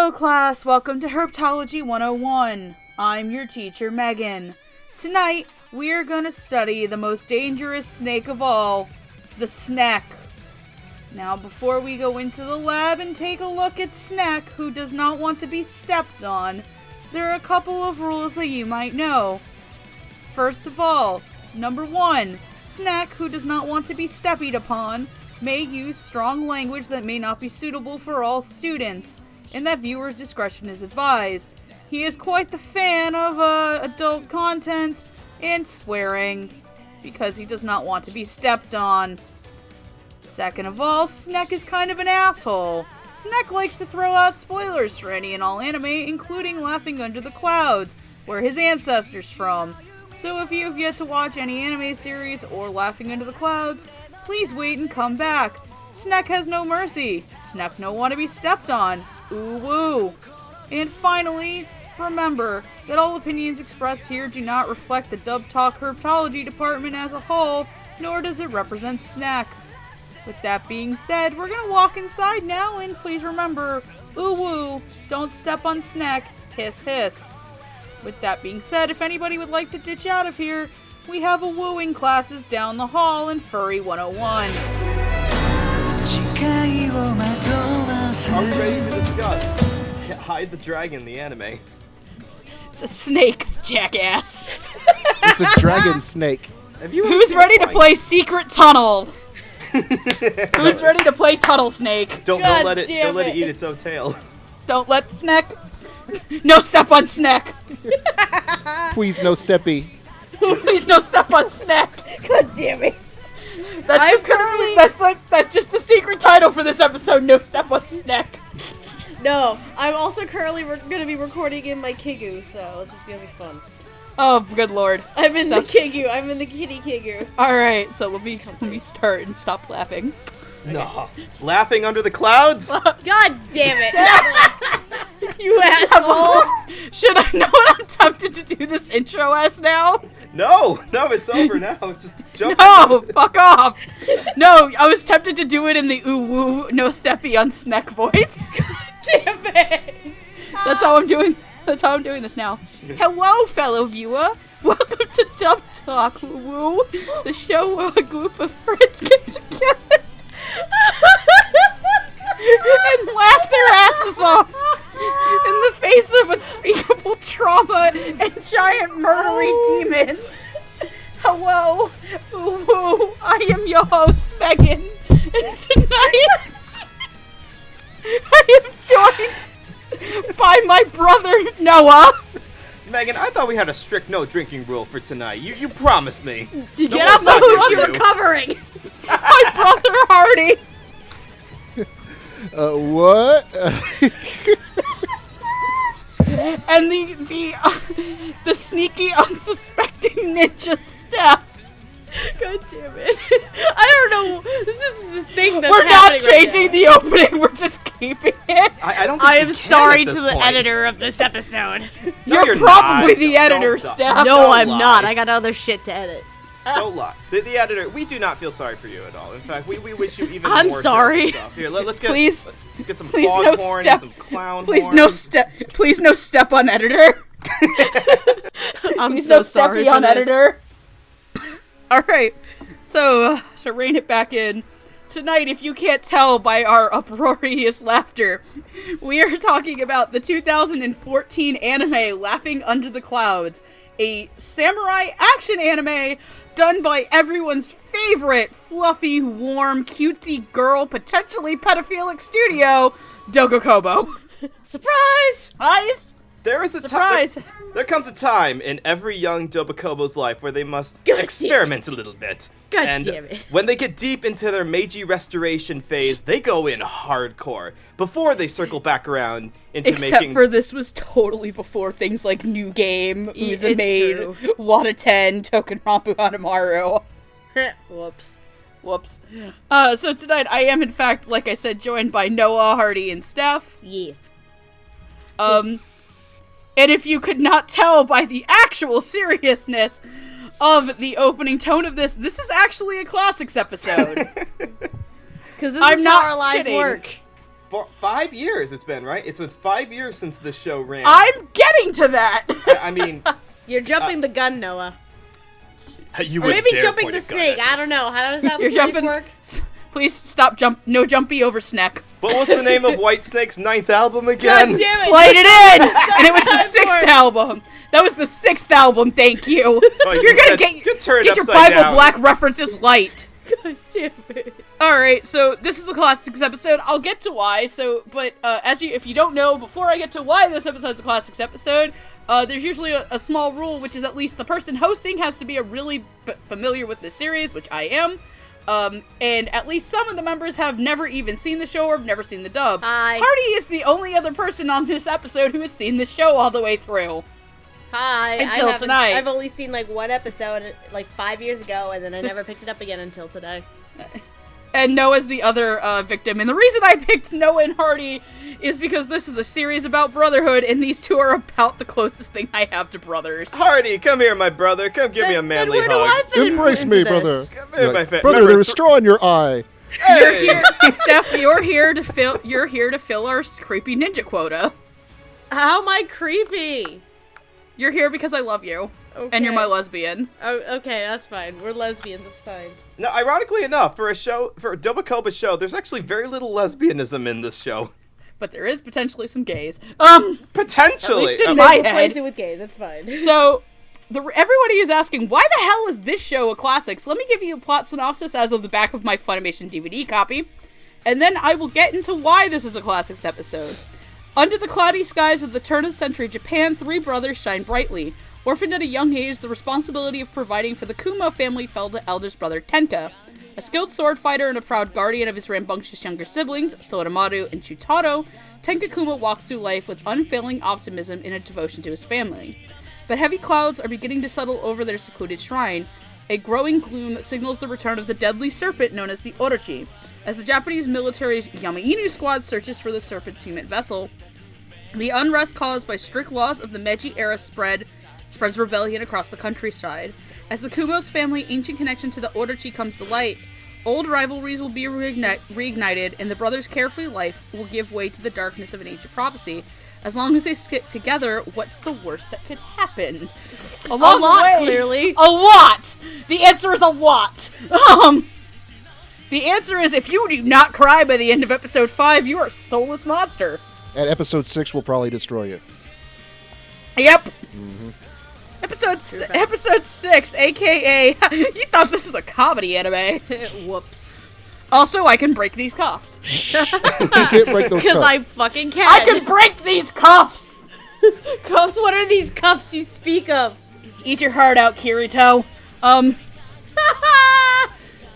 Hello class, welcome to Herpetology 101. I'm your teacher, Megan. Tonight, we are going to study the most dangerous snake of all, the snack. Now, before we go into the lab and take a look at Snack, who does not want to be stepped on, there are a couple of rules that you might know. First of all, number 1, Snack, who does not want to be stepped upon, may use strong language that may not be suitable for all students, and that viewer's discretion is advised. He is quite the fan of adult content and swearing, because he does not want to be stepped on. Second of all, Snack is kind of an asshole. Snack likes to throw out spoilers for any and all anime, including Laughing Under the Clouds, where his ancestors from. So if you have yet to watch any anime series or Laughing Under the Clouds, please wait and come back. Snack has no mercy. Snack no want to be stepped on. Ooh woo. And finally, remember that all opinions expressed here do not reflect the Dub Talk Herpetology department as a whole, nor does it represent Snack. With that being said, we're gonna walk inside now, and please remember, ooh woo, don't step on Snack, hiss hiss. With that being said, if anybody would like to ditch out of here, we have a wooing classes down the hall in Furry 101. Are we ready to discuss Hide the Dragon, the anime? It's a snake, jackass. It's a dragon snake. Who's ready to play Secret Tunnel? Who's ready to play Tunnel Snake? Don't let it eat its own tail. Don't let Snack. No step on Snack. Please no steppy. Please no step on Snack. God damn it. That's just the secret title for this episode. No step on Snack. No, I'm also currently going to be recording in my Kigu, so it's going to be fun. Oh, good lord. I'm in the Kigu. I'm in the kitty Kigu. Alright, so let me start and stop laughing. No. Laughing Under the Clouds? God damn it. You asshole. Should I know what I'm tempted to do this intro as now? No, it's over now. Just jump. No, fuck off. No, I was tempted to do it in the ooh woo no steppy on Snack voice. God damn it. That's how I'm doing this now. Hello, fellow viewer. Welcome to Dub Talk, woo, the show where a group of friends get together and laugh their asses off in the face of unspeakable trauma and giant murdery demons. Hello, woo, I am your host, Megan, and tonight I am joined by my brother, Noah. Megan, I thought we had a strict no drinking rule for tonight. You promised me. Get off the hooch, you were covering. My brother, Hardy. What? And the sneaky, unsuspecting ninja Steph. God damn it. I don't know. This is the thing that's We're not changing right the opening, we're just keeping it. I don't think I am you can sorry at to this the point. editor of this episode. You're probably the editor, Steph. No, Don't I'm lie. not. I got other shit to edit. Don't lie. The editor, we do not feel sorry for you at all. In fact, we wish you even I'm more sorry. stuff. Here, let's get Please. Let's get some Please fog no horn step. and some clown Please horn. no step on editor. I'm Please so no sorry steppy for on this. editor. Alright, so to rein it back in, tonight, if you can't tell by our uproarious laughter, we are talking about the 2014 anime Laughing Under the Clouds, a samurai action anime done by everyone's favorite fluffy, warm, cutesy girl, potentially pedophilic studio, Doga Kobo. Surprise! Eyes? There is a Surprise! There comes a time in every young Doga Kobo's life where they must God experiment a little bit. God and damn it. when they get deep into their Meiji restoration phase, they go in hardcore before they circle back around into Except making. for this was totally before things like New Game, It's Uzumade, true. Wata 10, Tokenramu Hanamaru. Whoops. Whoops. So tonight I am in fact, like I said, joined by Noah, Hardy, and Steph. Yeah. And if you could not tell by the actual seriousness of the opening tone of this is actually a classics episode. Because this I'm is not how our lives kidding. work. 5 years it's been, right? It's been 5 years since this show ran. I'm getting to that! I mean... You're jumping the gun, Noah. You Or would maybe dare jumping point the a gun snake. at me. I don't know. How does that You're jumping. work? Please stop no jumpy over snack. What was the name of Whitesnake's 9th album again? God damn it. Slide it in! And it was the Time for 6th it. album. That was the 6th album, thank you. Oh, You're gonna get turned your upside Bible down. Black references light. God damn it. Alright, so this is the Classics episode. I'll get to why, but if you don't know, before I get to why this episode's a Classics episode, there's usually a small rule, which is at least the person hosting has to be really familiar with the series, which I am. And at least some of the members have never even seen the show or have never seen the dub. Hi. Hardy is the only other person on this episode who has seen the show all the way through. Hi. Until tonight. I've only seen like one episode like 5 years ago, and then I never picked it up again until today. And Noah's the other victim. And the reason I picked Noah and Hardy is because this is a series about brotherhood, and these two are about the closest thing I have to brothers. Hardy, come here, my brother. Come give me a manly then where hug. do I fit Embrace into me, this? brother. Come here, You're my like, fa- brother, remember there's a straw in your eye. Hey! Steph, you're here to fill our creepy ninja quota. How am I creepy? You're here because I love you. Okay. And you're my lesbian. Oh, okay, that's fine. We're lesbians. It's fine. Now, ironically enough, for a Doga Kobo show, there's actually very little lesbianism in this show. But there is potentially some gays. Potentially. At least in Uh, my We'll head. replace it with gays. It's fine. So, everybody is asking, why the hell is this show a Classics? Let me give you a plot synopsis as of the back of my Funimation DVD copy, and then I will get into why this is a Classics episode. Under the cloudy skies of the turn of the century Japan, three brothers shine brightly. Orphaned at a young age, the responsibility of providing for the Kuma family fell to eldest brother Tenka. A skilled sword fighter and a proud guardian of his rambunctious younger siblings, Soramaru and Chutaro, Tenka Kuma walks through life with unfailing optimism and a devotion to his family. But heavy clouds are beginning to settle over their secluded shrine. A growing gloom signals the return of the deadly serpent known as the Orochi. As the Japanese military's Yama Inu squad searches for the serpent's human vessel, the unrest caused by strict laws of the Meiji era spreads rebellion across the countryside. As the Kubo's family ancient connection to the Orochi comes to light, old rivalries will be reignited, and the brothers' carefree life will give way to the darkness of an ancient prophecy. As long as they stick together, what's the worst that could happen? A lot, clearly. A lot! The answer is a lot! The answer is, if you do not cry by the end of episode 5, you are a soulless monster. At episode 6, we'll probably destroy you. Yep. Mm-hmm. Episode 6, aka, you thought this was a comedy anime. Whoops. Also, I can break these cuffs. You can't break those Because I cuffs. fucking can. I can break these cuffs! Cuffs? What are these cuffs you speak of? Eat your heart out, Kirito.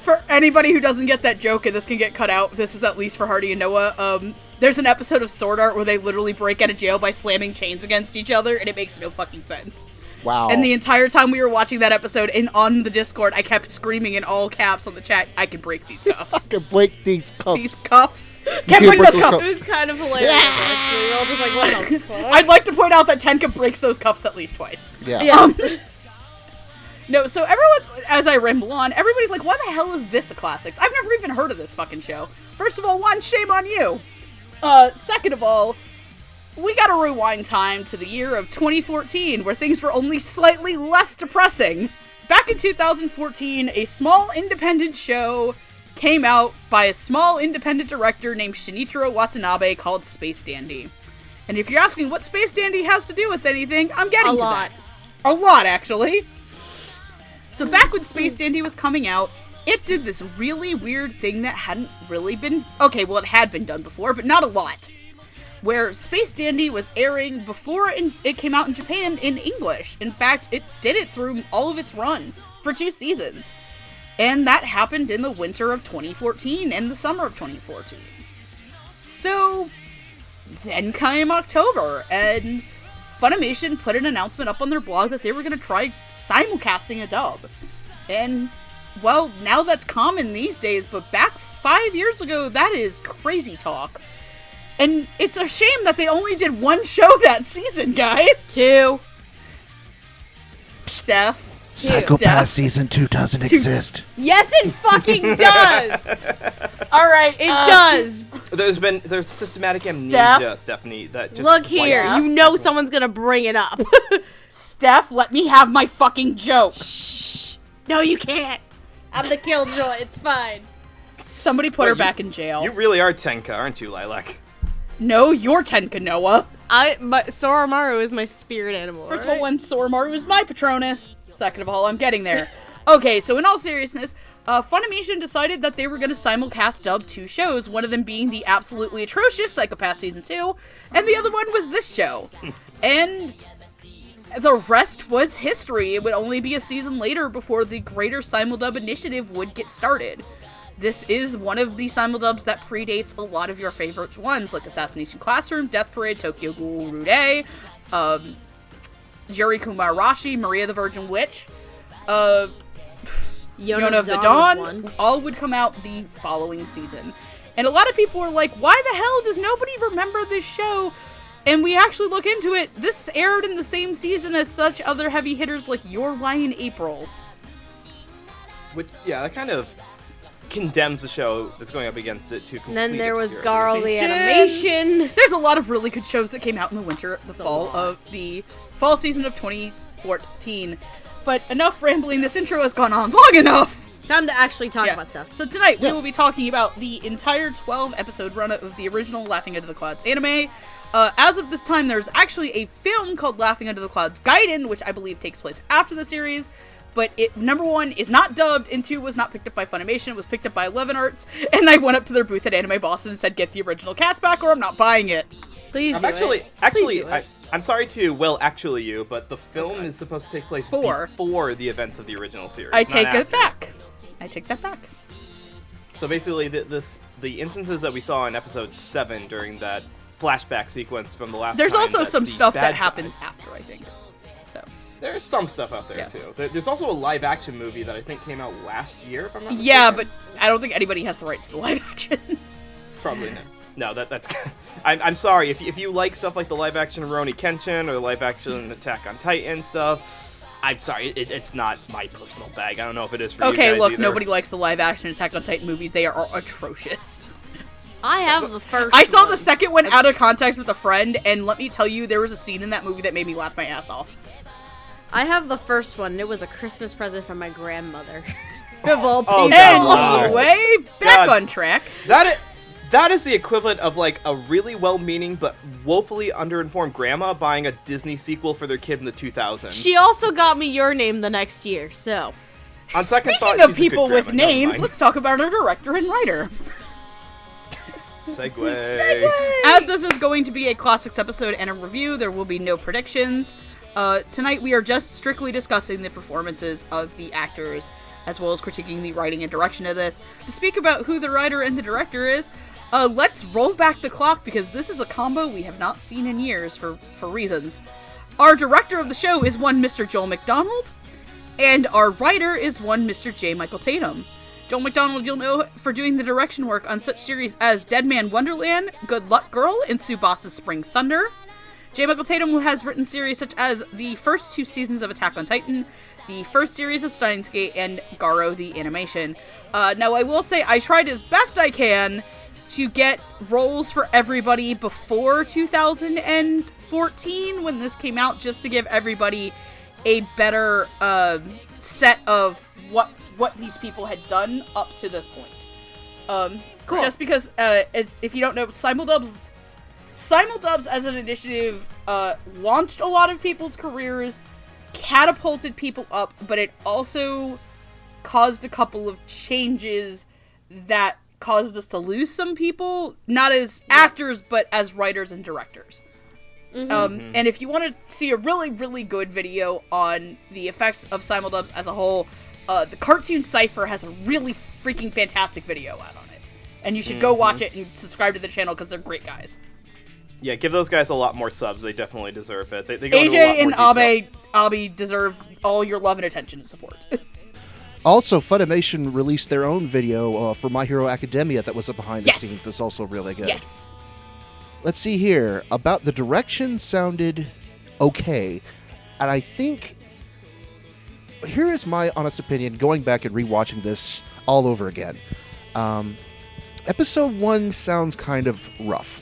For anybody who doesn't get that joke, and this can get cut out, this is at least for Hardy and Noah, there's an episode of Sword Art where they literally break out of jail by slamming chains against each other, and it makes no fucking sense. Wow. And the entire time we were watching that episode, and on the Discord, I kept screaming in all caps on the chat, I can break these cuffs. I can break these cuffs. These cuffs. can't Can't break break those those cuffs. It was kind of hilarious. Actually. We were all just like, what the fuck? I'd like to point out that Tenka breaks those cuffs at least twice. Yeah. Yes. No, so everyone's, as I ramble on, everybody's like, why the hell is this a Classics? I've never even heard of this fucking show. First of all, one, shame on you. Second of all, we gotta rewind time to the year of 2014, where things were only slightly less depressing. Back in 2014, a small independent show came out by a small independent director named Shinichiro Watanabe called Space Dandy. And if you're asking what Space Dandy has to do with anything, I'm getting A to lot. that. A lot, actually. So back when Space Dandy was coming out, it did this really weird thing that hadn't really been... Okay, well, it had been done before, but not a lot. Where Space Dandy was airing before it came out in Japan in English. In fact, it did it through all of its run for 2 seasons. And that happened in the winter of 2014 and the summer of 2014. So, then came October, and Funimation put an announcement up on their blog that they were going to try simulcasting a dub. And, well, now that's common these days, but back 5 years ago, that is crazy talk. And it's a shame that they only did 1 show that season, guys. 2. Steph. 2. Psychopath Season 2 doesn't exist. Yes, it fucking does. All right, It does. There's systematic amnesia, Stephanie. That just Look here, Yeah. you know someone's gonna bring it up. Steph, let me have my fucking joke. Shh. No, you can't. I'm the killjoy. It's fine. Somebody put her back in jail. You really are Tenka, aren't you, Lilac? No, you're Tenka Noah. But Soromaru is my spirit animal. First of all, one, Soromaru is my Patronus. Second of all, I'm getting there. Okay, so in all seriousness, Funimation decided that they were going to simulcast dub 2 shows, one of them being the absolutely atrocious Psychopath Season 2, and the other one was this show. And the rest was history. It would only be a season later before the greater simuldub initiative would get started. This is one of the simuldubs that predates a lot of your favorite ones, like Assassination Classroom, Death Parade, Tokyo Ghoul Rude, Yuri Kumarashi, Maria the Virgin Witch, Yona of the Dawn, all would come out the following season. And a lot of people were like, why the hell does nobody remember this show? And we actually look into it. This aired in the same season as such other heavy hitters like Your Lie in April. Which, yeah, that kind of condemns the show that's going up against it to complete And then there was obscurity. Garl the animation. There's a lot of really good shows that came out in the fall season of 2014. But enough rambling, this intro has gone on long enough! Time to actually talk about stuff. So tonight we will be talking about the entire 12-episode run of the original Laughing Under the Clouds anime. As of this time, there's actually a film called Laughing Under the Clouds Gaiden, which I believe takes place after the series. But it, number 1, is not dubbed, and 2, was not picked up by Funimation. It was picked up by 11 Arts, and I went up to their booth at Anime Boston and said, get the original cast back or I'm not buying it. Please I'm do actually, it. actually, Please do it. I'm sorry to actually you, but the film is supposed to take place before the events of the original series. I not take it after. back. I take that back. So basically, the instances that we saw in episode 7 during that flashback sequence from the last There's time also that some the stuff bad that guy- happens after, I think. So. There's some stuff out there, Yeah. too. There's also a live-action movie that I think came out last year, if I'm not mistaken. Yeah, but I don't think anybody has the rights to the live action. Probably not. No, that's... I'm sorry, if you like stuff like the live-action Rurouni Kenshin or the live-action Attack on Titan stuff, I'm sorry, it's not my personal bag. I don't know if it is for you guys Okay, look, either. nobody likes the live action Attack on Titan movies. They are atrocious. I have the first I saw one. the second one out of context with a friend, and let me tell you, there was a scene in that movie that made me laugh my ass off. I have the first one. It was a Christmas present from my grandmother. Of all people. Oh, God, no. Anyway, back God. on track. That is the equivalent of, like, a really well-meaning but woefully underinformed grandma buying a Disney sequel for their kid in the 2000s. She also got me Your Name the next year, so. On second Speaking thought, of she's a good people with grandma, never names, mind. let's talk about our director and writer. Segue. As this is going to be a classics episode and a review, there will be no predictions. Tonight we are just strictly discussing the performances of the actors, as well as critiquing the writing and direction of this. To speak about who the writer and the director is, let's roll back the clock because this is a combo we have not seen in years for reasons. Our director of the show is one Mr. Joel McDonald, and our writer is one Mr. J. Michael Tatum. Joel McDonald you'll know for doing the direction work on such series as Dead Man Wonderland, Good Luck Girl, and Tsubasa's Spring Thunder. J. Michael Tatum has written series such as the first 2 seasons of Attack on Titan, the first series of Steins Gate, and Garo the Animation. Now I will say I tried as best I can to get roles for everybody before 2014 when this came out, just to give everybody a better set of what these people had done up to this point. Cool. Just because, as if you don't know, simuldubs as an initiative launched a lot of people's careers, catapulted people up, but it also caused a couple of changes that caused us to lose some people, not as actors, but as writers and directors. And if you want to see a really, really good video on the effects of simuldubs as a whole, the Cartoon Cypher has a really freaking fantastic video out on it. And you should go watch it and subscribe to the channel because they're great guys. Yeah, give those guys a lot more subs. They definitely deserve it. They go into a lot AJ and more detail. Abe deserve all your love and attention and support. Also, Funimation released their own video for My Hero Academia that was a behind the Yes. scenes. That's also really good. Yes. Let's see here. About the direction sounded okay. And I think here is my honest opinion, going back and rewatching this all over again. Episode 1 sounds kind of rough,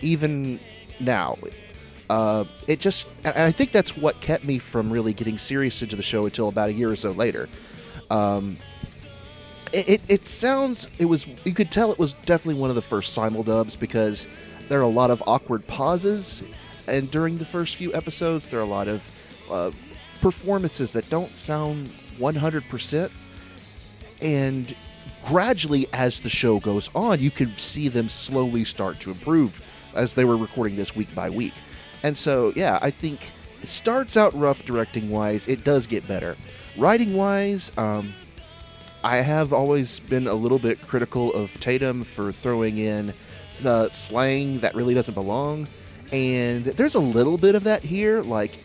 even now. And I think that's what kept me from really getting serious into the show until about a year or so later. You could tell it was definitely one of the first simuldubs because there are a lot of awkward pauses, and during the first few episodes, there are a lot of performances that don't sound 100%, and gradually, as the show goes on, you can see them slowly start to improve as they were recording this week by week. And so, yeah, I think it starts out rough directing-wise. It does get better. Writing-wise, I have always been a little bit critical of Tatum for throwing in the slang that really doesn't belong. And there's a little bit of that here. Like,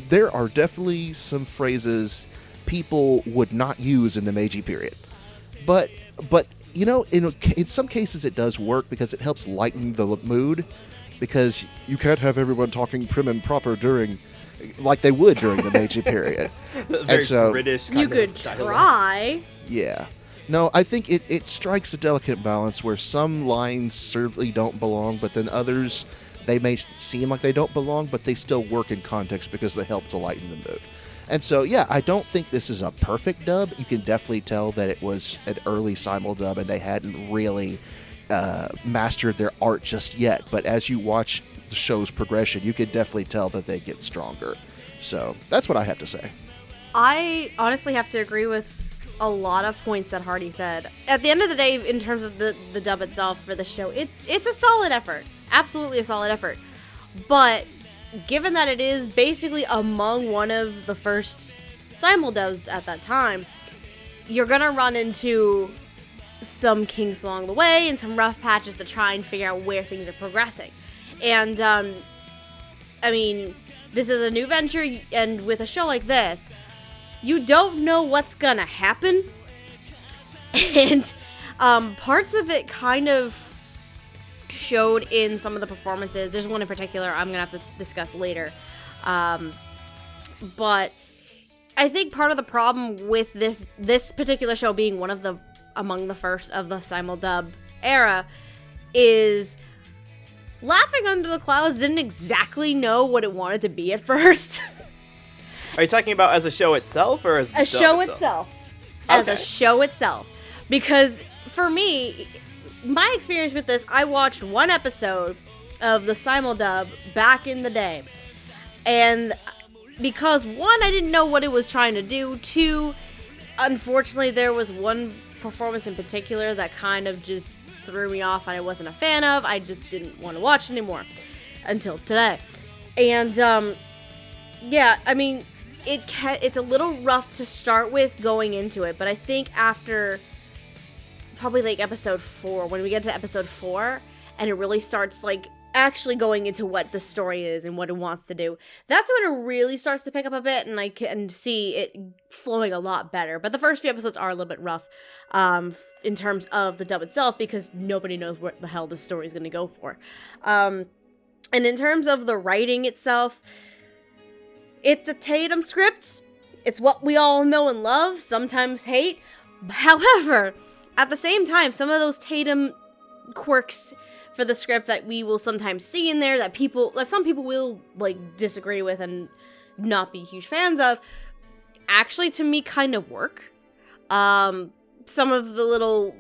there are definitely some phrases people would not use in the Meiji period. But you know, in some cases it does work because it helps lighten the mood, because you can't have everyone talking prim and proper like they would during the Meiji period. Very British kind you of could dialogue. try. Yeah. No, I think it strikes a delicate balance where some lines certainly don't belong, but then others, they may seem like they don't belong, but they still work in context because they help to lighten the mood. And so, yeah, I don't think this is a perfect dub. You can definitely tell that it was an early simuldub and they hadn't really mastered their art just yet. But as you watch the show's progression, you can definitely tell that they get stronger. So that's what I have to say. I honestly have to agree with a lot of points that Hardy said. At the end of the day, in terms of the dub itself for the show, it's a solid effort. Absolutely a solid effort. But given that it is basically among one of the first simuldubs at that time, you're gonna run into some kinks along the way and some rough patches to try and figure out where things are progressing. And I mean, this is a new venture, and with a show like this, you don't know what's gonna happen. And parts of it kind of showed in some of the performances. There's one in particular I'm gonna have to discuss later. But I think part of the problem with this particular show being one of among the first of the simuldub era is Laughing Under the Clouds didn't exactly know what it wanted to be at first. Are you talking about as a show itself or as the a dub show itself? As Okay. a show itself. Because for me, my experience with this, I watched one episode of the simuldub back in the day. And because, one, I didn't know what it was trying to do. Two, unfortunately, there was one performance in particular that kind of just threw me off and I wasn't a fan of. I just didn't want to watch anymore until today. And, yeah, I mean, it's a little rough to start with going into it, but I think after probably like episode 4, when we get to episode 4 and it really starts like actually going into what the story is and what it wants to do, that's when it really starts to pick up a bit, and I can see it flowing a lot better. But the first few episodes are a little bit rough in terms of the dub itself, because nobody knows what the hell this story is going to go for. And in terms of the writing itself, it's a Tatum script. It's what we all know and love, sometimes hate. However, at the same time, some of those Tatum quirks for the script that we will sometimes see in there that some people will like disagree with and not be huge fans of, actually to me kind of work. Some of the little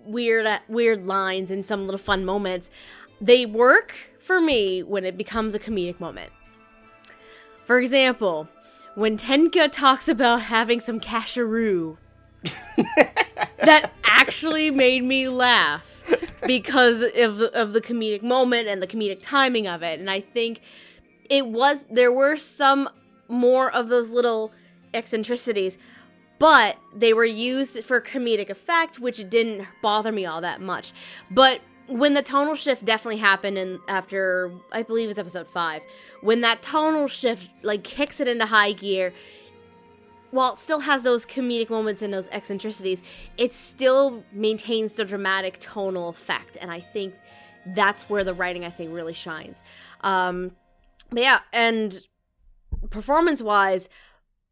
weird lines and some little fun moments, they work for me when it becomes a comedic moment. For example, when Tenka talks about having some cashew, that actually made me laugh because of the comedic moment and the comedic timing of it. And I think there were some more of those little eccentricities, but they were used for comedic effect, which didn't bother me all that much. But when the tonal shift definitely happened after, I believe it's episode 5, when that tonal shift like kicks it into high gear, while it still has those comedic moments and those eccentricities, it still maintains the dramatic tonal effect. And I think that's where the writing, I think, really shines. But yeah, and performance-wise,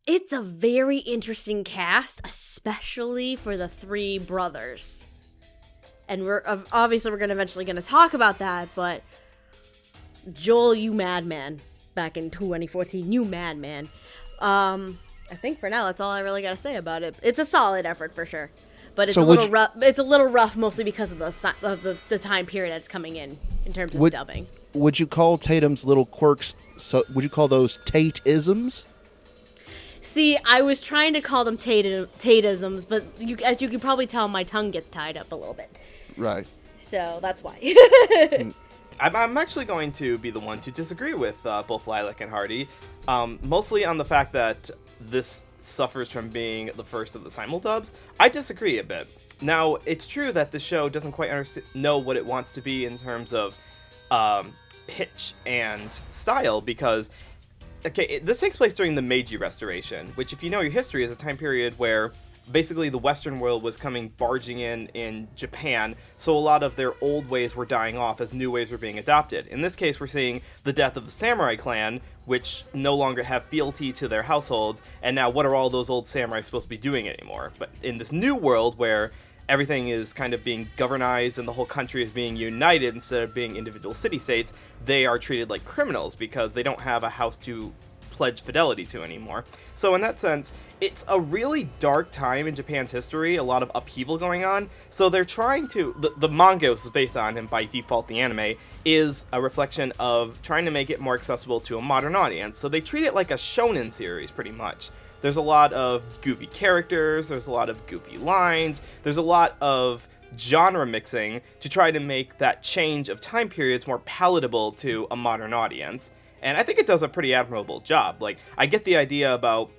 it's a very interesting cast, especially for the three brothers. And we're going to eventually talk about that, but Joel, you madman. Back in 2014, you madman. I think for now that's all I really got to say about it. It's a solid effort for sure, but it's rough. It's a little rough, mostly because of the time period that's coming in terms of dubbing. Would you call Tatum's little quirks? Would you call those Tate-isms? See, I was trying to call them Tate-isms, but as you can probably tell, my tongue gets tied up a little bit. Right. So that's why. I'm actually going to be the one to disagree with both Lilac and Hardy, mostly on the fact that this suffers from being the first of the simuldubs. I disagree a bit. Now, it's true that the show doesn't quite know what it wants to be in terms of pitch and style, because this takes place during the Meiji Restoration, which, if you know your history, is a time period where basically the Western world was barging in Japan, so a lot of their old ways were dying off as new ways were being adopted. In this case, we're seeing the death of the samurai clan, which no longer have fealty to their households, and now what are all those old samurai supposed to be doing anymore? But in this new world where everything is kind of being governized and the whole country is being united instead of being individual city-states, they are treated like criminals because they don't have a house to pledge fidelity to anymore. So in that sense, it's a really dark time in Japan's history, a lot of upheaval going on, so they're trying to, the manga was based on, and by default the anime, is a reflection of trying to make it more accessible to a modern audience, so they treat it like a shonen series, pretty much. There's a lot of goofy characters, there's a lot of goofy lines, there's a lot of genre mixing to try to make that change of time periods more palatable to a modern audience. And I think it does a pretty admirable job. Like, I get the idea about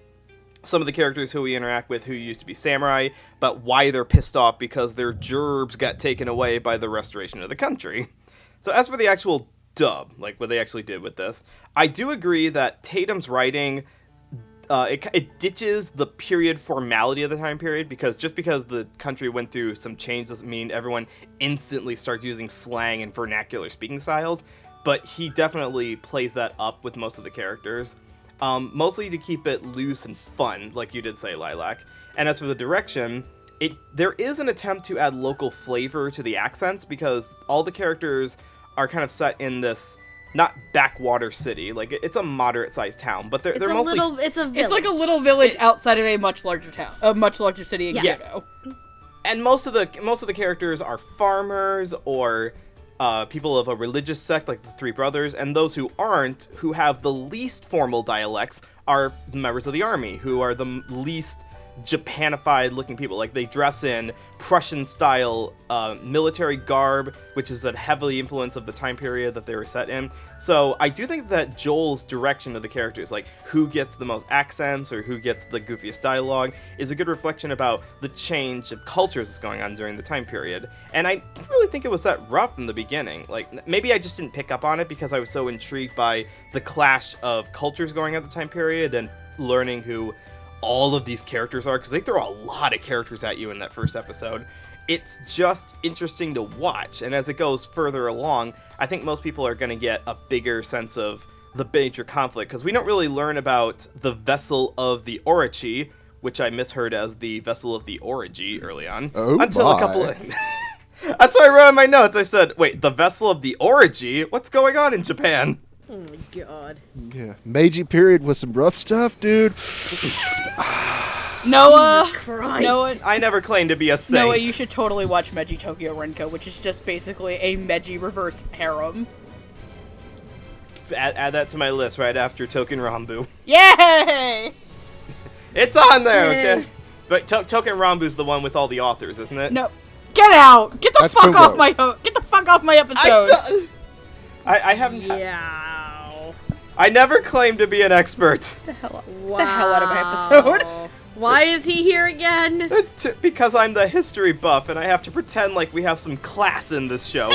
some of the characters who we interact with who used to be samurai, but why they're pissed off because their gerbs got taken away by the restoration of the country. So as for the actual dub, like what they actually did with this, I do agree that Tatum's writing, it ditches the period formality of the time period, because just because the country went through some change doesn't mean everyone instantly starts using slang and vernacular speaking styles, but he definitely plays that up with most of the characters. Mostly to keep it loose and fun, like you did say, Lilac. And as for the direction, there is an attempt to add local flavor to the accents, because all the characters are kind of set in this, not backwater city, like it's a moderate-sized town, but they're mostly... It's a village. It's like a little village outside of a much larger town, a much larger city in Kyoto. And most of the characters are farmers or people of a religious sect, like the three brothers, and those who aren't, who have the least formal dialects, are members of the army, who are the least Japanified looking people. Like, they dress in Prussian style military garb, which is a heavily influence of the time period that they were set in. So I do think that Joel's direction of the characters, like who gets the most accents or who gets the goofiest dialogue, is a good reflection about the change of cultures that's going on during the time period. And I didn't really think it was that rough in the beginning. Like, maybe I just didn't pick up on it because I was so intrigued by the clash of cultures going on at the time period and learning who all of these characters are, because they throw a lot of characters at you in that first episode. It's just interesting to watch, and as it goes further along, I think most people are going to get a bigger sense of the major conflict, because we don't really learn about the vessel of the Orochi, which I misheard as the vessel of the Origi early on, until a couple of... That's what I wrote in my notes. I said, wait, the vessel of the Origi? What's going on in Japan? Oh my god. Yeah, Meiji period with some rough stuff, dude. Noah, Jesus Christ. Noah, I never claimed to be a saint. Noah, you should totally watch Meiji Tokyo Renko, which is just basically a Meiji reverse harem. Add that to my list right after Token Rambu. Yay! It's on there, Yay. okay? But Token Rambu's the one with all the authors, isn't it? No, get out! Get the That's fuck Kubo. off my get the fuck off my episode! I haven't. Yeah. I never claimed to be an expert. Get the hell out, Wow. the hell out of my episode. Why is he here again? It's because I'm the history buff and I have to pretend like we have some class in this show.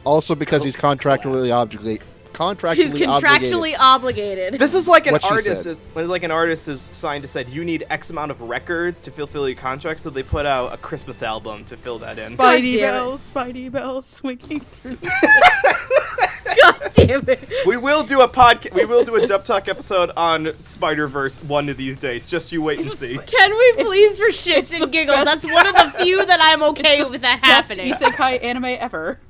Also because he's contractually obligated. He's contractually obligated. This is like an What she artist. said. When like an artist is signed to said you need X amount of records to fulfill your contract, so they put out a Christmas album to fill that in. Spidey damn it. bells, swinging through. God damn it. We will do a podcast. We will do a Dub Talk episode on Spider-Verse one of these days. Just you wait and see. Can we please, for shits and giggles? That's one of the few that I'm okay with that happening. Best isekai anime ever.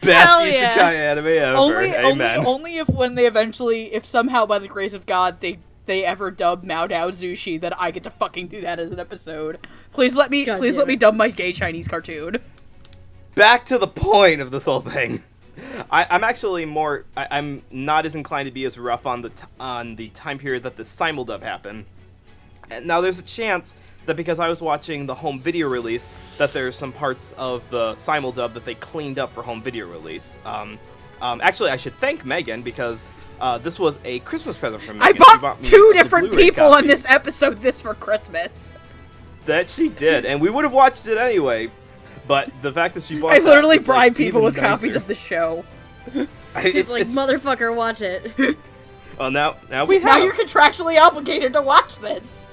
Best Hell isekai yeah. anime ever. Amen. Only if when they eventually, if somehow by the grace of God they ever dub Mao Dao Zushi, that I get to fucking do that as an episode. Please let me dub my gay Chinese cartoon. Back to the point of this whole thing. I'm actually more. I'm not as inclined to be as rough on the time period that the simuldub happened. And now there's a chance that because I was watching the home video release, that there's some parts of the simuldub that they cleaned up for home video release. Actually, I should thank Megan because this was a Christmas present from Megan. I She bought me two the different Blu-ray people copy. on this episode this for Christmas. That she did, and we would have watched it anyway. But the fact that she bought I literally was, like, bribe people even with nicer. copies of the show. It's like, motherfucker, watch it. Well, now we have. Now you're contractually obligated to watch this.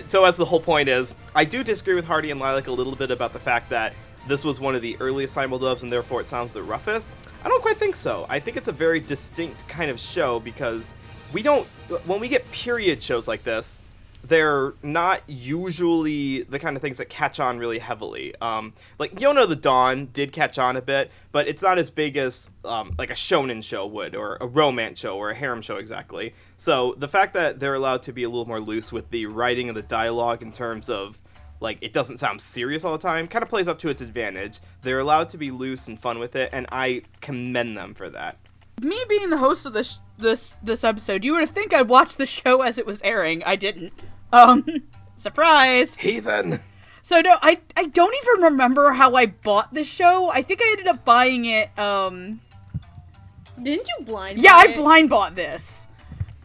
So as the whole point is, I do disagree with Hardy and Lilac a little bit about the fact that this was one of the earliest simuldubs and therefore it sounds the roughest. I don't quite think so. I think it's a very distinct kind of show because when we get period shows like this, they're not usually the kind of things that catch on really heavily. Like Yona the Dawn did catch on a bit, but it's not as big as like a shonen show would, or a romance show, or a harem show exactly. So the fact that they're allowed to be a little more loose with the writing and the dialogue in terms of, like, it doesn't sound serious all the time, kind of plays up to its advantage. They're allowed to be loose and fun with it, and I commend them for that. Me being the host of this episode, you would think I'd watch the show as it was airing. I didn't. Surprise! Heathen! So no, I don't even remember how I bought this show. I think I ended up buying it, Didn't you blind Yeah, buy I it? blind bought this.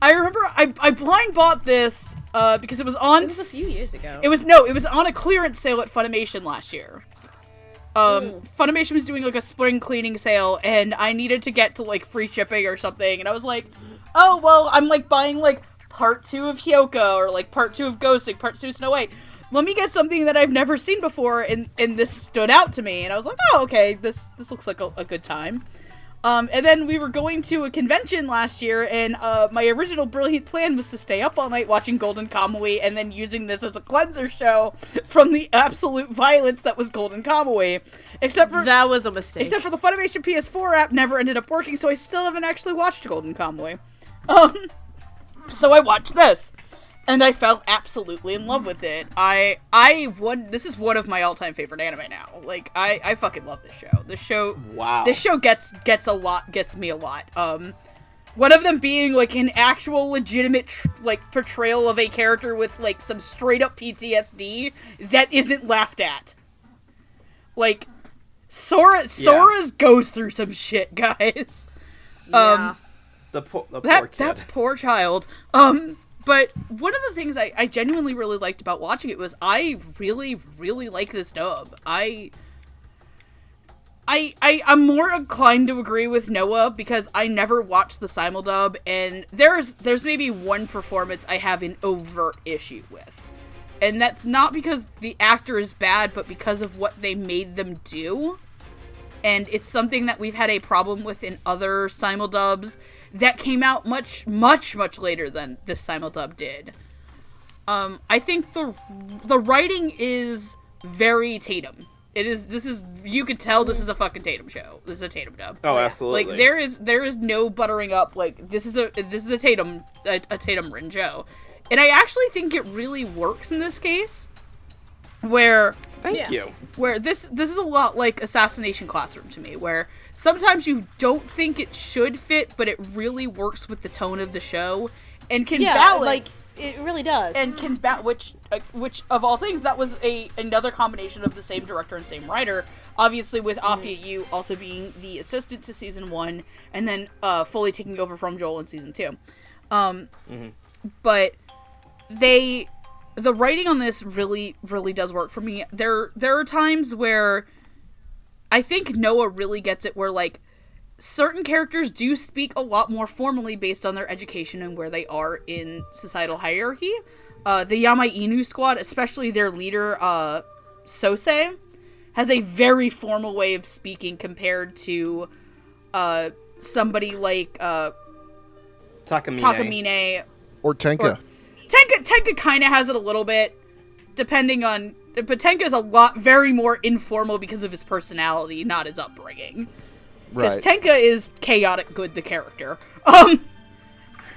I remember I blind bought this, because it was on... It was a few years ago. It was on a clearance sale at Funimation last year. Funimation was doing, like, a spring cleaning sale, and I needed to get to, like, free shipping or something, and I was like, oh, well, I'm, like, buying, like, part 2 of Hyouka, or, like, part 2 of Ghosting, part 2 of Snow White. Let me get something that I've never seen before, and this stood out to me, and I was like, oh, okay, this looks like a good time. And then we were going to a convention last year, and my original brilliant plan was to stay up all night watching Golden Kamuy, and then using this as a cleanser show from the absolute violence that was Golden Kamuy. Except for That was a mistake. Except for the Funimation PS4 app never ended up working, so I still haven't actually watched Golden Kamuy. So I watched this, and I fell absolutely in love with it. This is one of my all-time favorite anime now. Like, I fucking love this show. Wow. This show gets me a lot. One of them being, like, an actual legitimate, portrayal of a character with, like, some straight-up PTSD that isn't laughed at. Like, Sora's goes through some shit, guys. Yeah. The poor kid. That poor child. But one of the things I genuinely really liked about watching it was I really, really like this dub. I'm more inclined to agree with Noah because I never watched the simuldub, and there's maybe one performance I have an overt issue with. And that's not because the actor is bad, but because of what they made them do. And it's something that we've had a problem with in other simuldubs that came out much, much, much later than this simuldub did. I think the writing is very Tatum. You could tell this is a fucking Tatum show. This is a Tatum dub. Oh, absolutely. Like, there is no buttering up. Like, this is a Tatum written show. And I actually think it really works in this case. Thank you. Where this is a lot like Assassination Classroom to me, where sometimes you don't think it should fit, but it really works with the tone of the show and can balance. Like, it really does. And can which of all things, that was another combination of the same director and same writer. Obviously, with Afia Yu also being the assistant to season 1, and then fully taking over from Joel in season 2. But the writing on this really, really does work for me. There are times where I think Noah really gets it, where, like, certain characters do speak a lot more formally based on their education and where they are in societal hierarchy. The Yama Inu squad, especially their leader, Sose, has a very formal way of speaking compared to somebody like Takamine. Takamine. Or Tenka. Tenka kind of has it a little bit, depending on... But Tenka is very more informal because of his personality, not his upbringing. Because Right. Tenka is chaotic good, the character.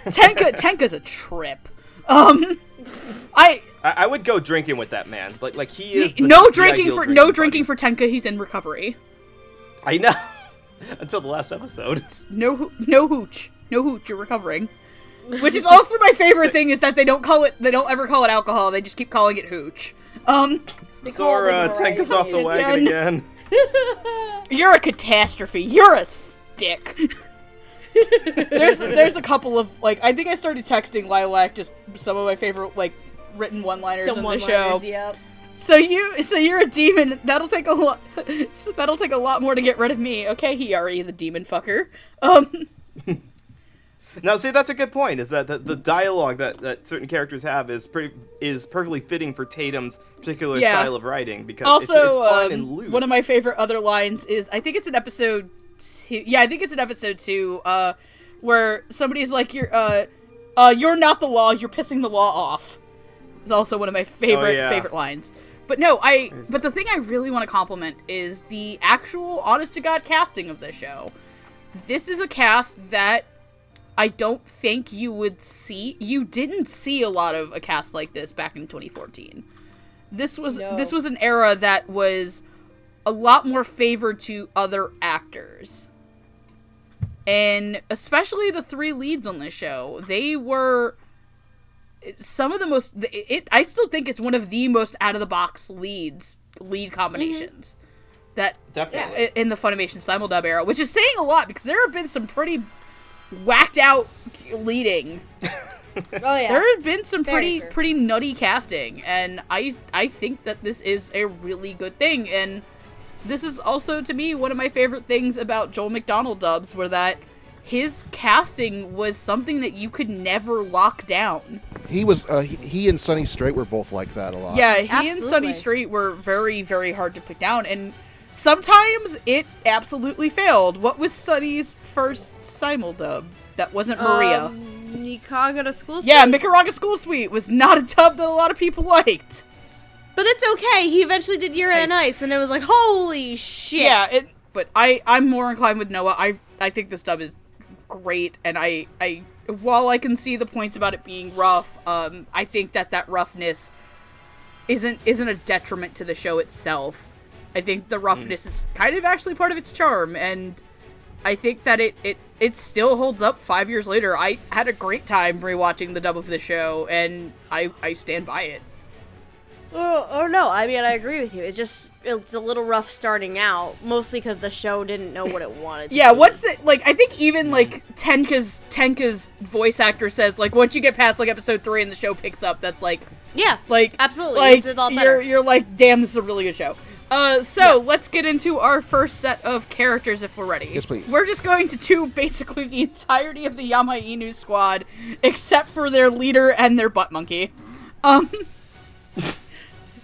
Tenka's a trip. I would go drinking with that man. Like he is. No drinking for Tenka. He's in recovery. I know. Until the last episode. No hooch. You're recovering. Which is also my favorite thing is that they don't ever call it alcohol. They just keep calling it hooch. Sora, Tenka's off the wagon again. You're a catastrophe. You're a stick. There's a couple of I think I started texting Lilac just some of my favorite written one-liners in the show. Yep. So you're a demon. That'll take a lot. That'll take a lot more to get rid of me. Okay, Hiyari, the demon fucker. Now, see, that's a good point. Is that the dialogue that certain characters have is perfectly fitting for Tatum's particular style of writing because also, it's fun and loose. One of my favorite other lines is I think it's in episode 2. Yeah, I think it's in episode 2, where somebody's like, "You're not the law. You're pissing the law off." Is also one of my favorite lines. But no, but the thing I really want to compliment is the actual honest to God casting of this show. This is a cast that I don't think you would see. You didn't see a lot of a cast like this back in 2014. This was an era that was a lot more favored to other actors. And especially the 3 leads on this show, they were some of the most... I still think it's one of the most out-of-the-box lead combinations. That Definitely. In the Funimation simuldub era, which is saying a lot because there have been some pretty whacked out leading. Oh yeah. There have been some pretty nutty casting, and I think that this is a really good thing. And this is also to me one of my favorite things about Joel McDonald dubs, were that his casting was something that you could never lock down. He was he and Sonny Strait were both like that a lot. Yeah, he and Sonny Strait were very, very hard to pick down, and sometimes it absolutely failed. What was Sonny's first simuldub that wasn't Maria? Mikagata School Suite? Yeah, Mikaraga School Suite was not a dub that a lot of people liked. But it's okay. He eventually did Yura and Ice, and it was like, holy shit. Yeah, but I'm more inclined with Noah. I think this dub is great, and I while I can see the points about it being rough, I think that roughness isn't a detriment to the show itself. I think the roughness is kind of actually part of its charm, and I think that it still holds up 5 years later. I had a great time rewatching the dub of the show, and I stand by it. Oh no, I mean, I agree with you. It's a little rough starting out, mostly because the show didn't know what it wanted to be. Once I think even, Tenka's voice actor says, once you get past, episode 3 and the show picks up, that's, yeah, absolutely. It's all better. You're like, damn, this is a really good show. Let's get into our first set of characters if we're ready. Yes, please. We're just going to do basically the entirety of the Yama Inu squad, except for their leader and their butt monkey.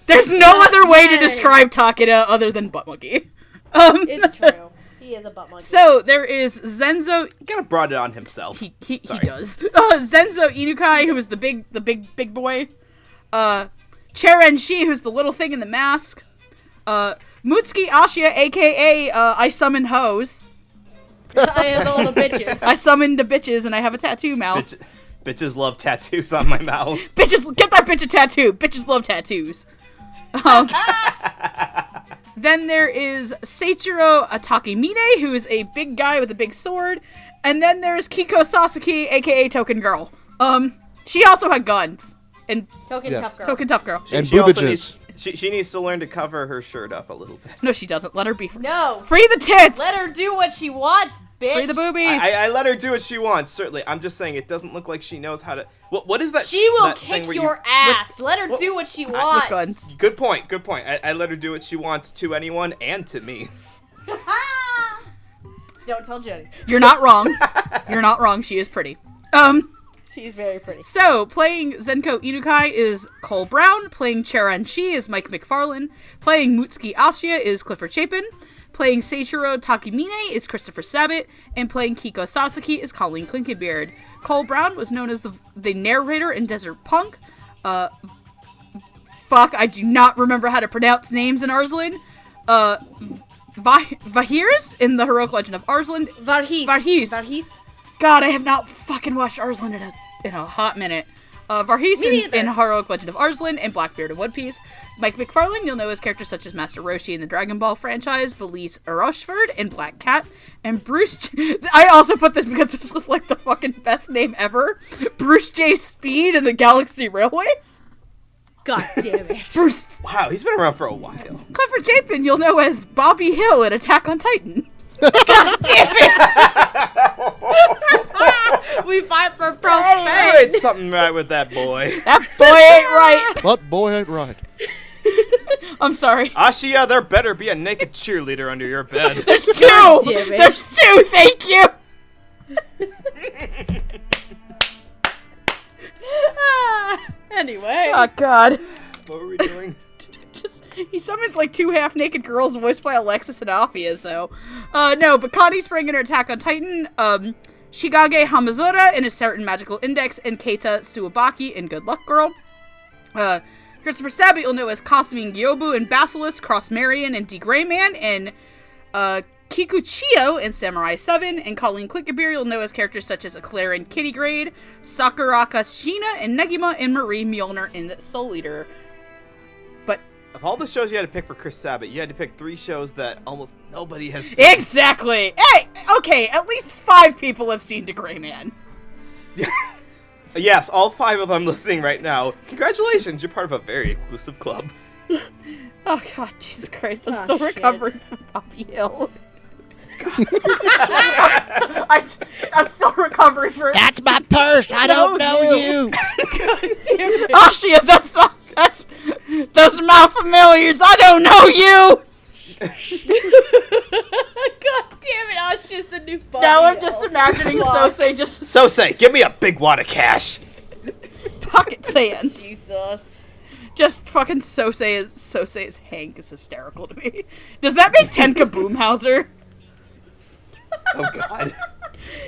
There's no other way to describe Takeda other than butt monkey. It's true. He is a butt monkey. So, there is Zenzo... He kind of brought it on himself. He does. Zenzo Inukai, who is the big boy. Cherenshi, who's the little thing in the mask. Mutsuki Ashia, aka I summon hoes. I have all the bitches. I summoned the bitches and I have a tattoo mouth. Bitches love tattoos on my mouth. Bitches, get that bitch a tattoo. Bitches love tattoos. Then there is Seiichiro Takemine, who is a big guy with a big sword. And then there's Kiko Sasaki, aka Token Girl. She also had guns. And Token tough girl. Token tough girl. And she also boobages. She needs to learn to cover her shirt up a little bit. No, she doesn't. Let her be free. No. Free the tits! Let her do what she wants, bitch. Free the boobies! I let her do what she wants, certainly. I'm just saying it doesn't look like she knows how to... What is that? She will that thing kick where your ass. Let her do what she wants. With guns. Good point. I let her do what she wants to anyone and to me. Don't tell Jenny. You're not wrong. You're not wrong. She is pretty. She's very pretty. So, playing Zenko Inukai is Cole Brown. Playing Cheran Shi is Mike McFarlane. Playing Mutsuki Ashia is Clifford Chapin. Playing Seiichiro Takemine is Christopher Sabat, and playing Kiko Sasaki is Colleen Clinkenbeard. Cole Brown was known as the narrator in Desert Punk. I do not remember how to pronounce names in Arslan. Vahirs in The Heroic Legend of Arslan. Varhis. God, I have not fucking watched Arslan in a hot minute. Varhis in Heroic Legend of Arslan and Blackbeard in One Piece. Mike McFarlane, you'll know his characters such as Master Roshi in the Dragon Ball franchise, Belize Rocheford in Black Cat, and Bruce... I also put this because this was like the fucking best name ever. Bruce J. Speed in the Galaxy Railways. God damn it. Bruce... Wow, he's been around for a while. Clifford Chapin, you'll know as Bobby Hill in Attack on Titan. God damn it! We fight for There profane. ain't something right with that boy. That boy ain't right. That boy ain't right. I'm sorry. Ashia, there better be a naked cheerleader under your bed. There's two! God damn it. There's two, thank you! Anyway. Oh, God. What were we doing? He summons like two half-naked girls voiced by Alexis and Afia, so... no, but Connie Spring in her Attack on Titan, Shigage Hamazura in A Certain Magical Index, and Keita Suwabaki in Good Luck Girl. Christopher Sabat you'll know as Kasumi Gyobu in Basilisk, Cross Marion and D. Greyman, and Kikuchiyo in Samurai 7, and Colleen Clinkenbeard you'll know as characters such as Eclair in Kitty Grade, Sakuraka Shina and Negima, and Marie Mjolnir in Soul Eater. But Of all the shows you had to pick for Chris Sabat, you had to pick 3 shows that almost nobody has seen. exactly! Hey, okay, at least 5 people have seen De Greyman. Yes, all 5 of them listening right now. Congratulations, you're part of a very exclusive club. Oh god, Jesus Christ, I'm Oh, still shit. recovering from Bobby Hill. I'm still recovering from... That's my purse. I don't know you. Ashia, those are my familiars. I don't know you. God damn it, I was just the new Bobby Now I'm just Hill. imagining Sosei just So say, give me a big wad of cash. pocket sand. Jesus. Just fucking Sosei's Hank is hysterical to me. Does that make Tenka Boomhauser? Oh god.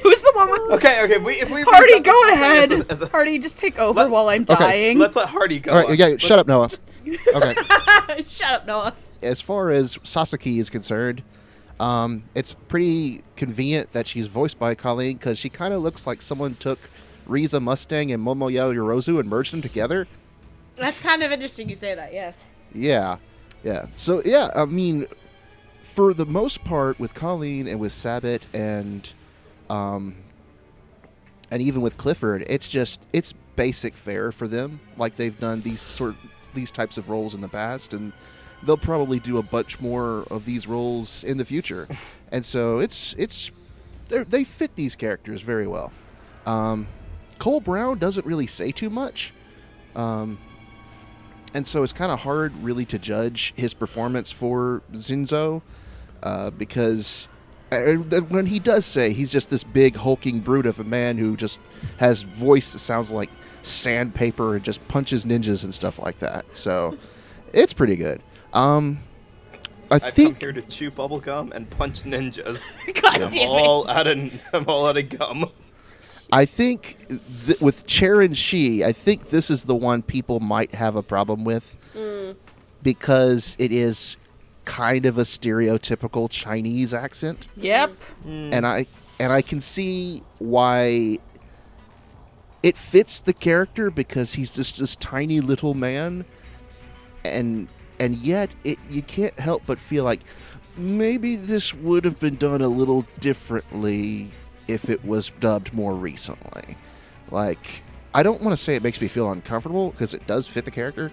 Who's the one with... Okay, if we Hardy, read go this ahead. as a- Hardy, just take over while I'm Okay, dying. Let's let Hardy go. All right, yeah, shut up, Noah. Okay. Shut up, Noah. As far as Sasaki is concerned, it's pretty convenient that she's voiced by Colleen because she kind of looks like someone took Riza Mustang and Momoya Yorozu and merged them together. That's kind of interesting you say that, yes. Yeah. So, yeah, I mean, for the most part, with Colleen and with Sabat and even with Clifford, it's basic fare for them. Like they've done these types of roles in the past, and they'll probably do a bunch more of these roles in the future. And so they fit these characters very well. Cole Brown doesn't really say too much. And so it's kind of hard really to judge his performance for Zinzo because when he does say he's just this big hulking brute of a man who just has voice that sounds like sandpaper and just punches ninjas and stuff like that. So it's pretty good. I've I've come here to chew bubblegum and punch ninjas. God I'm damn all out of gum. I think with Charon Shi, I think this is the one people might have a problem with because it is kind of a stereotypical Chinese accent. Yep. And I can see why it fits the character because he's just this tiny little man, and yet you can't help but feel like maybe this would have been done a little differently if it was dubbed more recently. Like, I don't want to say it makes me feel uncomfortable because it does fit the character,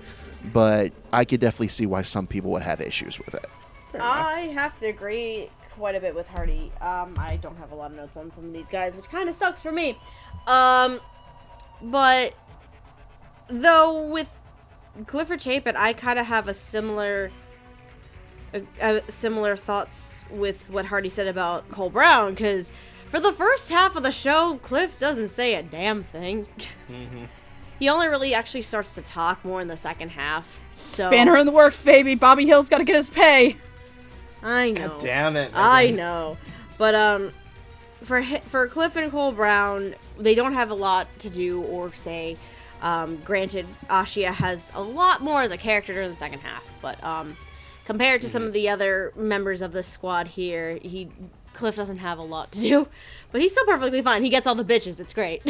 but I could definitely see why some people would have issues with it. I have to agree quite a bit with Hardy. I don't have a lot of notes on some of these guys, which kind of sucks for me. But though with Clifford Chapin, I kind of have a similar thoughts with what Hardy said about Cole Brown, because for the first half of the show, Cliff doesn't say a damn thing. Mm-hmm. He only really actually starts to talk more in the second half. So Spanner in the works, baby. Bobby Hill's got to get his pay. I know. God damn it. I know. But, for Cliff and Cole Brown, they don't have a lot to do or say. Granted, Ashia has a lot more as a character during the second half, but, compared to some of the other members of the squad here, Cliff doesn't have a lot to do, but he's still perfectly fine. He gets all the bitches. It's great.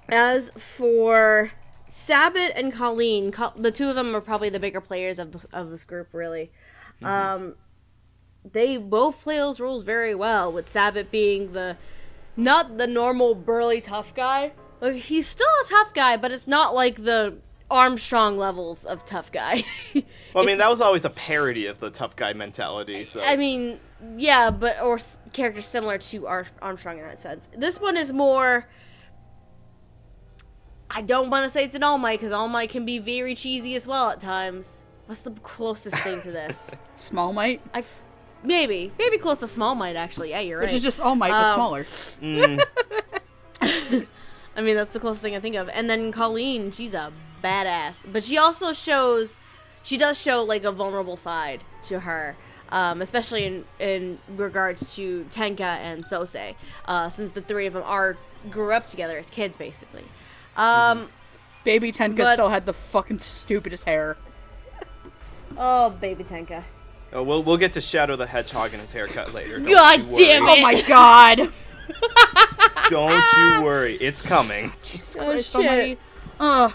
As for Sabbat and Colleen, the two of them are probably the bigger players of this group, really. They both play those roles very well, with Sabbat being not the normal burly tough guy. Like, he's still a tough guy, but it's not like the Armstrong levels of tough guy. Well, I mean, that was always a parody of the tough guy mentality, so... I mean, yeah, or characters similar to Armstrong in that sense. This one is more... I don't want to say it's an All Might, because All Might can be very cheesy as well at times. What's the closest thing to this? Small Might? Maybe close to Small Might, actually. Yeah, you're right. Which is just All Might, but smaller. I mean, that's the closest thing I think of. And then Colleen, she's a badass. But she also she does show, like, a vulnerable side to her. Especially in regards to Tenka and Sosei. Since the three of them grew up together as kids, basically. Baby Tenka still had the fucking stupidest hair. Oh, baby Tenka. Oh, we'll get to Shadow the Hedgehog and his haircut later. God damn it! Oh my god! Don't you worry, it's coming. Jesus Oh, Christ shit. almighty.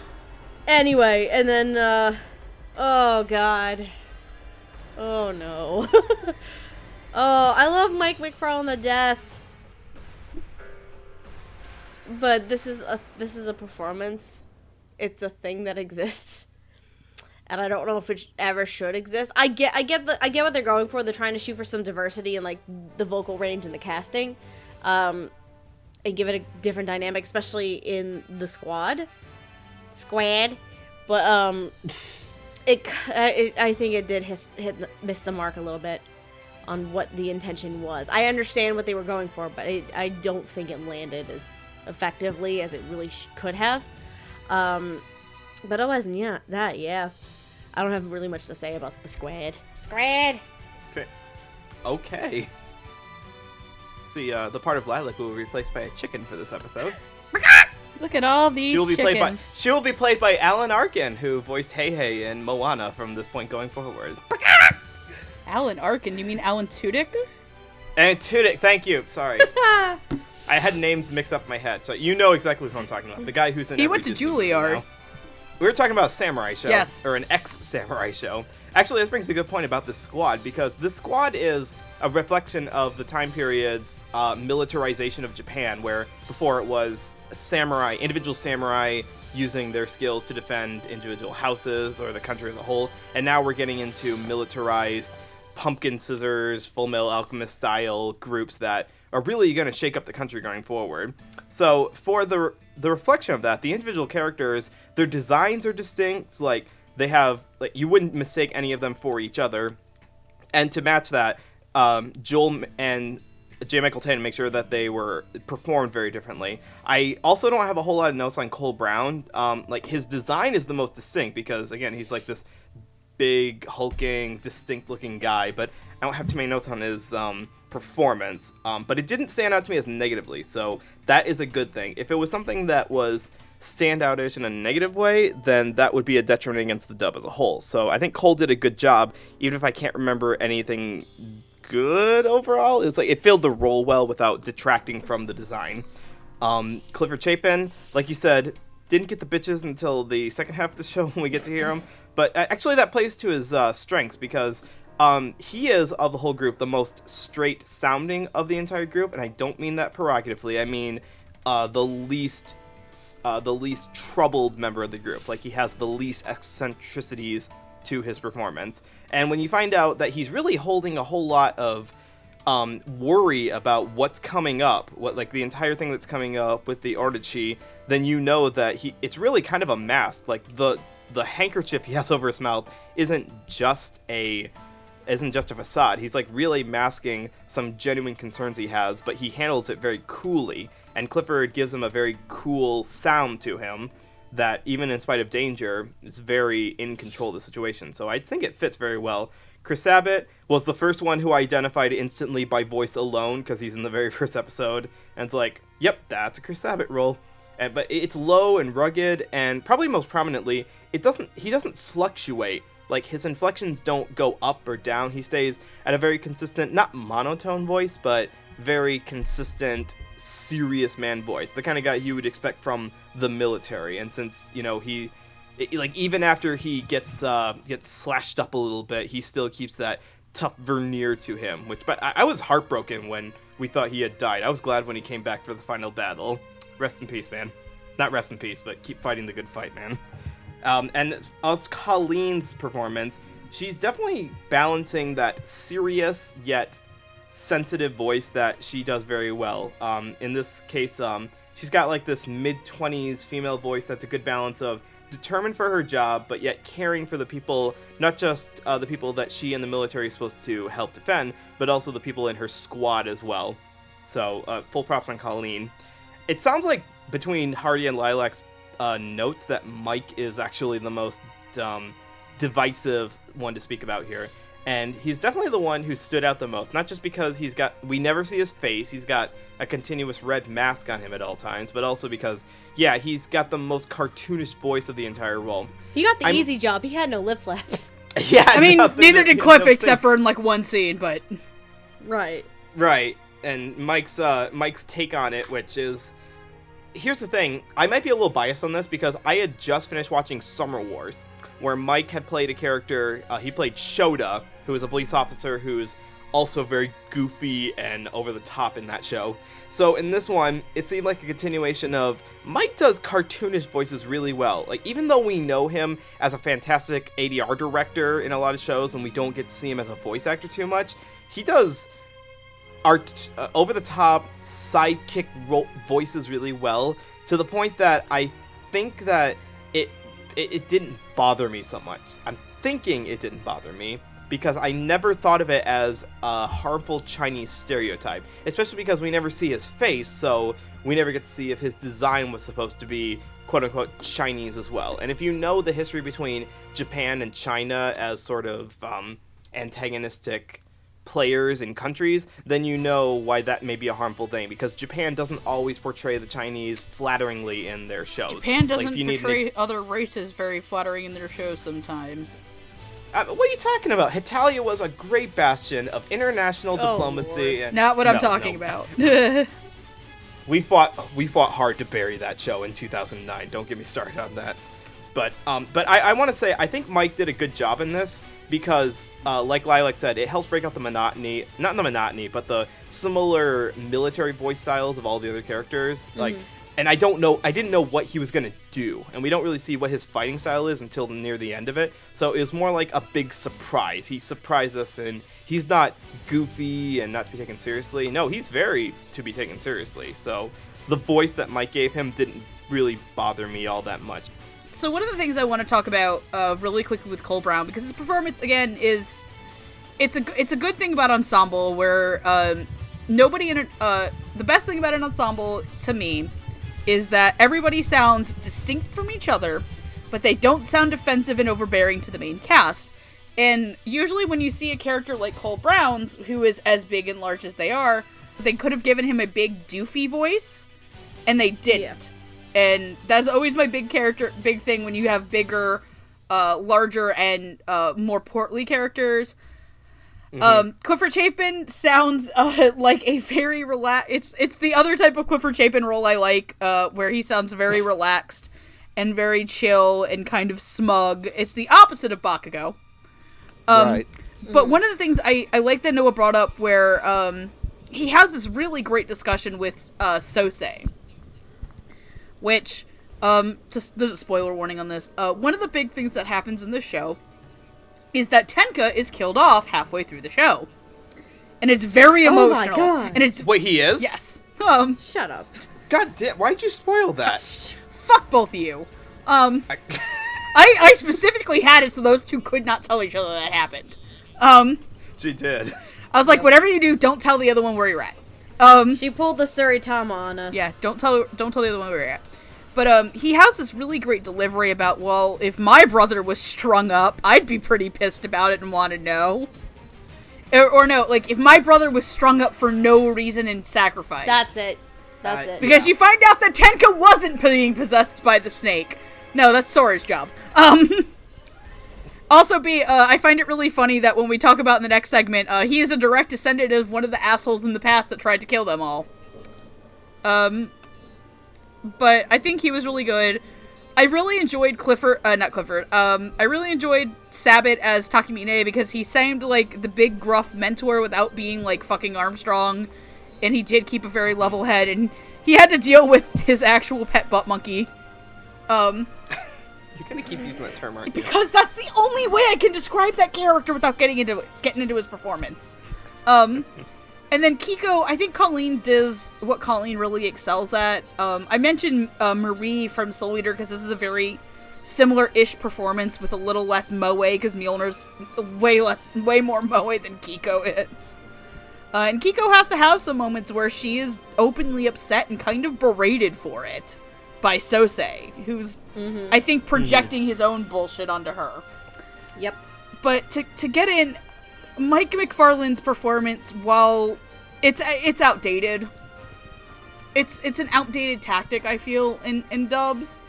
Anyway, and then, oh god. Oh no. Oh, I love Mike McFarlane to death. But this is a performance. It's a thing that exists. And I don't know if it ever should exist. I get what they're going for. They're trying to shoot for some diversity in, like, the vocal range and the casting. And give it a different dynamic, especially in the squad. But, I think it did miss the mark a little bit on what the intention was. I understand what they were going for, but I don't think it landed as effectively as it really could have. But otherwise, yeah. I don't have really much to say about the squad. Okay. See, the part of Lilac will be replaced by a chicken for this episode. Look at all these chickens. She will be played by Alan Arkin, who voiced Heihei in Moana from this point going forward. Alan Arkin? You mean Alan Tudyk? And Tudyk, thank you. Sorry. I had names mixed up in my head, so you know exactly who I'm talking about. The guy who's in He every went to Disney movie Juilliard. now. We were talking about a samurai show. Yes. Or an ex-samurai show. Actually, this brings a good point about this squad, because this squad is a reflection of the time period's militarization of Japan, where before it was individual samurai using their skills to defend individual houses or the country as a whole, and now we're getting into militarized pumpkin scissors, Full Metal Alchemist style groups that are really going to shake up the country going forward. So for the reflection of that, the individual characters, their designs are distinct. Like, they have, like, you wouldn't mistake any of them for each other. And to match that, Joel and J. Michael Tatum make sure that they were performed very differently. I also don't have a whole lot of notes on Cole Brown. Like, his design is the most distinct because, again, he's like this big, hulking, distinct-looking guy. But I don't have too many notes on his performance. But it didn't stand out to me as negatively, so that is a good thing. If it was something that was standoutish in a negative way, then that would be a detriment against the dub as a whole. So I think Cole did a good job, even if I can't remember anything good overall. It was like it filled the role well without detracting from the design. Clifford Chapin, like you said, didn't get the bitches until the second half of the show when we get to hear him. But actually that plays to his strengths because he is, of the whole group, the most straight sounding of the entire group, and I don't mean that prerogatively. I mean the least troubled member of the group. Like, he has the least eccentricities to his performance. And when you find out that he's really holding a whole lot of worry about what's coming up, like the entire thing that's coming up with the Orochi, then you know that it's really kind of a mask. Like, the handkerchief he has over his mouth isn't just a facade. He's like really masking some genuine concerns he has, but he handles it very coolly. And Clifford gives him a very cool sound to him. that even in spite of danger, is very in control of the situation. So I think it fits very well. Chris Sabat was the first one who I identified instantly by voice alone, because he's in the very first episode, and it's like, yep, that's a Chris Sabat role. But it's low and rugged, and probably most prominently, he doesn't fluctuate. Like, his inflections don't go up or down. He stays at a very consistent, not monotone voice, but very consistent, serious man voice. The kind of guy you would expect from the military. And since, you know, even after he gets slashed up a little bit, he still keeps that tough veneer to him. But I was heartbroken when we thought he had died. I was glad when he came back for the final battle. Rest in peace, man. Not rest in peace, but keep fighting the good fight, man. And as Colleen's performance, she's definitely balancing that serious yet sensitive voice that she does very well. In this case, she's got like this mid-20s female voice that's a good balance of determined for her job, but yet caring for the people, not just the people that she and the military is supposed to help defend, but also the people in her squad as well. So, full props on Colleen. It sounds like between Hardy and Lilac's notes that Mike is actually the most divisive one to speak about here. And he's definitely the one who stood out the most, not just because we never see his face, he's got a continuous red mask on him at all times, but also because, yeah, he's got the most cartoonish voice of the entire role. He got the easy job, he had no lip flaps. Yeah, I mean, neither did Cliff, except for in like one scene, but... Right. And Mike's take on it, which is... Here's the thing, I might be a little biased on this because I had just finished watching Summer Wars, where Mike had played a character, he played Shota, who is a police officer who's also very goofy and over the top in that show. So in this one, it seemed like a continuation of, Mike does cartoonish voices really well. Like, even though we know him as a fantastic ADR director in a lot of shows and we don't get to see him as a voice actor too much, he does over-the-top sidekick voices really well, to the point that I think that it didn't bother me so much. I'm thinking it didn't bother me because I never thought of it as a harmful Chinese stereotype, especially because we never see his face, so we never get to see if his design was supposed to be quote-unquote Chinese as well. And if you know the history between Japan and China as sort of antagonistic players and countries, then you know why that may be a harmful thing, because Japan doesn't always portray the Chinese flatteringly in their shows. Japan doesn't portray other races very flattering in their shows sometimes. What are you talking about? Hitalia was a great bastion of international diplomacy. And... Not what I'm talking about. We fought hard to bury that show in 2009. Don't get me started on that. But I want to say, I think Mike did a good job in this, because, like Lilac said, it helps break out the monotony, not the monotony, but the similar military voice styles of all the other characters. Mm-hmm. Like, and I didn't know what he was gonna do, and we don't really see what his fighting style is until near the end of it. So it was more like a big surprise. He surprised us, and he's not goofy and not to be taken seriously. No, he's very to be taken seriously. So the voice that Mike gave him didn't really bother me all that much. So one of the things I want to talk about really quickly with Cole Brown, because his performance, again, it's a good thing about Ensemble, where the best thing about an ensemble, to me, is that everybody sounds distinct from each other, but they don't sound offensive and overbearing to the main cast. And usually when you see a character like Cole Brown's, who is as big and large as they are, they could have given him a big doofy voice, and they didn't. Yeah. And that's always my big thing when you have bigger, larger, and more portly characters. Mm-hmm. Clifford Chapin sounds like a very relaxed... It's the other type of Clifford Chapin role I like, where he sounds very relaxed and very chill and kind of smug. It's the opposite of Bakugo. Right. But one of the things I like that Noah brought up, where he has this really great discussion with Sosei. Which, just there's a spoiler warning on this. One of the big things that happens in this show is that Tenka is killed off halfway through the show. And it's very emotional. Oh my god. And it's... Wait, he is? Yes. Shut up. God damn, why'd you spoil that? Fuck both of you. I specifically had it so those two could not tell each other that happened. She did. I was like, whatever you do, don't tell the other one where you're at. She pulled the Suritama on us. Yeah, don't tell the other one where you're at. But he has this really great delivery about, well, if my brother was strung up, I'd be pretty pissed about it and want to know. Or no, like, if my brother was strung up for no reason and sacrificed. That's it. That's it. Because you find out that Tenka wasn't being possessed by the snake. No, that's Sora's job. Also, I find it really funny that when we talk about in the next segment, he is a direct descendant of one of the assholes in the past that tried to kill them all. But I think he was really good. I really enjoyed I really enjoyed Sabbat as Takemine because he seemed like the big gruff mentor without being like fucking Armstrong. And he did keep a very level head, and he had to deal with his actual pet butt monkey. You're gonna keep using that term, aren't you? Because that's the only way I can describe that character without getting into his performance. And then Kiko, I think Colleen does what Colleen really excels at. I mentioned Marie from Soul Eater because this is a very similar-ish performance with a little less moe, because Mjolnir's way more moe than Kiko is. And Kiko has to have some moments where she is openly upset and kind of berated for it by Sosei, who's, I think, projecting his own bullshit onto her. Yep. But to get in, Mike McFarlane's performance, while it's outdated, it's an outdated tactic, I feel, in dubs.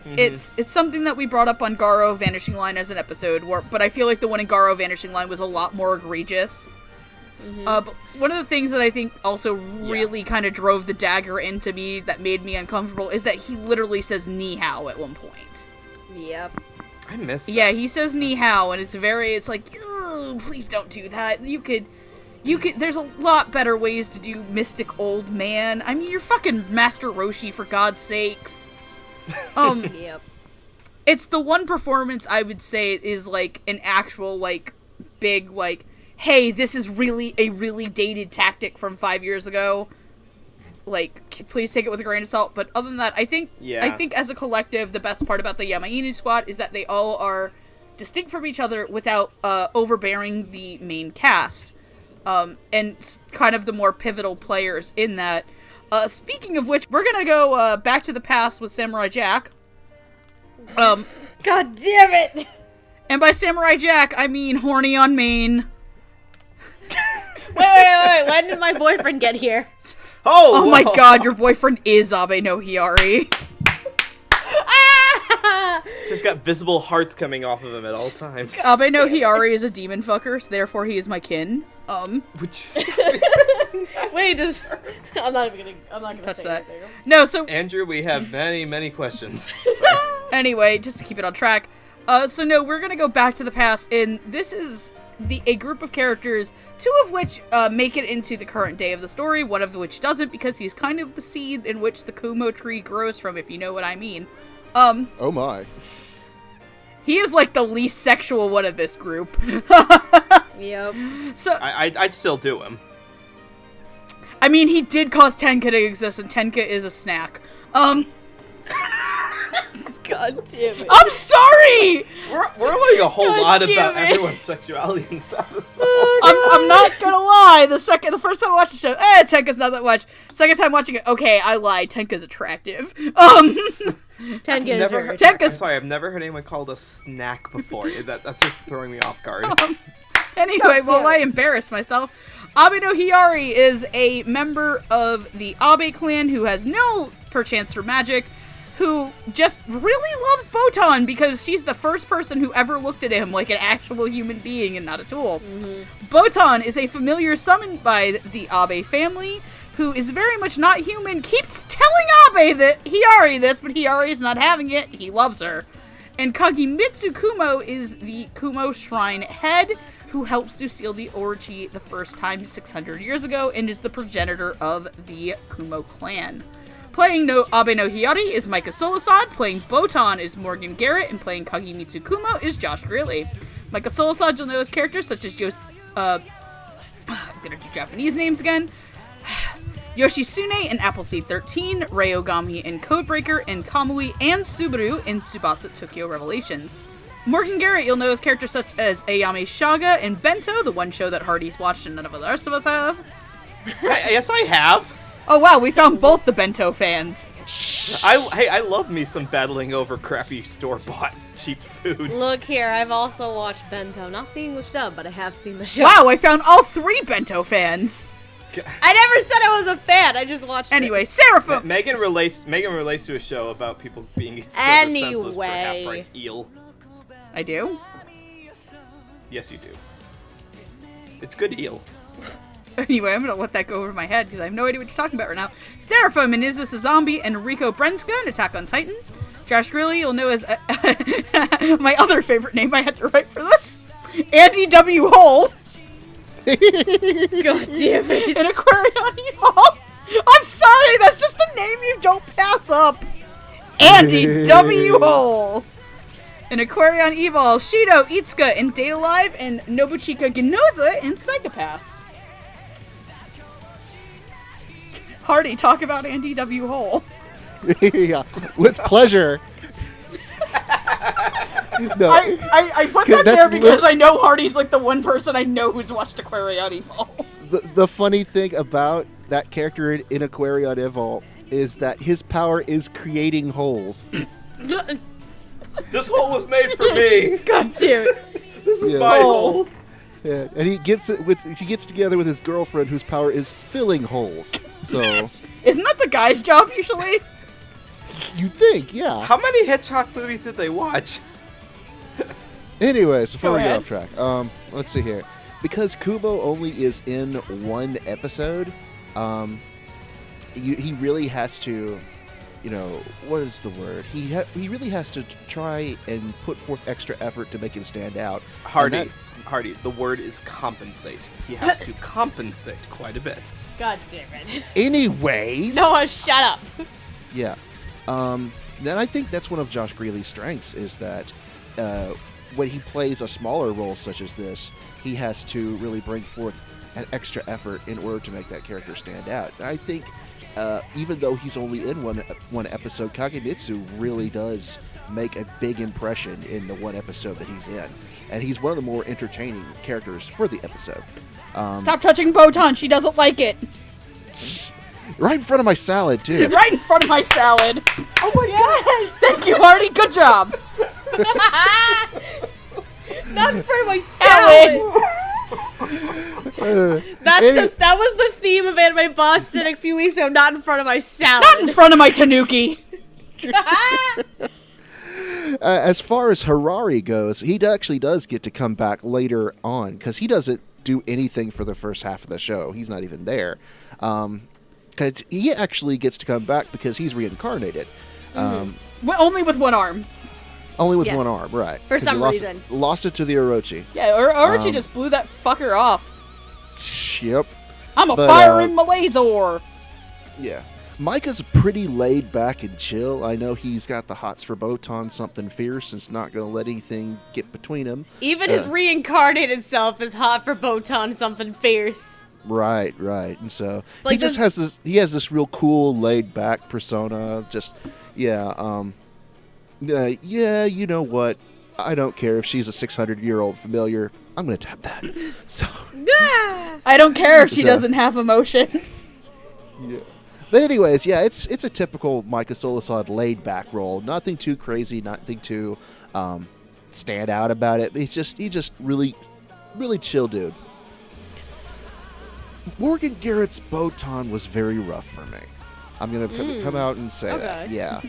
It's something that we brought up on Garo Vanishing Line as an episode, but I feel like the one in Garo Vanishing Line was a lot more egregious. But one of the things that I think also really kind of drove the dagger into me that made me uncomfortable is that he literally says ni hao at one point. Yep. I missed that. Yeah, he says ni hao, and it's like, ugh, please don't do that. You could, there's a lot better ways to do mystic old man. I mean, you're fucking Master Roshi, for God's sakes. Yep. It's the one performance I would say is, like, an actual, like, big, like, hey, this is really a really dated tactic from 5 years ago. Like, please take it with a grain of salt. But other than that, I think as a collective, the best part about the Yama Inu squad is that they all are distinct from each other without overbearing the main cast. And kind of the more pivotal players in that. Speaking of which, we're gonna go back to the past with Samurai Jack. God damn it! And by Samurai Jack, I mean horny on main. Wait, when did my boyfriend get here? Oh my god, your boyfriend is Abe no Hiyari. Just got visible hearts coming off of him at all times. Abe no Hiyari is a demon fucker, so therefore he is my kin. Would you stop Wait, I'm not gonna touch say that. anything. No, so Andrew, we have many questions. anyway, just to keep it on track. We're gonna go back to the past, and this is a group of characters, two of which make it into the current day of the story, one of which doesn't because he's kind of the seed in which the Kumo tree grows from, if you know what I mean. Oh my. He is like the least sexual one of this group. Yep. So I'd still do him. I mean, he did cause Tenka to exist, and Tenka is a snack. God damn it. I'm sorry! We're learning a whole lot about damn it. everyone's sexuality in this episode. I'm not gonna lie. The first time I watched the show, Tenka's not that much. Second time watching it, okay, I lied. Tenka's attractive. Tenka is very I'm sorry, I've never heard anyone called a snack before. That's just throwing me off guard. Anyway, while I embarrass myself, Abe no Hiyari is a member of the Abe clan who has no perchance for magic, who just really loves Botan because she's the first person who ever looked at him like an actual human being and not a tool. Botan is a familiar summoned by the Abe family, who is very much not human, keeps telling Abe that Hiyari this, but Hiyari is not having it. He loves her. And Kagemitsu Kumo is the Kumo shrine head, who helps to seal the orgy the first time 600 years ago, and is the progenitor of the Kumo clan. Playing Abe no Hiyari is Micah Solasad, playing Botan is Morgan Garrett, and playing Kagemitsu Kumo is Josh Greeley. Micah Solasad, you'll know his characters such as I'm gonna do Japanese names again. Yoshitsune in Appleseed 13, Ryogami in Codebreaker, and Kamui and Subaru in Tsubasa Tokyo Revelations. Morgan Garrett, you'll know his characters such as Ayame Shaga in Bento, the one show that Hardy's watched and none of the rest of us have. Yes, I have. Oh wow, we found both the bento fans. I love me some battling over crappy store-bought cheap food. Look here, I've also watched Bento. Not the English dub, but I have seen the show. Wow, I found all 3 bento fans. I never said I was a fan. I just watched Anyway, it. Seraphim. Megan relates to a show about people being so senseless for half-price eel. I do? Yes, you do. It's good eel. Anyway, I'm gonna let that go over my head because I have no idea what you're talking about right now. Seraphim and Is This a Zombie? And Rico Brenska in Attack on Titan. Josh Greeley, you'll know as my other favorite name I had to write for this. Andy W. Hole. God damn it. And Aquarion Evil. I'm sorry, that's just a name you don't pass up. Andy W. Hole. And Aquarion Evil, Shido Itsuka in Date Alive, and Nobuchika Ginoza in Psychopaths. Hardy, talk about Andy W. Hole. Yeah, with pleasure. No, I put that there because I know Hardy's like the one person I know who's watched Aquarion Evil. The funny thing about that character in Aquarion Evil is that his power is creating holes. This hole was made for me. God damn it. This is my hole. Yeah, and he gets together with his girlfriend whose power is filling holes. So isn't that the guy's job usually? You'd think, yeah. How many Hitchcock movies did they watch? Anyways, before Go we get ahead. off track, let's see here. Because Kubo only is in 1 episode, he really has to, what is the word? He really has to try and put forth extra effort to make him stand out. Hardy, the word is compensate. He has to compensate quite a bit. God damn it. Anyways. Noah, shut up. Yeah. Then I think that's one of Josh Greeley's strengths is that when he plays a smaller role such as this, he has to really bring forth an extra effort in order to make that character stand out. And I think even though he's only in one episode, Kagemitsu really does make a big impression in the 1 episode that he's in. And he's one of the more entertaining characters for the episode. Stop touching Botan, she doesn't like it. Right in front of my salad, too. Right in front of my salad. Oh my god. Thank you, Hardy, good job. Not in front of my salad. That was the theme of Anime Boston a few weeks ago. Not in front of my salad. Not in front of my tanuki. As far as Harari goes, he actually does get to come back later on because he doesn't do anything for the first half of the show. He's not even there. Cause he actually gets to come back because he's reincarnated. Well, only with 1 arm. Only with Yes. 1 arm, right. For 'Cause some he lost reason. Lost it to the Orochi. Yeah, Orochi just blew that fucker off. Yep. I'm a But, firing Malazor. Yeah. Micah's pretty laid back and chill. I know he's got the hots for Botan, something fierce, and it's not going to let anything get between him. Even his reincarnated self is hot for Botan, something fierce. Right. And so Like he just has this real cool, laid back persona. Just, yeah, you know what? I don't care if she's a 600-year-old familiar. I'm going to tap that. So I don't care if she So- doesn't have emotions. yeah. But anyways, yeah, it's a typical Micah Solusod laid back role. Nothing too crazy, nothing too stand out about it. He's just really, really chill dude. Morgan Garrett's Botan was very rough for me. I'm gonna come out and say that. Yeah,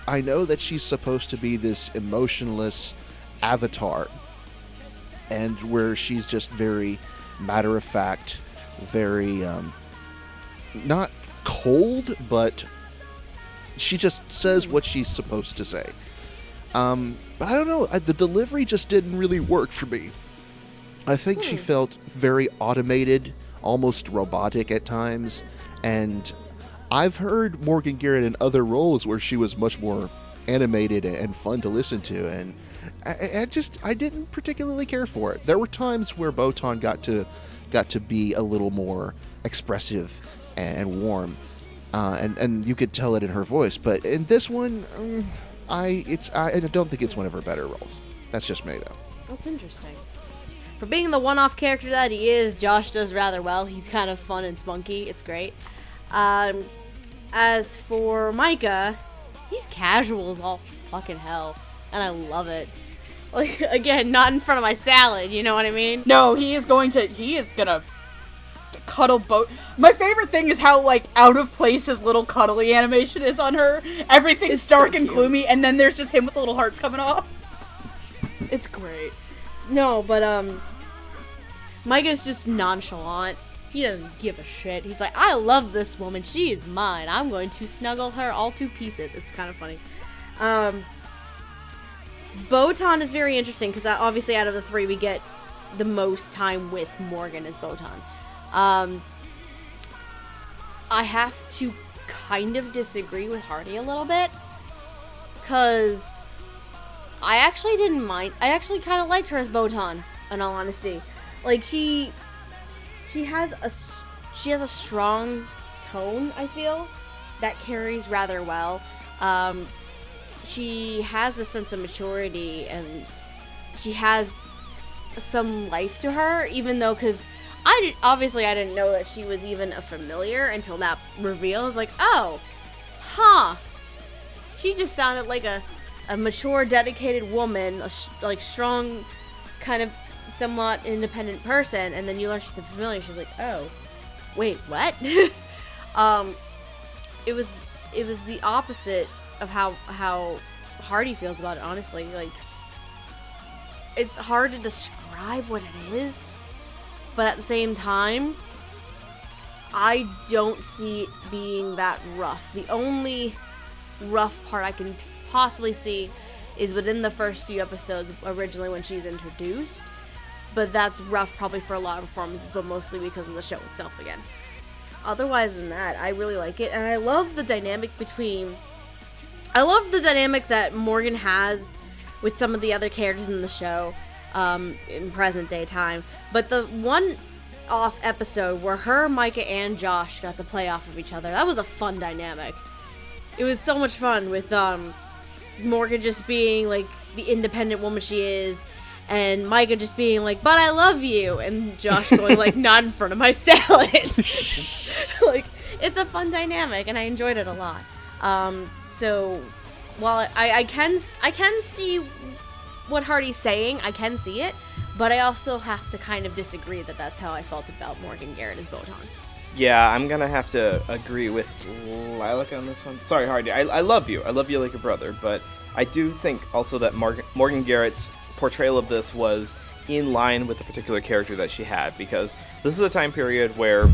I know that she's supposed to be this emotionless avatar, and where she's just very matter of fact, very not cold, but she just says what she's supposed to say. But I don't know, the delivery just didn't really work for me. I think she felt very automated, almost robotic at times, and I've heard Morgan Garrett in other roles where she was much more animated and fun to listen to, and I didn't particularly care for it. There were times where Botan got to be a little more expressive and warm, and you could tell it in her voice. But in this one, I don't think it's one of her better roles. That's just me, though. That's interesting. For being the one-off character that he is, Josh does rather well. He's kind of fun and spunky. It's great. As for Micah, he's casual as all fucking hell, and I love it. Like, again, not in front of my salad, you know what I mean? No, he is gonna cuddle boat. My favorite thing is how, like, out of place his little cuddly animation is on her. Everything's It's dark so and cute. gloomy, and then there's just him with the little hearts coming off. It's great. No, but, Micah's just nonchalant. He doesn't give a shit. He's like, I love this woman. She is mine. I'm going to snuggle her all to pieces. It's kind of funny. Botan is very interesting because obviously out of the three we get the most time with Morgan as Botan. I have to kind of disagree with Hardy a little bit because I actually didn't mind. I actually kind of liked her as Botan, in all honesty. Like, she has a strong tone, I feel, that carries rather well. She has a sense of maturity, and she has some life to her, even though, because I didn't know that she was even a familiar until that reveal. I was like, oh, huh. She just sounded like a mature, dedicated woman, like strong, kind of somewhat independent person, and then you learn she's a familiar. She's like, oh, wait, what? It was the opposite of how Hardy feels about it, honestly. Like, it's hard to describe what it is, but at the same time, I don't see it being that rough. The only rough part I can possibly see is within the first few episodes originally when she's introduced, but that's rough probably for a lot of performances, but mostly because of the show itself again. Otherwise than that, I really like it, and I love the dynamic that Morgan has with some of the other characters in the show in present day time. But the one off episode where her, Micah, and Josh got to play off of each other, that was a fun dynamic. It was so much fun with Morgan just being like the independent woman she is, and Micah just being like, but I love you, and Josh going like, not in front of my salad. Like, it's a fun dynamic, and I enjoyed it a lot. So while I can see what Hardy's saying, I can see it, but I also have to kind of disagree that that's how I felt about Morgan Garrett as Botan. Yeah, I'm gonna have to agree with Lilac on this one. Sorry, Hardy. I love you. I love you like a brother, but I do think also that Morgan Garrett's portrayal of this was in line with the particular character that she had, because this is a time period where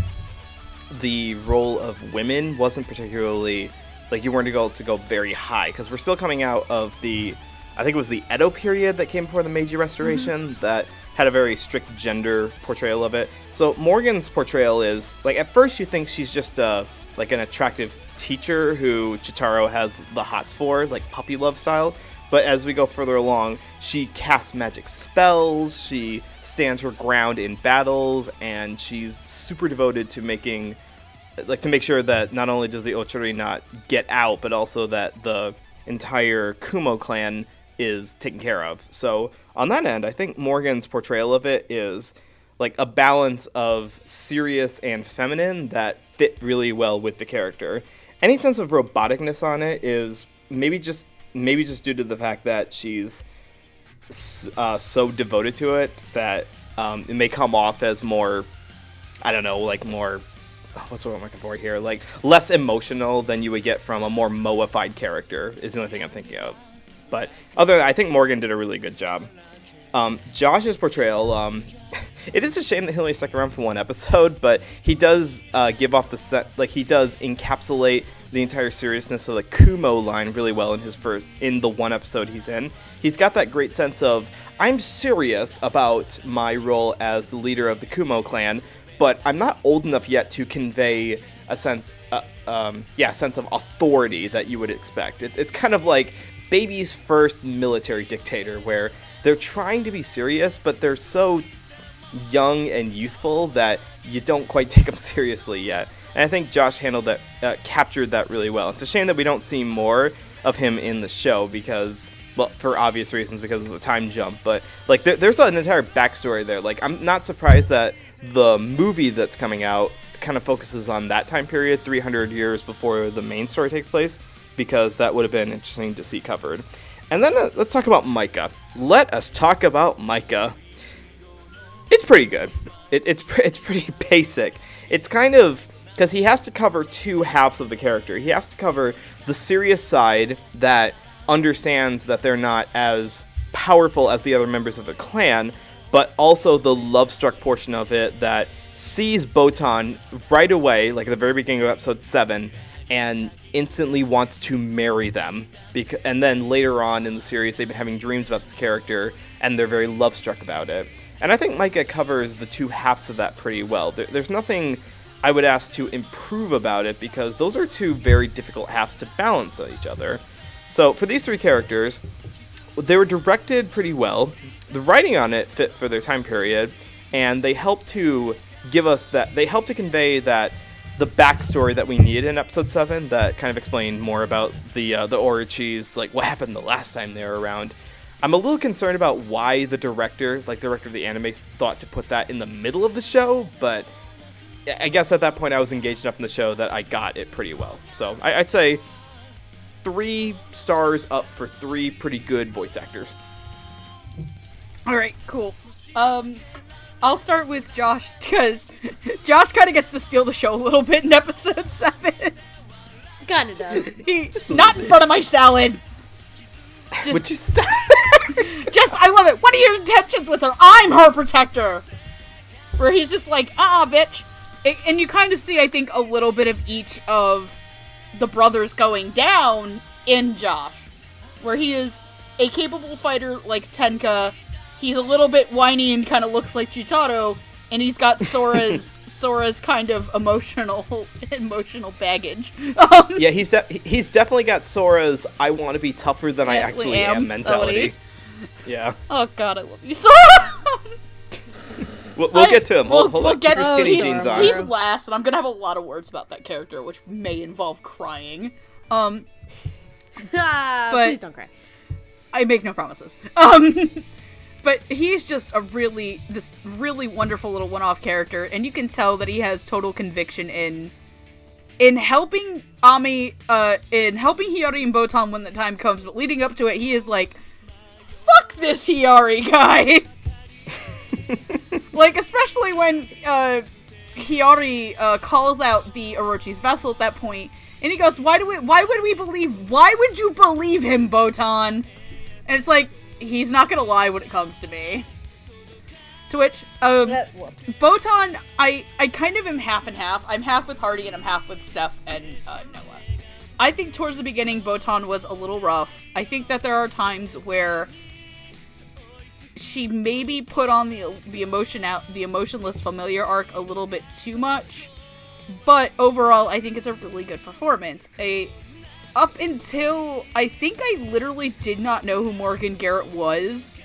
the role of women wasn't particularly, like, you weren't able to go very high, because we're still coming out of I think it was the Edo period that came before the Meiji Restoration, that had a very strict gender portrayal of it. So Morgan's portrayal is, like, at first you think she's just like an attractive teacher who Chitaro has the hots for, like puppy love style. But as we go further along, she casts magic spells, she stands her ground in battles, and she's super devoted to make sure that not only does the Ochuri not get out, but also that the entire Kumo clan is taken care of. So on that end, I think Morgan's portrayal of it is like a balance of serious and feminine that fit really well with the character. Any sense of roboticness on it is maybe just due to the fact that she's so devoted to it that it may come off as more, I don't know, like more, what's what I'm looking for here, like less emotional than you would get from a more moified character is the only thing I'm thinking of. But I think Morgan did a really good job. Josh's portrayal, it is a shame that he only stuck around for one episode, but he does give off he does encapsulate the entire seriousness of the Kumo line really well in the one episode he's in. He's got that great sense of, I'm serious about my role as the leader of the Kumo clan, but I'm not old enough yet to convey a sense of authority that you would expect. It's kind of like Baby's first military dictator, where they're trying to be serious, but they're so young and youthful that you don't quite take them seriously yet. And I think Josh captured that really well. It's a shame that we don't see more of him in the show because, well, for obvious reasons, because of the time jump. But like, there's an entire backstory there. Like, I'm not surprised that the movie that's coming out kind of focuses on that time period, 300 years before the main story takes place, because that would have been interesting to see covered. And then let's talk about Micah. Let us talk about Micah. It's pretty good. It's pretty basic. It's kind of, because he has to cover two halves of the character. He has to cover the serious side that understands that they're not as powerful as the other members of the clan, but also the love-struck portion of it that sees Botan right away, like at the very beginning of episode 7, and instantly wants to marry them. And then later on in the series, they've been having dreams about this character, and they're very love-struck about it. And I think Micah covers the two halves of that pretty well. There's nothing I would ask to improve about it, because those are two very difficult halves to balance each other. So for these three characters, they were directed pretty well. The writing on it fit for their time period, and they help to give us that. They help to convey that the backstory that we needed in episode 7, that kind of explained more about the Orochis, like what happened the last time they were around. I'm a little concerned about why the director of the anime, thought to put that in the middle of the show, but I guess at that point I was engaged enough in the show that I got it pretty well. So I'd say 3 stars up for 3 pretty good voice actors. All right, cool. I'll start with Josh, because Josh kind of gets to steal the show a little bit in episode 7. Kinda does. Just not in front of my salad. Would you stop? I love it. What are your intentions with her? I'm her protector. Where he's just like, bitch. And you kind of see, I think, a little bit of each of the brothers going down in Josh. Where he is a capable fighter like Tenka. He's a little bit whiny and kind of looks like Chitaro. And he's got Sora's kind of emotional baggage. Yeah, he's definitely got Sora's "I want to be tougher than I actually am" mentality. Yeah. Oh god, I love you, Sora. We'll get to him. Hold on. Keep your skinny jeans on. He's last, and I'm gonna have a lot of words about that character, which may involve crying. But please don't cry. I make no promises. But he's just this really wonderful little one-off character, and you can tell that he has total conviction in helping Ami, in helping Hiyori and Botan when the time comes. But leading up to it, he is like, "Fuck this Hiyori guy." Like, especially when Hiyori calls out the Orochi's vessel at that point, and he goes, why would you believe him, Botan? And it's like, he's not gonna lie when it comes to me. To which, Botan, I kind of am half and half. I'm half with Hardy, and I'm half with Steph and Noah. I think towards the beginning, Botan was a little rough. I think that there are times where she maybe put on the emotionless familiar arc a little bit too much, but overall, I think it's a really good performance. Up until, I think I literally did not know who Morgan Garrett was,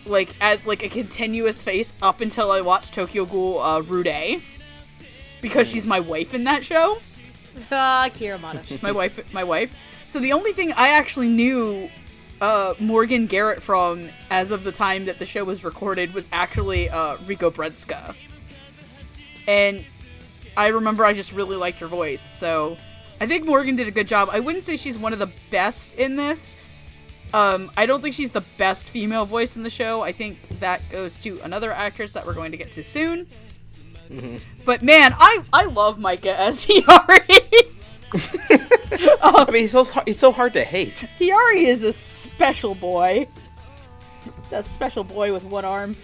like, as, like, a continuous face up until I watched Tokyo Ghoul, Rude, because she's my wife in that show. Kiramata. She's my wife. So the only thing I actually knew Morgan Garrett from, as of the time that the show was recorded, was actually Riko Brenska. And I remember I just really liked her voice, so I think Morgan did a good job. I wouldn't say she's one of the best in this. I don't think she's the best female voice in the show. I think that goes to another actress that we're going to get to soon. Mm-hmm. But man, I love Micah as Hiyori. I mean, he's so hard to hate. Hiyori is a special boy. He's a special boy with one arm.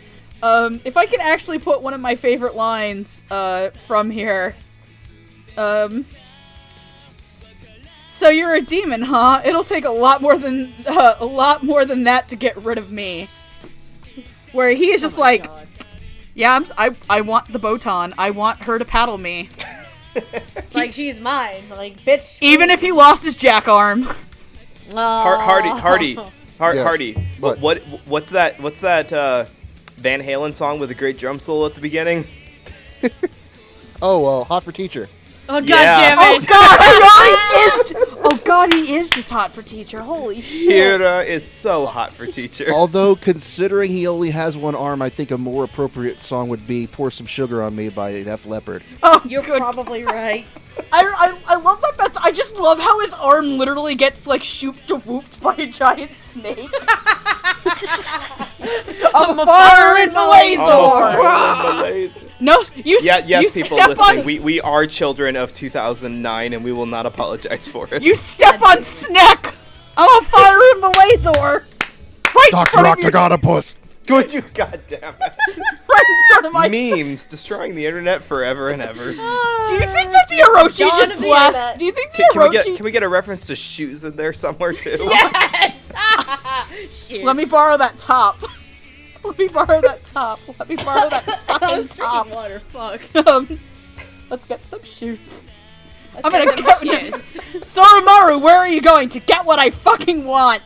If I can actually put one of my favorite lines from here. So you're a demon, huh? It'll take a lot more than that to get rid of me. Where he is just like, God. Yeah, I want the Botan. I want her to paddle me. It's like, she's mine. Like, bitch. Even if he lost his jack arm. Hardy. What? What's that Van Halen song with the great drum solo at the beginning? Oh, Hot for Teacher. Oh, God damn it. Oh, God, Oh god, he is just hot for teacher. Holy shit. Hira is so hot for teacher. Although, considering he only has one arm, I think a more appropriate song would be Pour Some Sugar on Me by Def Leppard. Oh, You're good. probably right. I love that. I just love how his arm literally gets like shooped and whooped by a giant snake. I'm a fire in Malazor. No, yes, you people step listening, on, we are children of 2009, and we will not apologize for it. You step on Snack. I'm a fire in Malazor. Right in Dr. front of your, Octagonopus! Would you? God damn it! right in front of my. Memes destroying the internet forever and ever. Do you think that the Orochi just blessed? Do you think the Orochi? Can we get a reference to shoes in there somewhere too? Yes! Shoes. Let me borrow that top. Let me borrow that top. Let me borrow that fucking top. Water, fuck. Let's get some shoes. Let's I'm gonna get some get shoes. Soromaru, where are you going to get what I fucking want?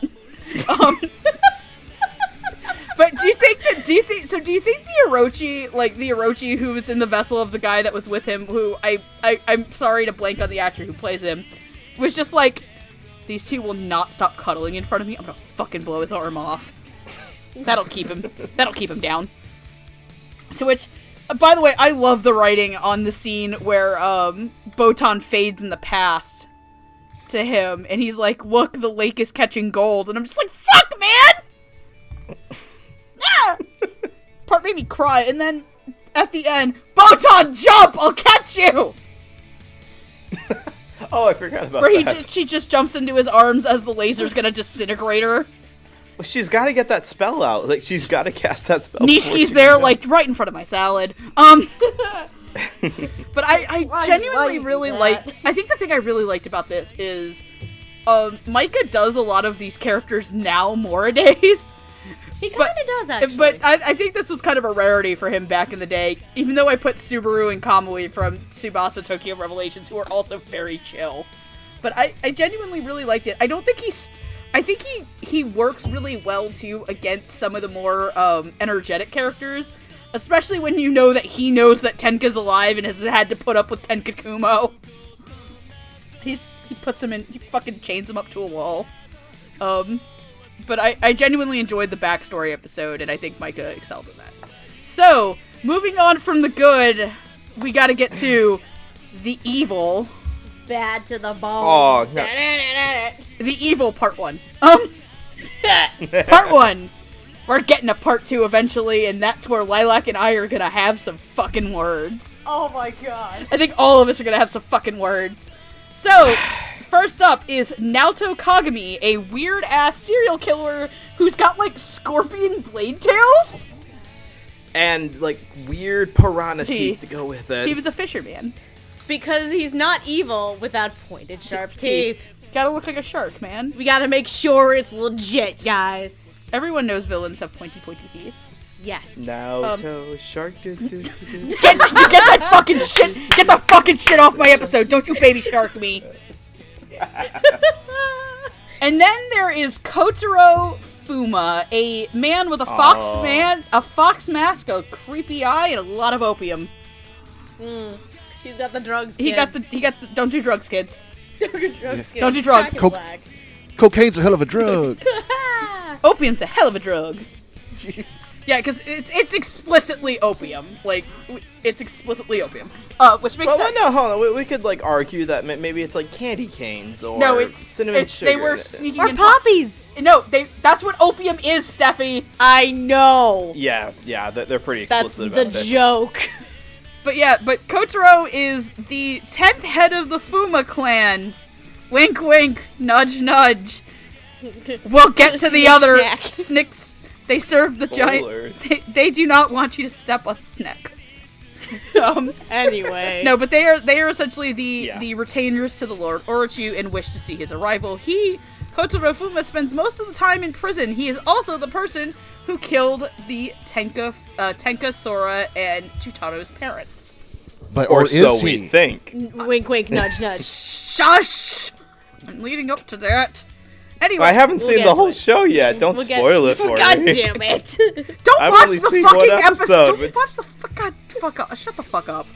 But do you think the Orochi, like the Orochi who was in the vessel of the guy that was with him, who I'm sorry to blank on the actor who plays him, was just like, these two will not stop cuddling in front of me. I'm gonna fucking blow his arm off. That'll keep him down. To which, by the way, I love the writing on the scene where Botan fades in the past to him, and he's like, "Look, the lake is catching gold," and I'm just like, "Fuck, man!" Yeah! Part made me cry, and then at the end, Botan, jump! I'll catch you! Oh, I forgot about Where that. she just jumps into his arms as the laser's gonna disintegrate her. Well, she's got to get that spell out. Like, she's got to cast that spell. Nishiki's there, like, right in front of my salad. But I genuinely really liked... I think the thing I really liked about this is Micah does a lot of these characters nowadays. He kind of does, actually. But I think this was kind of a rarity for him back in the day, even though I put Subaru and Kamui from Tsubasa Tokyo Revelations, who are also very chill. But I genuinely really liked it. I don't think I think he works really well, too, against some of the more energetic characters, especially when you know that he knows that Tenka's alive and has had to put up with Tenka Kumo. He puts him in, he fucking chains him up to a wall. But I genuinely enjoyed the backstory episode, and I think Micah excelled in that. So, moving on from the good, we gotta get to the evil. Bad to the bone. Oh, no. The evil part 1. Part 1. We're getting a part 2 eventually, and that's where Lilac and I are gonna have some fucking words. Oh my god. I think all of us are gonna have some fucking words. So, first up is Naoto Kagami, a weird-ass serial killer who's got, like, scorpion blade tails? And, like, weird piranha teeth to go with it. He was a fisherman. Because he's not evil without pointed, sharp teeth. Gotta look like a shark, man. We gotta make sure it's legit, guys. Everyone knows villains have pointy teeth. Yes. Naoto shark. Get that fucking shit! Get the fucking shit off my episode! Don't you baby shark me! And then there is Kotaro Fuma, a man with a fox mask, a creepy eye, and a lot of opium. He's got the drugs, He got the don't do drugs, kids. Don't do drugs, kids. Don't do drugs. Cocaine's a hell of a drug. Opium's a hell of a drug. Yeah, because it's explicitly opium. Like, it's explicitly opium. Which makes sense. Well, no, hold on. We could, like, argue that maybe it's, like, candy canes or cinnamon sugar. They were sneaking or in... poppies! No, that's what opium is, Steffi! I know! Yeah, they're pretty explicit about That's the this. joke. But Kotaro is the 10th head of the Fuma clan. Wink, wink, nudge, nudge. We'll get to the other snicks. They serve the Spoilers. giant. They do not want you to step on Sneck. Anyway. No, but they are essentially the retainers to the Lord Orochi and wish to see his arrival. Kotaro Fuma, spends most of the time in prison. He is also the person who killed the Tenka, Sora, and Chutano's parents. But Or is so he? we think. Wink, wink, nudge, nudge. Shush! I'm leading up to that. Anyway, I haven't seen get the to whole it. show yet. Don't spoil it for God me. damn it. don't I've watch only the seen fucking one episode. episode, Don't watch the fuck up. Shut the fuck up.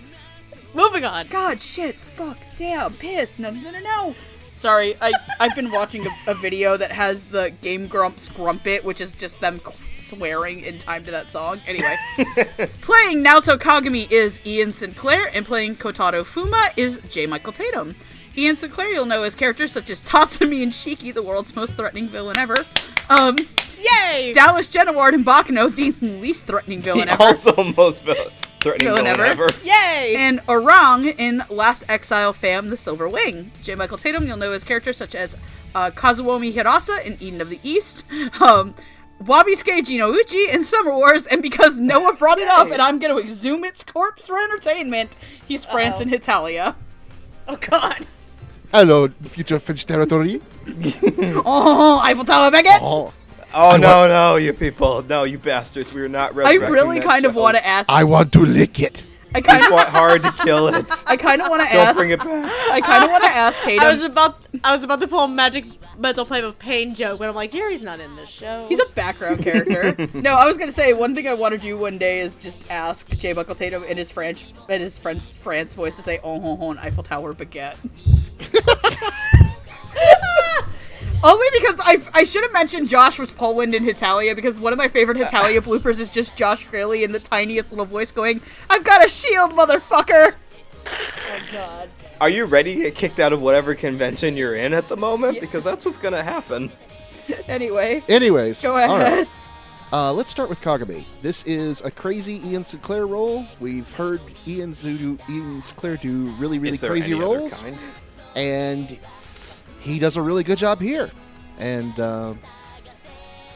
Moving on. God, shit, fuck, damn, pissed. No. Sorry, I've been watching a video that has the Game Grumps Grumpet, which is just them swearing in time to that song. Anyway, playing Naoto Kagami is Ian Sinclair, and playing Kotaro Fuma is J. Michael Tatum. Ian Sinclair you'll know as characters such as Tatsumi and Shiki, the world's most threatening villain ever. Yay! Dallas Genoward and Bakano, the least threatening villain ever. Also most threatening villain ever. Yay! And Orang in Last Exile Fam, the Silver Wing. J. Michael Tatum you'll know as characters such as Kazuomi Hirasa in Eden of the East, Wabisuke Jinouchi in Summer Wars, and because Noah brought it up and I'm going to exhume its corpse for entertainment, he's France and Hitalia. Oh god. Hello, future French territory. Oh, Eiffel Tower baguette! Oh, no, you people. No, you bastards. We are not I resurrecting really that kind of show. want to ask. I want to lick it. I kind We of fought hard to kill it. I kind of want to Don't ask. bring it back. I kind of want to ask Tatum. I was about to pull a magic mental play of pain joke, but I'm like, Jerry's not in this show. He's a background character. No, I was gonna say one thing I want to do one day is just ask J. Michael Tatum in his friend France voice to say "Oh ho ho, an Eiffel Tower baguette." Only because I should have mentioned Josh was Poland in Hitalia, because one of my favorite Hitalia bloopers is just Josh Graley in the tiniest little voice going, "I've got a shield, motherfucker!" Oh god. Are you ready to get kicked out of whatever convention you're in at the moment? Because that's what's going to happen. Anyways, Go ahead. all right. Let's start with Kagami. This is a crazy Ian Sinclair role. We've heard Ian Sinclair do really Is there crazy any other roles, kind? and he does a really good job here. And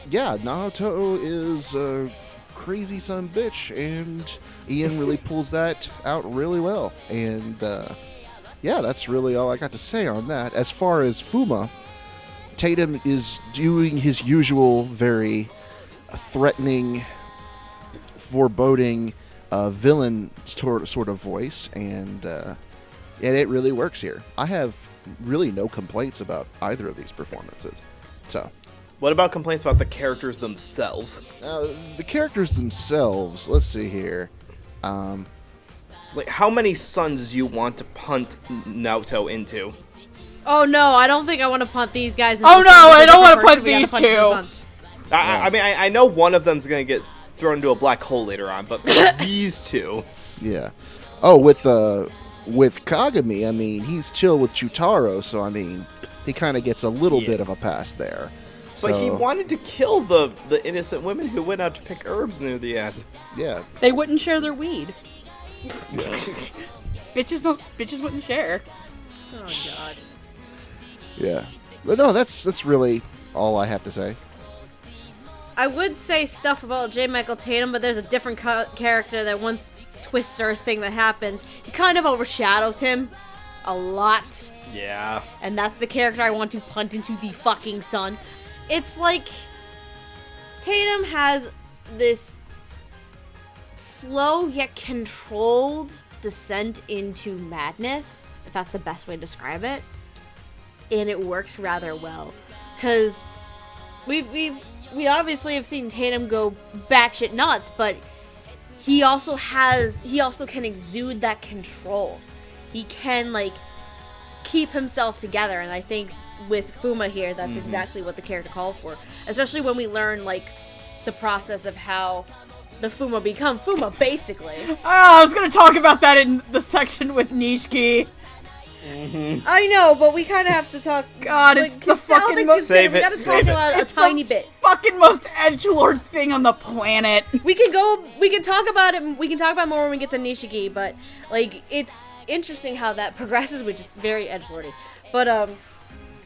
yeah, Naoto is a crazy son of a bitch, and Ian really pulls that out really well. And yeah, that's really all I got to say on that. As far as Fuma, Tatum is doing his usual very threatening, foreboding villain sort of voice, and it really works here. I have really no complaints about either of these performances. So, What about complaints about the characters themselves? the characters themselves, let's see here. Like, how many sons do you want to punt Naoto into? Oh no, I don't think I want to punt these guys. Oh no, I don't want to punt these two. I mean, I know one of them's going to get thrown into a black hole later on, but these two... Yeah. Oh, with Kagami, I mean, he's chill with Chutaro, so I mean, he kind of gets a little bit of a pass there. But So, he wanted to kill the innocent women who went out to pick herbs near the end. yeah. They wouldn't share their weed. Bitches wouldn't share. Oh god. Yeah. But no, that's really all I have to say. I would say stuff about J. Michael Tatum, but there's a different character that once twists or thing that happens, he kind of overshadows him a lot. Yeah. And that's the character I want to punt into the fucking sun. It's like Tatum has this slow yet controlled descent into madness, if that's the best way to describe it. And it works rather well. Because we obviously have seen Tatum go batshit nuts, but he also can exude that control. He can, like, keep himself together, and I think with Fuma here, that's exactly what the character called for. Especially when we learn, like, the process of how the Fuma become Fuma, basically. Oh, I was gonna talk about that in the section with Nishiki. I know, but we kind of have to talk. God, it's the fucking most. Save We it, gotta save talk it. about a tiny bit. Fucking most edgelord thing on the planet. We can talk about it. We can talk about more when we get to Nishiki, but like it's interesting how that progresses, which is very edgelordy. But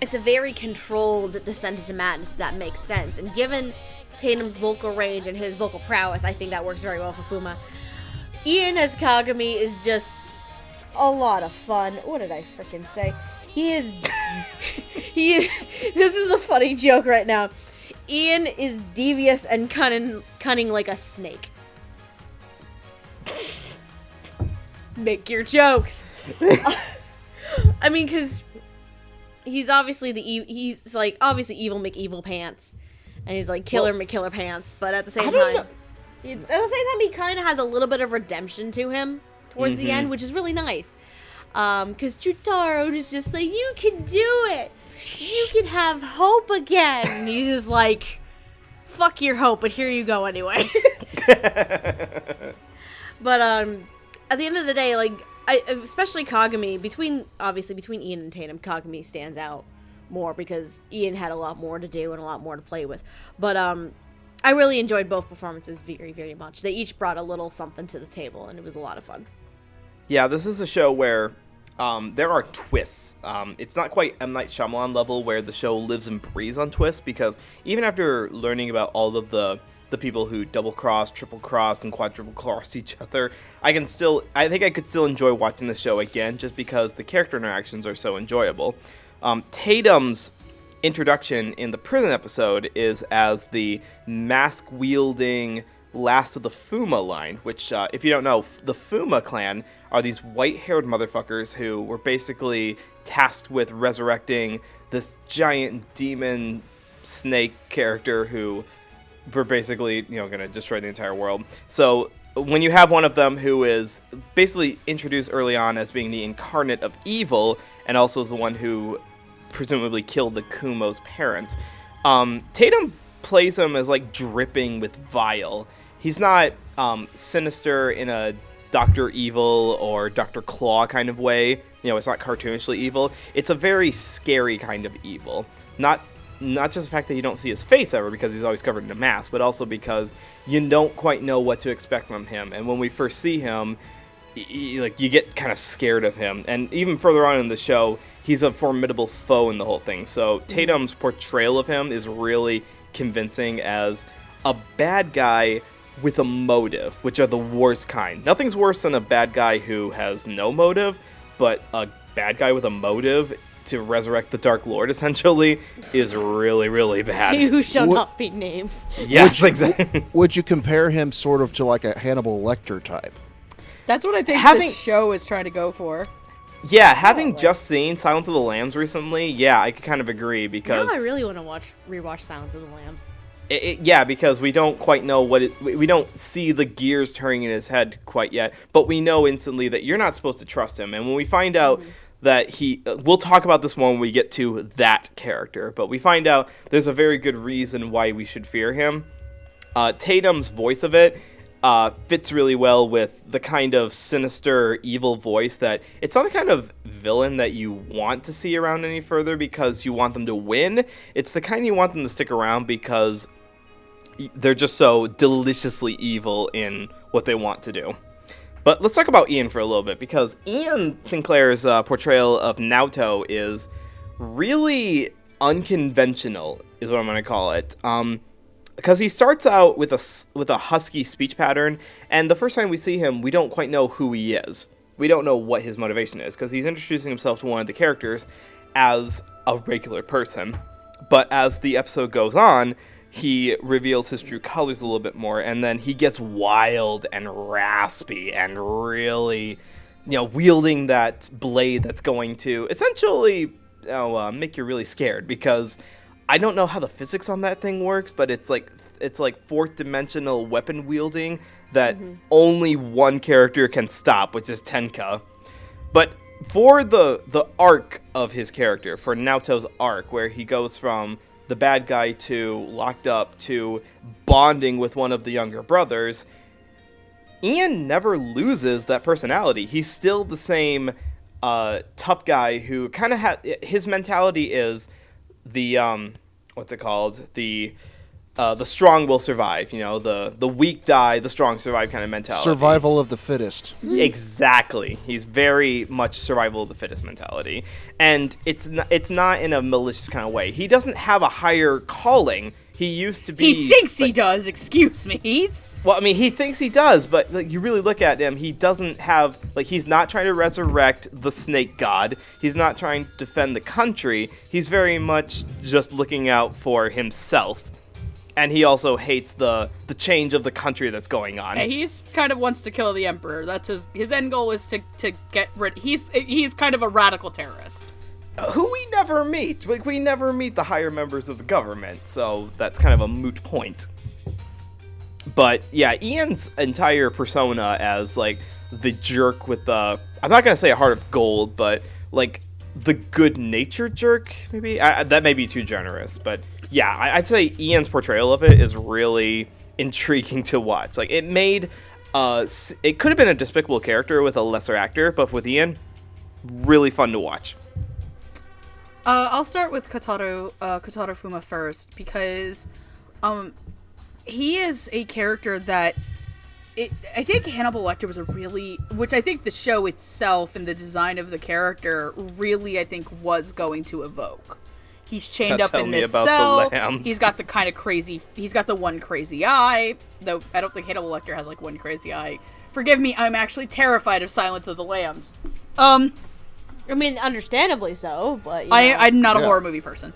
it's a very controlled descent into madness. If that makes sense, and given Tatum's vocal range and his vocal prowess, I think that works very well for Fuma. Ian as Kagami is just a lot of fun. What did I freaking say? This is a funny joke right now. Ian is devious and cunning like a snake. Make your jokes. I mean, because he's obviously obviously evil McEvil pants, and he's like killer McKiller pants. But at the same time, he kind of has a little bit of redemption to him towards the end, which is really nice. Because Jutaro is just like, you can do it. You can have hope again. And he's just like, fuck your hope, but here you go anyway. But at the end of the day, like, especially Kagami, between Ian and Tatum, Kagami stands out more because Ian had a lot more to do and a lot more to play with. But I really enjoyed both performances very, very much. They each brought a little something to the table, and it was a lot of fun. Yeah, this is a show where there are twists. It's not quite M. Night Shyamalan level where the show lives and breathes on twists, because even after learning about all of the people who double-cross, triple-cross, and quadruple-cross each other, I think I could still enjoy watching the show again just because the character interactions are so enjoyable. Tatum's introduction in the prison episode is as the mask-wielding last of the Fuma line, which, if you don't know, the Fuma clan are these white-haired motherfuckers who were basically tasked with resurrecting this giant demon snake character who were basically, going to destroy the entire world. So when you have one of them who is basically introduced early on as being the incarnate of evil, and also is the one who presumably killed the Kumo's parents, Tatum plays him as, like, dripping with vile. He's not sinister in a Dr. Evil or Dr. Claw kind of way. It's not cartoonishly evil. It's a very scary kind of evil. Not just the fact that you don't see his face ever because he's always covered in a mask, but also because you don't quite know what to expect from him. And when we first see him, you get kind of scared of him. And even further on in the show, he's a formidable foe in the whole thing. So Tatum's portrayal of him is really convincing as a bad guy with a motive, which are the worst kind. Nothing's worse than a bad guy who has no motive, but a bad guy with a motive to resurrect the Dark Lord, essentially, is really, really bad. Who shall not be named. Yes, exactly. Would you compare him sort of to like a Hannibal Lecter type? That's what I think this show is trying to go for. Yeah, having just seen Silence of the Lambs recently, yeah, I could kind of agree, because... Now I really want to rewatch Silence of the Lambs. Yeah, because we don't quite know we don't see the gears turning in his head quite yet, but we know instantly that you're not supposed to trust him. And when we find out that we'll talk about this more when we get to that character, but we find out there's a very good reason why we should fear him. Tatum's voice of it fits really well with the kind of sinister, evil voice that it's not the kind of villain that you want to see around any further because you want them to win. It's the kind you want them to stick around because they're just so deliciously evil in what they want to do. But let's talk about Ian for a little bit, because Ian Sinclair's portrayal of Naoto is really unconventional, is what I'm going to call it. Because he starts out with a husky speech pattern, and the first time we see him, we don't quite know who he is. We don't know what his motivation is, because he's introducing himself to one of the characters as a regular person. But as the episode goes on, he reveals his true colors a little bit more, and then he gets wild and raspy and really, wielding that blade that's going to essentially make you really scared, because I don't know how the physics on that thing works, but it's like fourth dimensional weapon wielding that only one character can stop, which is Tenka. But for the arc of his character, for Naoto's arc, where he goes from the bad guy to locked up to bonding with one of the younger brothers, Ian never loses that personality. He's still the same tough guy who kind of his mentality is the what's it called? The strong will survive. The weak die, the strong survive kind of mentality. Survival of the fittest. Exactly. He's very much survival of the fittest mentality, and it's not in a malicious kind of way. He doesn't have a higher calling. He used to be. He thinks he does. Excuse me. He thinks he does, but you really look at him, he doesn't have, he's not trying to resurrect the snake god. He's not trying to defend the country. He's very much just looking out for himself. And he also hates the change of the country that's going on. Yeah, he's kind of wants to kill the emperor. That's his end goal is to get rid. He's kind of a radical terrorist. Who we never meet. We never meet the higher members of the government, so that's kind of a moot point. But yeah, Ian's entire persona as like the jerk with the, I'm not gonna say a heart of gold, but like the good-natured jerk, maybe? That may be too generous, but yeah, I'd say Ian's portrayal of it is really intriguing to watch. Like, it made, it could have been a despicable character with a lesser actor, but with Ian, really fun to watch. I'll start with Kotaro Fuma first, because he is a character that I think Hannibal Lecter was which I think the show itself and the design of the character really, I think, was going to evoke. He's chained up in this cell. He's got the kind of crazy, he's got the one crazy eye, though I don't think Hannibal Lecter has like one crazy eye. Forgive me, I'm actually terrified of Silence of the Lambs. I mean, understandably so, but you know. I'm not a horror movie person.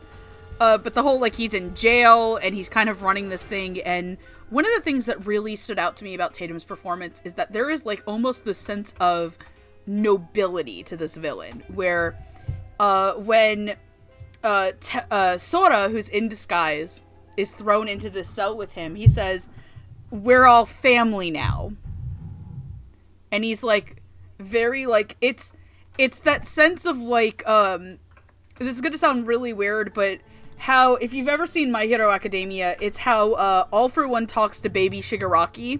But the whole, like, he's in jail, and he's kind of running this thing, and one of the things that really stood out to me about Tatum's performance is that there is, like, almost the sense of nobility to this villain, where, when, Sora, who's in disguise, is thrown into this cell with him, he says, "We're all family now." And he's, like, very, like, it's that sense of, like, this is gonna sound really weird, but how, if you've ever seen My Hero Academia, it's how All For One talks to baby Shigaraki.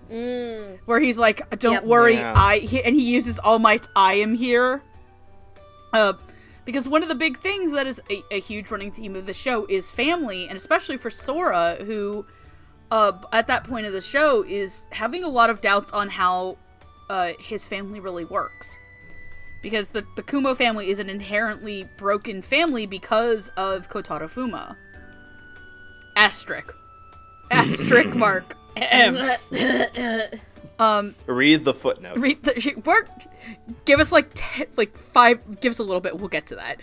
Where he's like, "Don't worry, yeah." And he uses All Might's "I am here." Because one of the big things that is a huge running theme of the show is family, and especially for Sora, who, at that point of the show, is having a lot of doubts on how his family really works. Because the Kumo family is an inherently broken family because of Kotaro Fuma. Asterisk mark. Read the footnotes. Give us five. Give us a little bit. We'll get to that.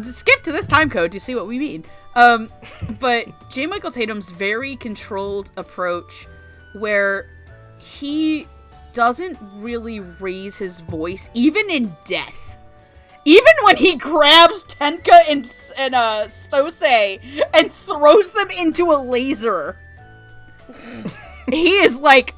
Skip to this time code to see what we mean. But J. Michael Tatum's very controlled approach, where he doesn't really raise his voice, even in death. Even when he grabs Tenka and Sosei and throws them into a laser, he is like,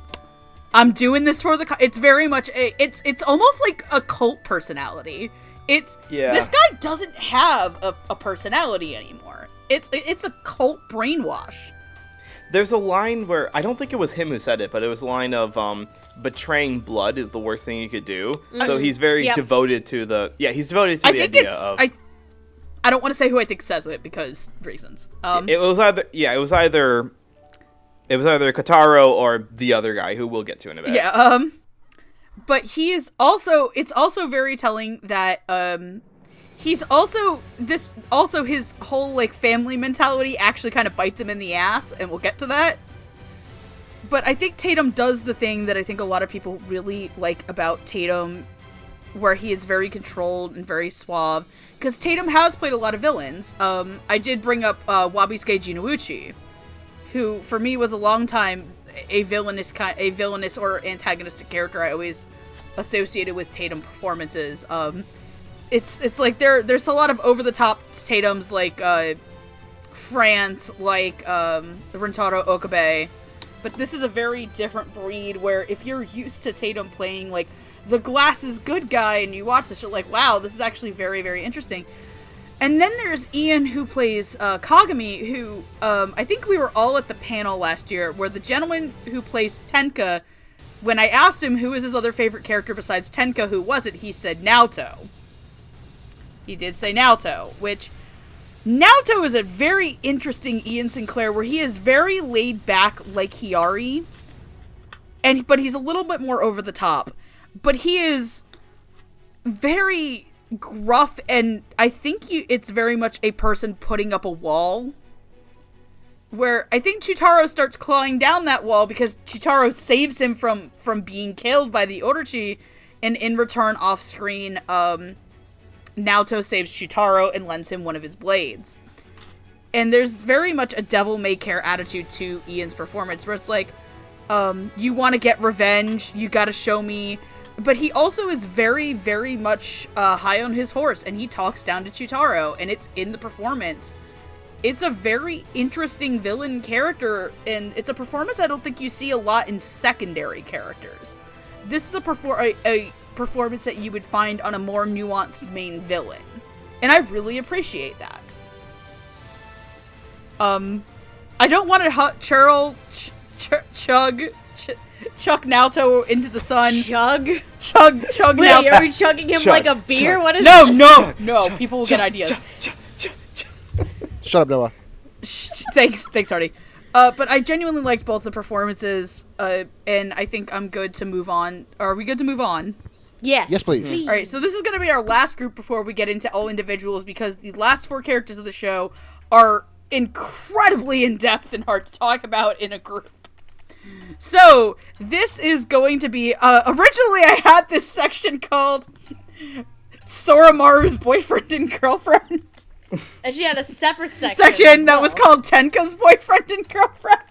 "I'm doing this for the." It's very much it's almost like a cult personality. This guy doesn't have a personality anymore. It's a cult brainwash. There's a line where, I don't think it was him who said it, but it was a line of, betraying blood is the worst thing you could do. Mm-hmm. So he's very devoted to the idea of... I don't want to say who I think says it, because reasons. It was either Kotaro or the other guy, who we'll get to in a bit. Yeah, but he is also, it's also very telling that, he's also his whole, like, family mentality actually kind of bites him in the ass, and we'll get to that. But I think Tatum does the thing that I think a lot of people really like about Tatum, where he is very controlled and very suave, because Tatum has played a lot of villains. I did bring up Wabisuke Jinouchi, who for me was a long time a villainous or antagonistic character I always associated with Tatum performances. It's like there's a lot of over-the-top Tatums, like France, like Rentaro Okabe, but this is a very different breed, where if you're used to Tatum playing like the glasses good guy and you watch this, you're like, wow, this is actually very, very interesting. And then there's Ian, who plays Kagami, who I think we were all at the panel last year, where the gentleman who plays Tenka, when I asked him who is his other favorite character besides Tenka, who was it, he said Naoto. He did say Naoto, which Naoto is a very interesting Ian Sinclair, where he is very laid back like Hiyari, but he's a little bit more over the top. But he is very gruff, and I think it's very much a person putting up a wall, where I think Chutaro starts clawing down that wall because Chutaro saves him from being killed by the Orochi, and in return, off screen, Naoto saves Chutaro and lends him one of his blades. And there's very much a devil-may-care attitude to Ian's performance, where it's like, you want to get revenge, you gotta show me. But he also is very, very much high on his horse, and he talks down to Chutaro, and it's in the performance. it's a very interesting villain character, and it's a performance I don't think you see a lot in secondary characters. This is a performance that you would find on a more nuanced main villain, and I really appreciate that. I don't want to chuck Naoto into the sun. Chug Wait, Naoto. Are we chugging him like a beer? What is this? No. People will get ideas. Shut up, Noah. Thanks, Artie. But I genuinely liked both the performances, and I think I'm good to move on. Are we good to move on? Yes, please. All right, so this is going to be our last group before we get into all individuals, because the last 4 characters of the show are incredibly in-depth and hard to talk about in a group. So, this is going to be, originally I had this section called Soromaru's boyfriend and girlfriend. And she had a separate section that was called Tenka's boyfriend and girlfriend.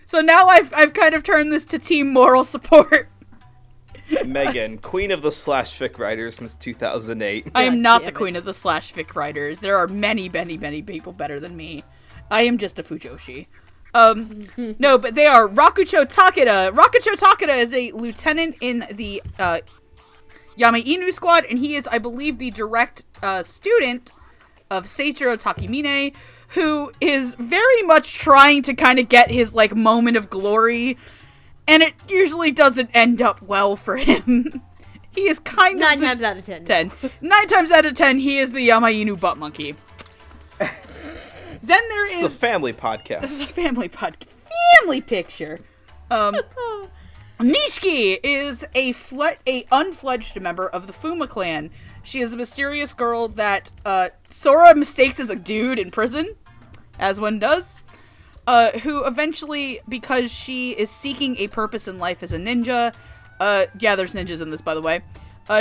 So now I've kind of turned this to team moral support. Megan, queen of the /fic writers since 2008. I am not the queen of the /fic writers. There are many people better than me. I am just a fujoshi. No, but they are Rakucho Takeda. Rakucho Takeda is a lieutenant in the Yama Inu squad, and he is, I believe, the direct student of Seiichiro Takemine, who is very much trying to kind of get his, like, moment of glory, and it usually doesn't end up well for him. He is kind of 9 times out of 10. 9 times out of 10, he is the Yama Inu butt monkey. Then there is... This is a family podcast. This is a family podcast. Family picture. Nishiki is a unfledged member of the Fuma clan. She is a mysterious girl that Sora mistakes as a dude in prison, as one does, who eventually, because she is seeking a purpose in life as a ninja, yeah, there's ninjas in this, by the way,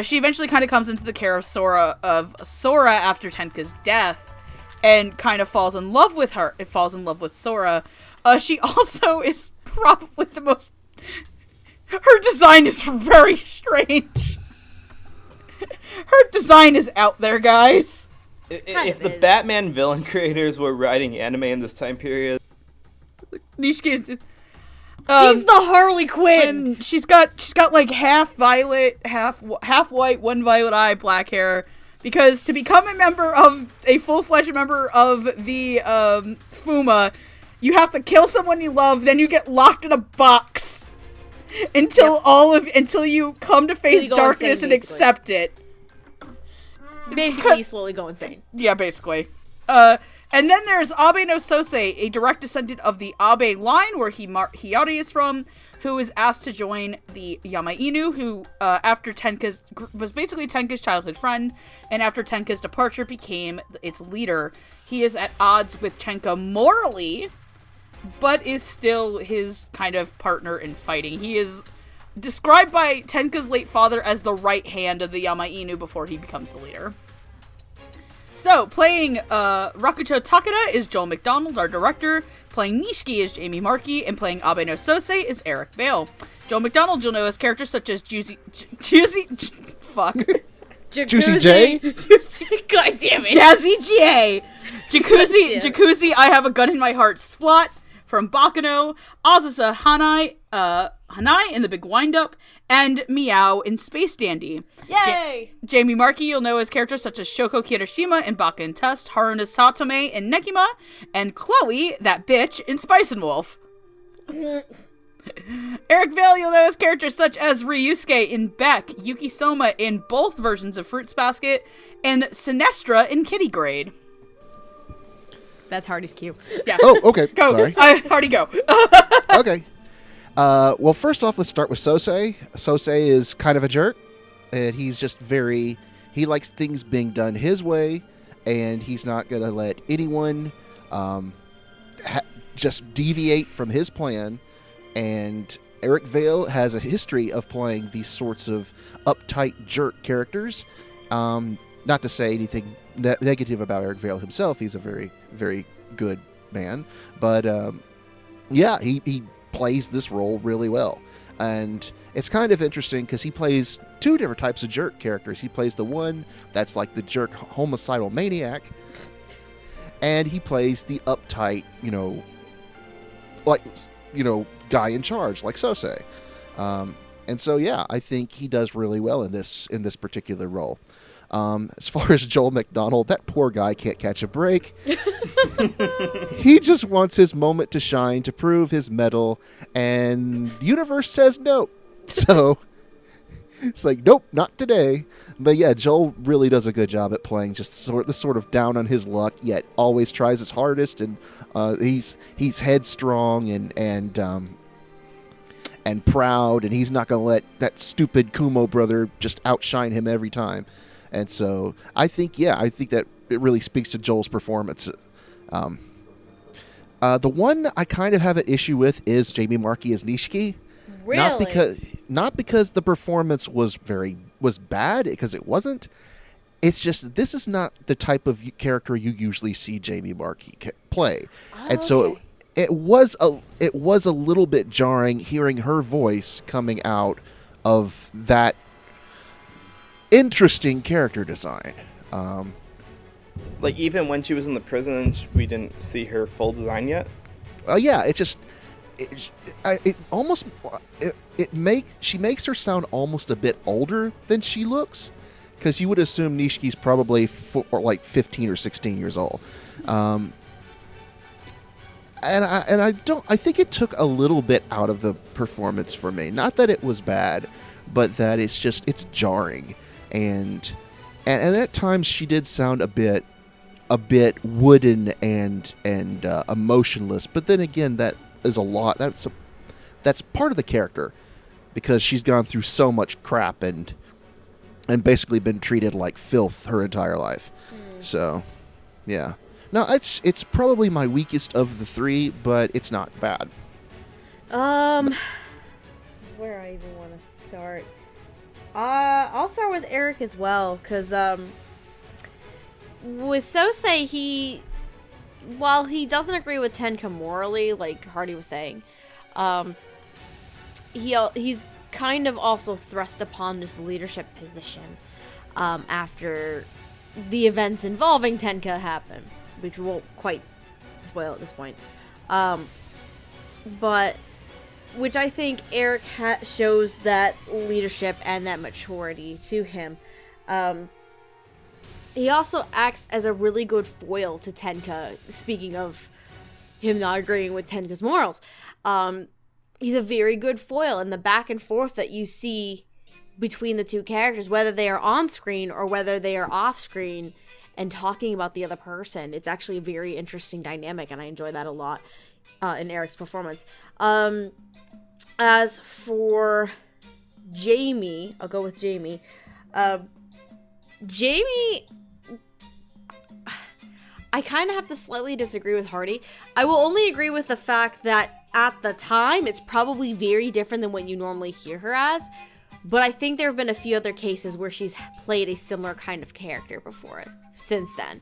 she eventually kind of comes into the care of Sora after Tenka's death, and kind of falls in love with her. It falls in love with Sora. She also is probably the most... Her design is very strange. Her design is out there, guys. If the Batman villain creators were writing anime in this time period... Nishiki is... she's the Harley Quinn! And she's got like half violet, half white, one violet eye, black hair. Because to become a full-fledged member of the Fuma, you have to kill someone you love, then you get locked in a box until you come to face darkness and accept it. Basically, you slowly go insane. Yeah, basically. And then there's Abe no Sosei, a direct descendant of the Abe line, where Hiyari is from, who is asked to join the Yama Inu, who, was basically Tenka's childhood friend, and after Tenka's departure became its leader. He is at odds with Tenka morally, but is still his kind of partner in fighting. He is described by Tenka's late father as the right hand of the Yama Inu before he becomes the leader. So, playing Rakucho Takeda is Joel McDonald, our director. Playing Nishiki is Jamie Markey, and playing Abe no Sosei is Eric Vale. Joel McDonald, you'll know as characters such as Juicy J? God damn it. Jazzy J! Jacuzzi, I Have a Gun in My Heart Splat from Bakano, Azusa Hanai in The Big Wind-Up, and Meow in Space Dandy. Yay! Jamie Markey, you'll know as characters such as Shoko Kirishima in Baka and Test, Haruna Satome in Nekima, and Chloe, that bitch, in Spice and Wolf. Eric Vale, you'll know as characters such as Ryusuke in Beck, Yuki Soma in both versions of Fruits Basket, and Sinestra in Kitty Grade. That's Hardy's cue. Yeah. Oh, okay. Go. Sorry. Hardy, go. Okay. Well, first off, let's start with Sosei. Sosei is kind of a jerk, and he's just he likes things being done his way, and he's not going to let anyone just deviate from his plan. And Eric Vale has a history of playing these sorts of uptight jerk characters. Not to say anything negative about Eric Vale himself. He's a very, very good man. But, yeah, he plays this role really well. And it's kind of interesting because he plays 2 different types of jerk characters. He plays the one that's like the jerk homicidal maniac. and he plays the uptight, guy in charge, like Sosei. And so, yeah, I think he does really well in this particular role. As far as Joel McDonald, that poor guy can't catch a break. He just wants his moment to shine, to prove his mettle, and the universe says no. So it's like, nope, not today. But yeah, Joel really does a good job at playing just sort of down on his luck, yet always tries his hardest, and he's headstrong and proud, and he's not going to let that stupid Kumo brother just outshine him every time. And so I think that it really speaks to Joel's performance. The one I kind of have an issue with is Jamie Marchi as Nishiki. Really? Not because the performance was bad, because it wasn't. It's just this is not the type of character you usually see Jamie Marchi play, and so it was a little bit jarring hearing her voice coming out of that interesting character design. Like, even when she was in the prison, we didn't see her full design yet. Yeah, she makes her sound almost a bit older than she looks, because you would assume Nishiki's probably 15 or 16 years old. And I think it took a little bit out of the performance for me. Not that it was bad, but that it's jarring, and at times she did sound a bit wooden and emotionless. But then again, that is a lot. That's part of the character, because she's gone through so much crap and basically been treated like filth her entire life. So, yeah. No, it's probably my weakest of the three, but it's not bad. Where I even want to start? I'll start with Eric as well, because with Sosei, while he doesn't agree with Tenka morally, like Hardy was saying, he's kind of also thrust upon this leadership position after the events involving Tenka happen, which we won't quite spoil at this point. But which I think Eric shows that leadership and that maturity to him. He also acts as a really good foil to Tenka, speaking of him not agreeing with Tenka's morals. He's a very good foil, and the back and forth that you see between the two characters, whether they are on screen or whether they are off screen and talking about the other person, it's actually a very interesting dynamic, and I enjoy that a lot in Eric's performance. As for Jamie, I'll go with Jamie. Jamie, I kind of have to slightly disagree with Hardy. I will only agree with the fact that at the time, it's probably very different than what you normally hear her as. But I think there have been a few other cases where she's played a similar kind of character before it, since then.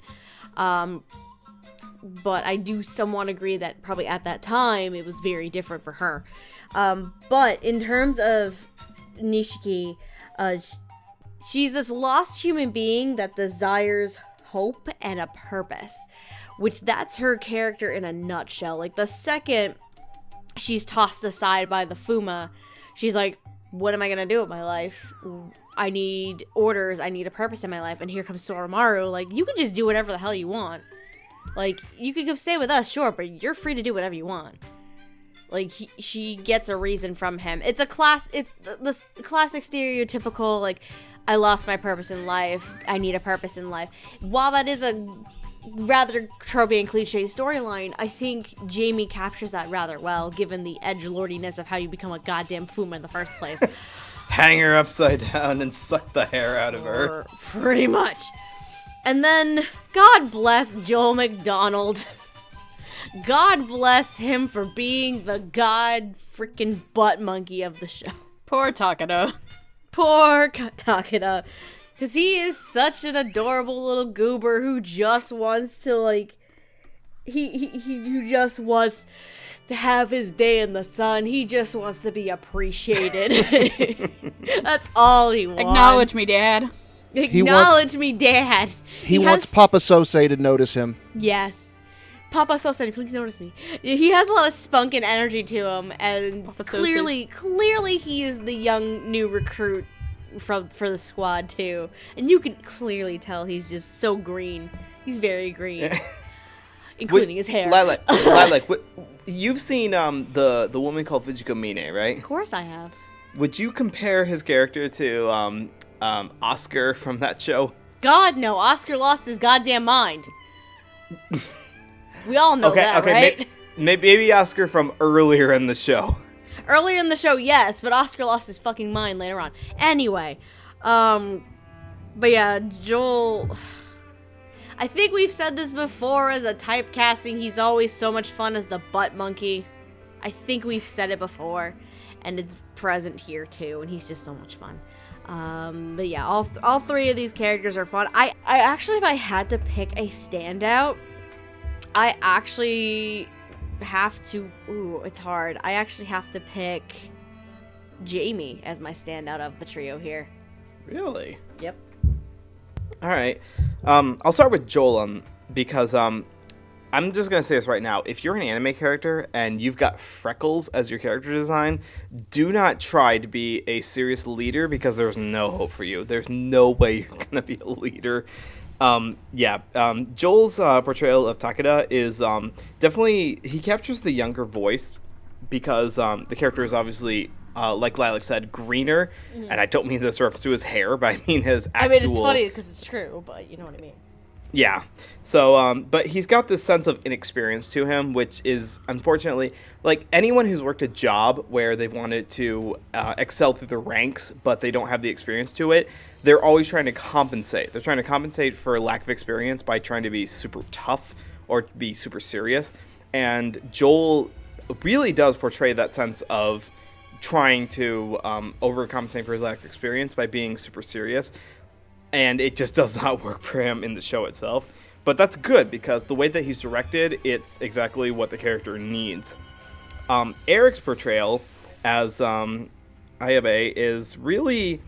But I do somewhat agree that probably at that time, it was very different for her. But in terms of Nishiki, she's this lost human being that desires hope and a purpose, which that's her character in a nutshell. Like, the second she's tossed aside by the Fuma, she's like, what am I gonna do with my life? I need orders, I need a purpose in my life. And here comes Soromaru, like, you can just do whatever the hell you want. Like, you can come stay with us, sure, but you're free to do whatever you want. Like, she gets a reason from him. It's the classic stereotypical, like, I lost my purpose in life, I need a purpose in life. While that is a rather tropey and cliche storyline, I think Jamie captures that rather well, given the edgelordiness of how you become a goddamn Fuma in the first place. Hang her upside down and suck the hair out of her. Pretty much. And then, God bless Joel McDonald. God bless him for being the god freaking butt monkey of the show. Poor Takeda. Poor Takeda. Because he is such an adorable little goober who just wants to, like, he just wants to have his day in the sun. He just wants to be appreciated. That's all he wants. Acknowledge me, Dad. Acknowledge me, Dad. He wants Papa Sosei to notice him. Yes. Papa Sosani, please notice me. He has a lot of spunk and energy to him, and clearly he is the young new recruit for the squad too. And you can clearly tell he's just so green. He's very green, including his hair. Lilac, you've seen the woman called Fujiko Mine, right? Of course I have. Would you compare his character to Oscar from that show? God, no. Oscar lost his goddamn mind. We all know that, right? Maybe Oscar from earlier in the show. Earlier in the show, yes, but Oscar lost his fucking mind later on. Anyway, but yeah, Joel... I think we've said this before as a typecasting. He's always so much fun as the butt monkey. I think we've said it before, and it's present here too, and he's just so much fun. But yeah, all three of these characters are fun. I actually, if I had to pick a standout, I actually have to... Ooh, it's hard. I actually have to pick Jamie as my standout of the trio here. Really? Yep. All right. I'll start with Joel because I'm just going to say this right now. If you're an anime character and you've got freckles as your character design, do not try to be a serious leader because there's no hope for you. There's no way you're going to be a leader. Joel's portrayal of Takeda is definitely... He captures the younger voice because the character is obviously... like Lilac said, greener, and I don't mean this reference to his hair, but I mean his actual... I mean, it's funny because it's true, but you know what I mean. Yeah. So, but he's got this sense of inexperience to him, which is, unfortunately, like anyone who's worked a job where they've wanted to excel through the ranks, but they don't have the experience to it, they're always trying to compensate. They're trying to compensate for lack of experience by trying to be super tough or be super serious. And Joel really does portray that sense of trying to overcompensate for his lack of experience by being super serious, and it just does not work for him in the show itself. But that's good because the way that he's directed, it's exactly what the character needs. Eric's portrayal as Ayabe is really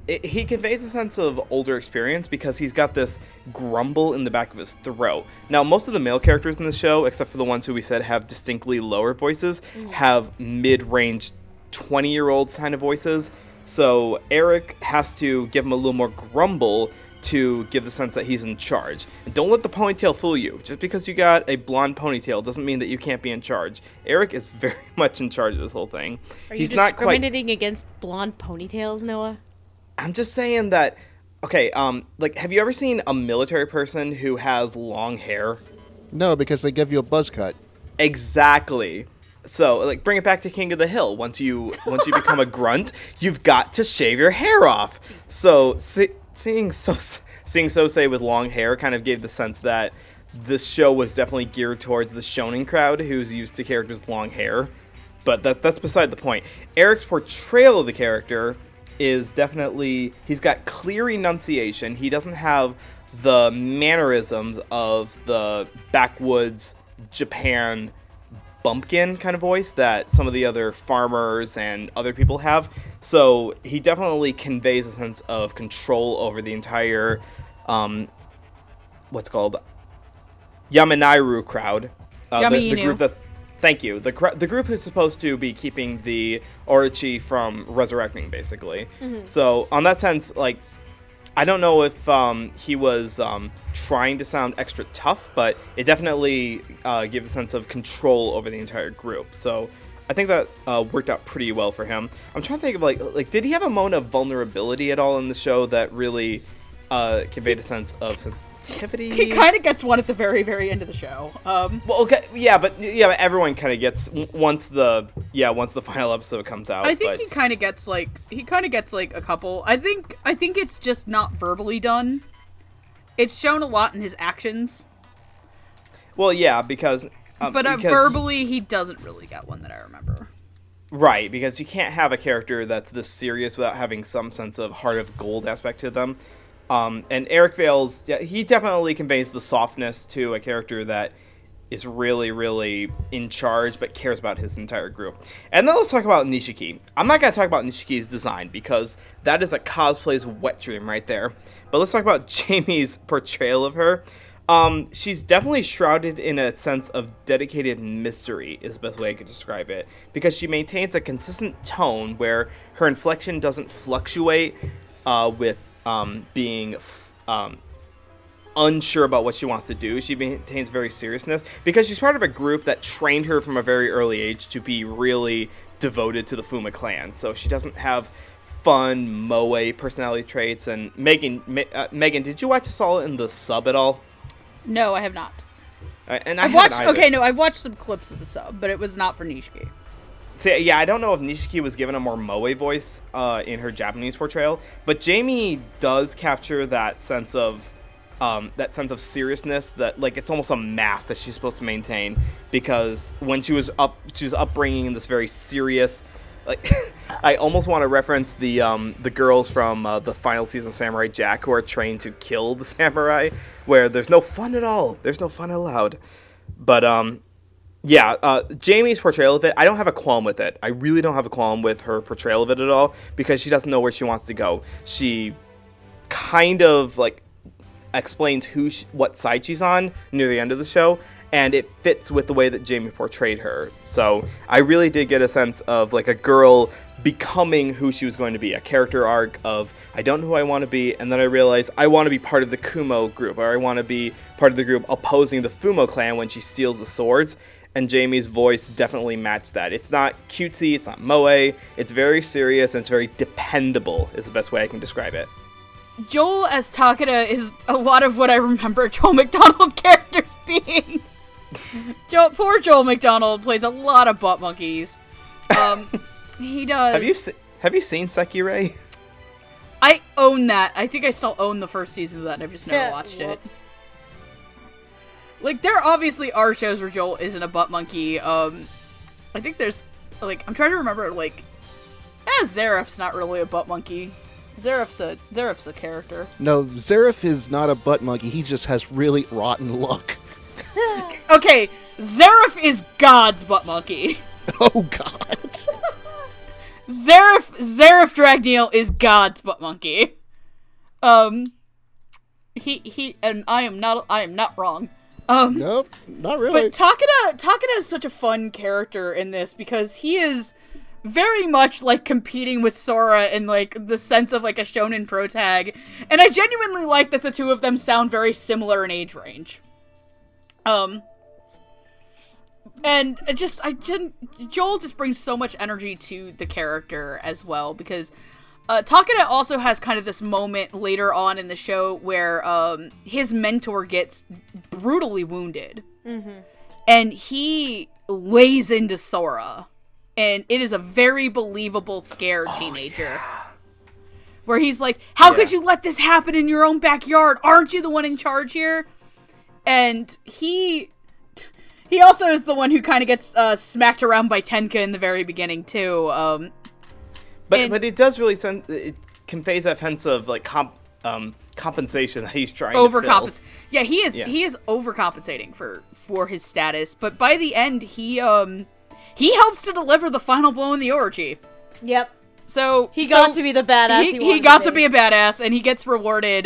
he conveys a sense of older experience because he's got this grumble in the back of his throat. Now, most of the male characters in the show, except for the ones who we said have distinctly lower voices, have mid-range 20-year-old kind of voices. So Eric has to give him a little more grumble to give the sense that he's in charge. And don't let the ponytail fool you. Just because you got a blonde ponytail doesn't mean that you can't be in charge. Eric is very much in charge of this whole thing. Are you discriminating against blonde ponytails, Noah? I'm just saying that, okay, like, have you ever seen a military person who has long hair? No, because they give you a buzz cut. Exactly. So, like, bring it back to King of the Hill. Once you become a grunt, you've got to shave your hair off. Jesus. So, seeing Sosei with long hair kind of gave the sense that this show was definitely geared towards the shonen crowd who's used to characters with long hair. But that's beside the point. Eric's portrayal of the character is definitely... He's got clear enunciation. He doesn't have the mannerisms of the backwoods Japan bumpkin kind of voice that some of the other farmers and other people have. So he definitely conveys a sense of control over the entire what's called Yamanairu crowd. Yama The Inu. group that's... Thank you. The group who's supposed to be keeping the Orochi from resurrecting, basically. Mm-hmm. So on that sense, like, I don't know if he was trying to sound extra tough, but it definitely gave a sense of control over the entire group. So I think that worked out pretty well for him. I'm trying to think of, like, did he have a moment of vulnerability at all in the show that really conveyed a sense of sensitivity? He kind of gets one at the very, very end of the show. Well, okay, but everyone kind of gets once the final episode comes out. I think he kind of gets like a couple. I think it's just not verbally done. It's shown a lot in his actions. Well, yeah, because verbally he doesn't really get one that I remember. Right, because you can't have a character that's this serious without having some sense of heart of gold aspect to them. And Eric Vale's, he definitely conveys the softness to a character that is really, really in charge but cares about his entire group. And then let's talk about Nishiki. I'm not going to talk about Nishiki's design because that is a cosplay's wet dream right there. But let's talk about Jamie's portrayal of her. She's definitely shrouded in a sense of dedicated mystery, is the best way I could describe it. Because she maintains a consistent tone where her inflection doesn't fluctuate with being unsure about what she wants to do. She maintains very seriousness because she's part of a group that trained her from a very early age to be really devoted to the Fuma clan. So she doesn't have fun moe personality traits. And Megan, did you watch this all in the sub at all? No, I have not. And I've watched. Okay, no, I've watched some clips of the sub, but it was not for Nishiki. So, yeah, I don't know if Nishiki was given a more moe voice in her Japanese portrayal, but Jamie does capture that sense of seriousness that, like, it's almost a mask that she's supposed to maintain, because when she was upbringing in this very serious, like, I almost want to reference the girls from the final season of Samurai Jack who are trained to kill the samurai, where there's no fun at all. There's no fun allowed. But Jamie's portrayal of it, I don't have a qualm with it. I really don't have a qualm with her portrayal of it at all, because she doesn't know where she wants to go. She kind of, like, explains what side she's on near the end of the show, and it fits with the way that Jamie portrayed her. So I really did get a sense of, like, a girl becoming who she was going to be, a character arc of, I don't know who I want to be, and then I realized I want to be part of the Kumo group, or I want to be part of the group opposing the Fumo clan when she steals the swords. And Jamie's voice definitely matched that. It's not cutesy, it's not moe, it's very serious, and it's very dependable, is the best way I can describe it. Joel as Takeda is a lot of what I remember Joel McDonald characters being. Poor Joel McDonald plays a lot of butt monkeys. He does. Have you seen Sekirei? I own that. I think I still own the first season of that, and I've just never watched it. Like, there obviously are shows where Joel isn't a butt monkey. I think there's, like, I'm trying to remember, like, Zeref's not really a butt monkey. Zeref's a character. No, Zeref is not a butt monkey. He just has really rotten luck. Okay, Zeref is God's butt monkey. Oh, God. Zeref Dragneel is God's butt monkey. He and I am not wrong. Nope, not really. But Takeda is such a fun character in this because he is very much, like, competing with Sora in, like, the sense of, like, a shonen protag. And I genuinely like that the two of them sound very similar in age range. And Joel just brings so much energy to the character as well, because Takeda also has kind of this moment later on in the show where his mentor gets brutally wounded. Mm-hmm. And he lays into Sora. And it is a very believable, scared teenager. Yeah. Where he's like, how could you let this happen in your own backyard? Aren't you the one in charge here? And he also is the one who kind of gets smacked around by Tenka in the very beginning, too. But it does really it conveys that sense of, like, compensation that he's trying to fill. Yeah, he is overcompensating for his status. But by the end, he helps to deliver the final blow in the orgy. Yep. So he got to be the badass he got to be a badass, and he gets rewarded.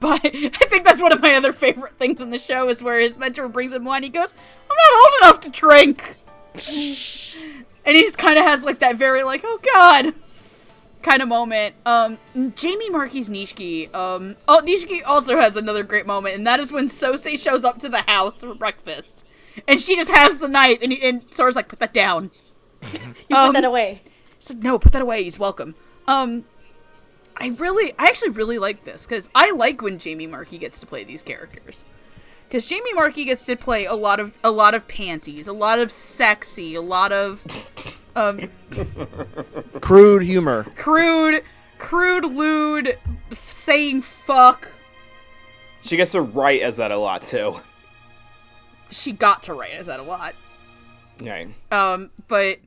But I think that's one of my other favorite things in the show is where his mentor brings him wine. He goes, "I'm not old enough to drink," and he just kind of has, like, that very, like, "Oh God," kind of moment. Jamie Marchi's Nishiki. Nishiki also has another great moment, and that is when Sosei shows up to the house for breakfast. And she just has the knife, and Sora's like, put that down. You put that away. I said, no, put that away, he's welcome. I actually really like this, because I like when Jamie Marchi gets to play these characters. Because Jamie Marchi gets to play a lot of panties, a lot of sexy, a lot of, crude humor. Crude, lewd, saying fuck. She gets to write as that a lot, too. She got to write as that a lot. Right. But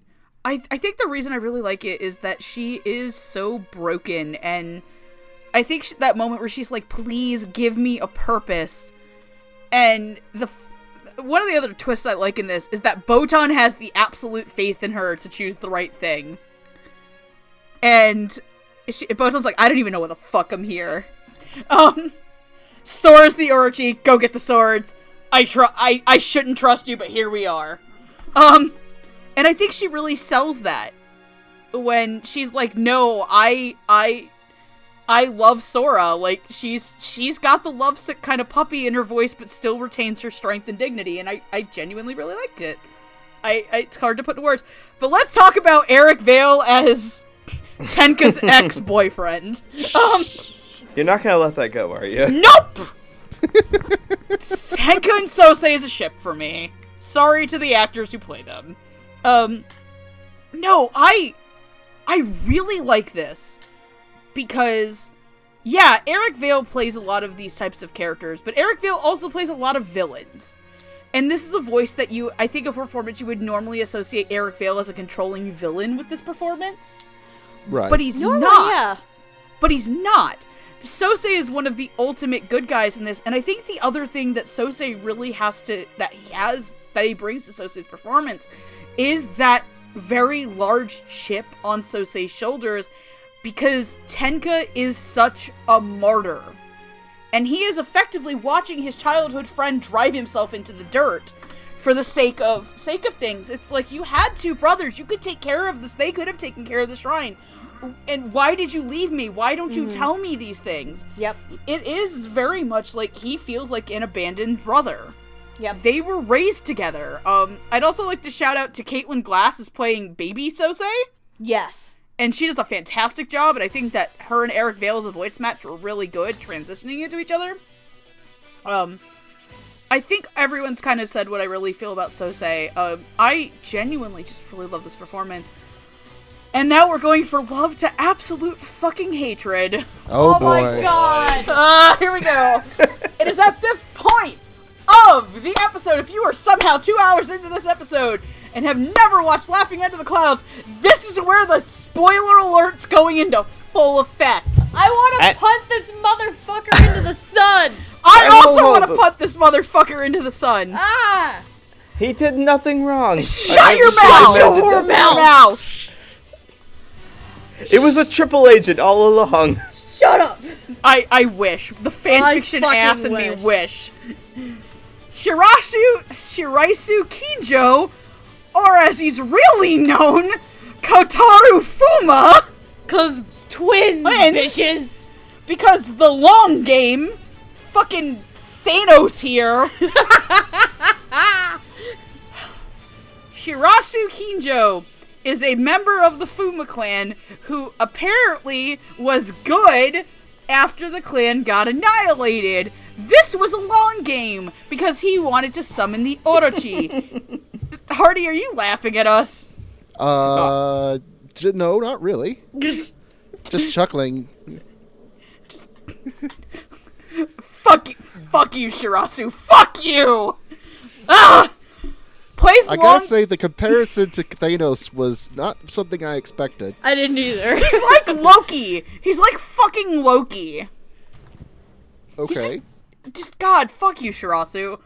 I think the reason I really like it is that she is so broken, and I think that moment where she's like, please give me a purpose. And one of the other twists I like in this is that Botan has the absolute faith in her to choose the right thing. And Botan's like, I don't even know why the fuck I'm here. Sora's the Orochi, go get the swords. I shouldn't trust you, but here we are. And I think she really sells that when she's like, no, I love Sora. Like, she's got the lovesick kind of puppy in her voice, but still retains her strength and dignity, and I genuinely really liked it. It's hard to put into words. But let's talk about Eric Vale as Tenka's ex-boyfriend. You're not gonna let that go, are you? Nope! Tenka and Sosei is a ship for me. Sorry to the actors who play them. No, I really like this. Because, yeah, Eric Vale plays a lot of these types of characters, but Eric Vale also plays a lot of villains. And this is a voice that I think a performance you would normally associate Eric Vale as a controlling villain with this performance. Right. But he's Normally, not. yeah. But he's not. Sosei is one of the ultimate good guys in this, and I think the other thing that Sosei really that he brings to Sosei's performance is that very large chip on Sosei's shoulders, because Tenka is such a martyr. And he is effectively watching his childhood friend drive himself into the dirt for the sake of things. It's like, you had two brothers, you could take care of this, they could have taken care of the shrine. And why did you leave me? Why don't you tell me these things? Yep. It is very much like he feels like an abandoned brother. Yep. They were raised together. I'd also like to shout out to Caitlin Glass as playing Baby Sosei. Yes. And she does a fantastic job, and I think that her and Eric Vale as a voice match were really good transitioning into each other. I think everyone's kind of said what I really feel about Sosei. I genuinely just really love this performance. And now we're going from love to absolute fucking hatred. Oh boy. My god! Here we go. It is at this point of the episode, if you are somehow 2 hours into this episode and have never watched Laughing Under the Clouds, this is where the spoiler alert's going into full effect. I want to punt this motherfucker into the sun! I also want to punt this motherfucker into the sun. Ah! He did nothing wrong. Shut your mouth! Shut your mouth! It was a triple agent all along. Shut up! I wish. The fanfiction fucking ass in me wish. Shiraisu Kinjo, or as he's really known, Kotaru Fuma. Cause twins, bitches. Because the long game, fucking Thanos here. Shiraisu Kinjo is a member of the Fuma clan who apparently was good after the clan got annihilated. This was a long game because he wanted to summon the Orochi. Hardy, are you laughing at us? No, not really. Just chuckling. Fuck you, Shirasu. Fuck you! Ah! I gotta say, the comparison to Thanos was not something I expected. I didn't either. He's like Loki. He's like fucking Loki. Okay. Just God, fuck you, Shirasu.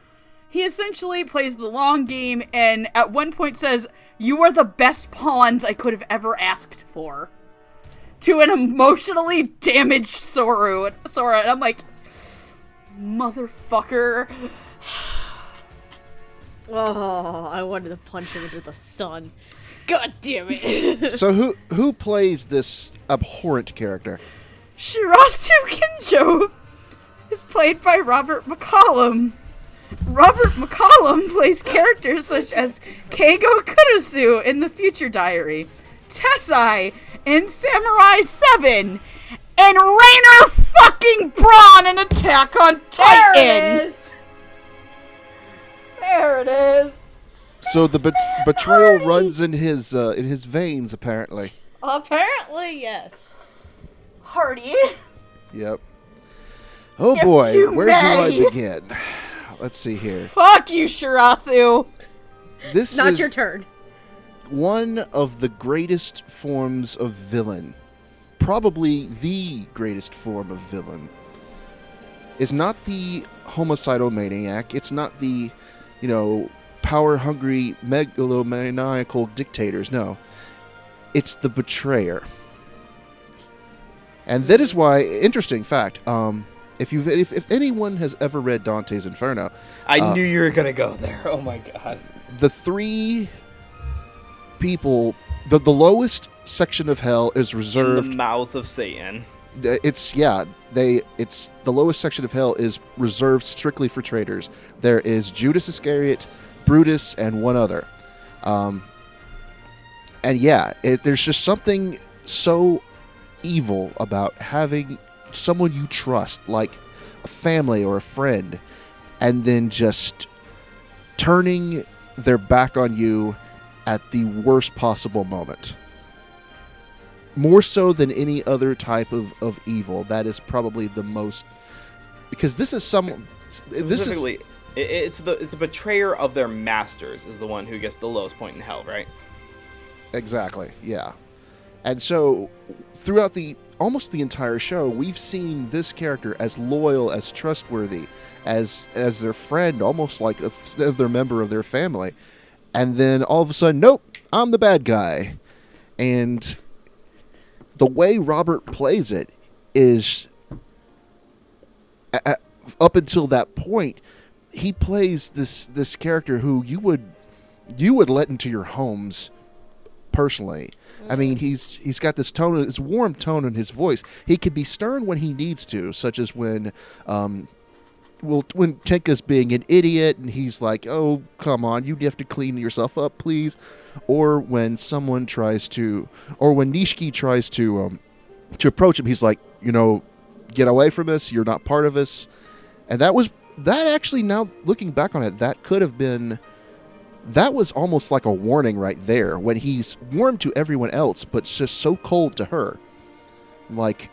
He essentially plays the long game and at one point says, "You are the best pawns I could have ever asked for." To an emotionally damaged Sora, and I'm like, motherfucker. Oh, I wanted to punch him into the sun. God damn it. So who plays this abhorrent character? Shirasu Kinjo is played by Robert McCollum. Robert McCollum plays characters such as Keigo Kurisu in The Future Diary, Tessai in Samurai 7, and Rainer fucking Braun in Attack on Titan! There it is! So the betrayal runs in his veins, apparently. Apparently, yes. Hardy. Yep. Oh If boy, you where do I may. begin? Let's see here. Fuck you, Shirasu! This Not is your turn. one of the greatest forms of villain. Probably the greatest form of villain. Is not the homicidal maniac. It's not the, power-hungry, megalomaniacal dictators. No. It's the betrayer. And that is why, interesting fact, If anyone has ever read Dante's Inferno, I knew you were gonna go there. Oh my god. The three people, the lowest section of hell is reserved. In the mouths of Satan. It's the lowest section of hell is reserved strictly for traitors. There is Judas Iscariot, Brutus, and one other. There's just something so evil about having someone you trust, like a family or a friend, and then just turning their back on you at the worst possible moment. More so than any other type of evil. That is probably the most, because this is some. Specifically, it's the betrayer of their masters is the one who gets the lowest point in hell, right? Exactly. Yeah. And so throughout almost the entire show, we've seen this character as loyal, as trustworthy, as their friend, almost like another member of their family. And then all of a sudden, nope, I'm the bad guy. And the way Robert plays it is, up until that point, he plays this character who you would let into your homes personally. I mean, he's got this tone, this warm tone in his voice. He can be stern when he needs to, such as when Tenka's being an idiot and he's like, "Oh, come on, you have to clean yourself up, please." Or when someone when Nishiki tries to approach him, he's like, "Get away from us. You're not part of us." And that actually, now looking back on it, that was almost like a warning right there, when he's warm to everyone else, but just so cold to her. Like,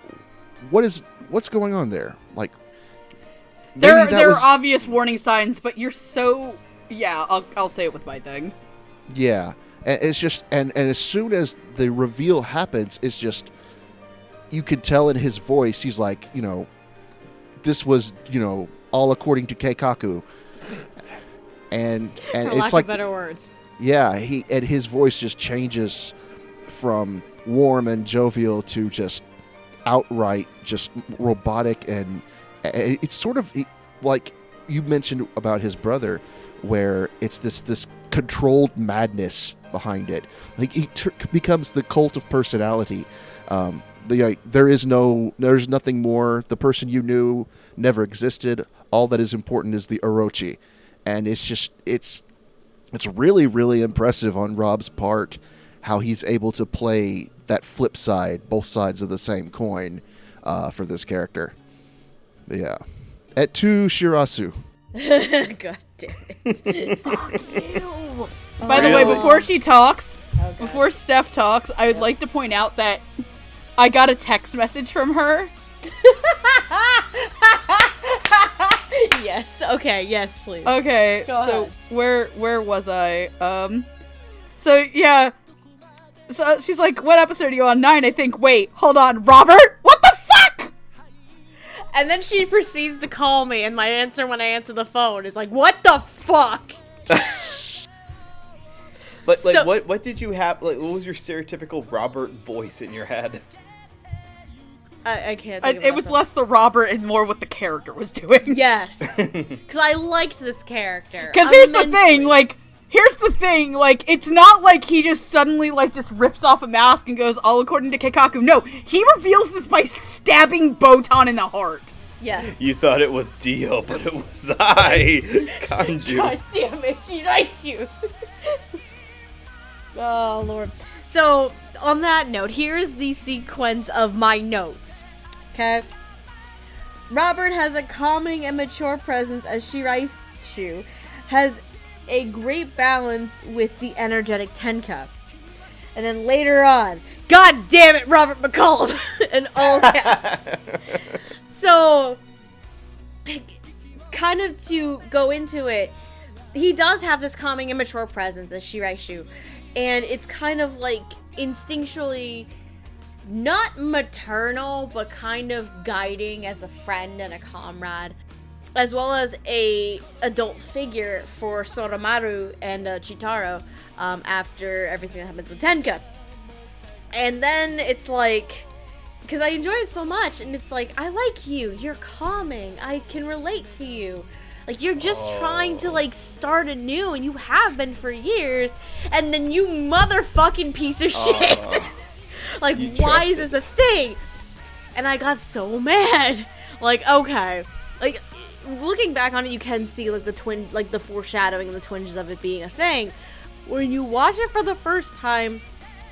what's going on there? Like, there are obvious warning signs, but you're so, I'll say it with my thing. Yeah, and it's just, and as soon as the reveal happens, it's just, you could tell in his voice, he's like, this was, all according to Keikaku. And for it's lack like of better words. Yeah, his voice just changes from warm and jovial to just outright just robotic, and it's sort of like you mentioned about his brother, where it's this controlled madness behind it. Like he becomes the cult of personality. There's nothing more. The person you knew never existed. All that is important is the Orochi. And it's really, really impressive on Rob's part how he's able to play that flip side, both sides of the same coin, for this character. Yeah. Et tu, Shirasu? God damn it. Fuck you. By the way, before she talks, before Steph talks, I would like to point out that I got a text message from her. Yes. Okay. Yes, please. Okay. Go ahead. Where was I? So she's like, "What episode are you on? 9, I think." Wait, hold on, Robert. What the fuck? And then she proceeds to call me, and my answer when I answer the phone is like, "What the fuck?" What did you have? Like, what was your stereotypical Robert voice in your head? I can't think of it was less the Robert and more what the character was doing. Yes. Because I liked this character. Because here's the thing, it's not like he just suddenly, just rips off a mask and goes all according to Keikaku. No, he reveals this by stabbing Botan in the heart. Yes. You thought it was Dio, but it was I, Kanju. God damn it, she likes you. Oh, Lord. So, on that note, here's the sequence of my notes. Okay? Robert has a calming and mature presence as Shiraishu has a great balance with the energetic Tenka. And then later on, God damn it, Robert McCollum! In all caps. So, kind of to go into it, he does have this calming and mature presence as Shiraishu. And it's kind of like instinctually not maternal, but kind of guiding as a friend and a comrade, as well as a adult figure for Soromaru and Chitaro after everything that happens with Tenka. And then it's like, because I enjoy it so much, and it's like, I like you, you're calming, I can relate to you. Like, you're just trying to, like, start anew, and you have been for years, and then you motherfucking piece of shit. Like, why is this a thing? And I got so mad. Like, okay. Like, looking back on it, you can see, like, the foreshadowing and the twinges of it being a thing. When you watch it for the first time,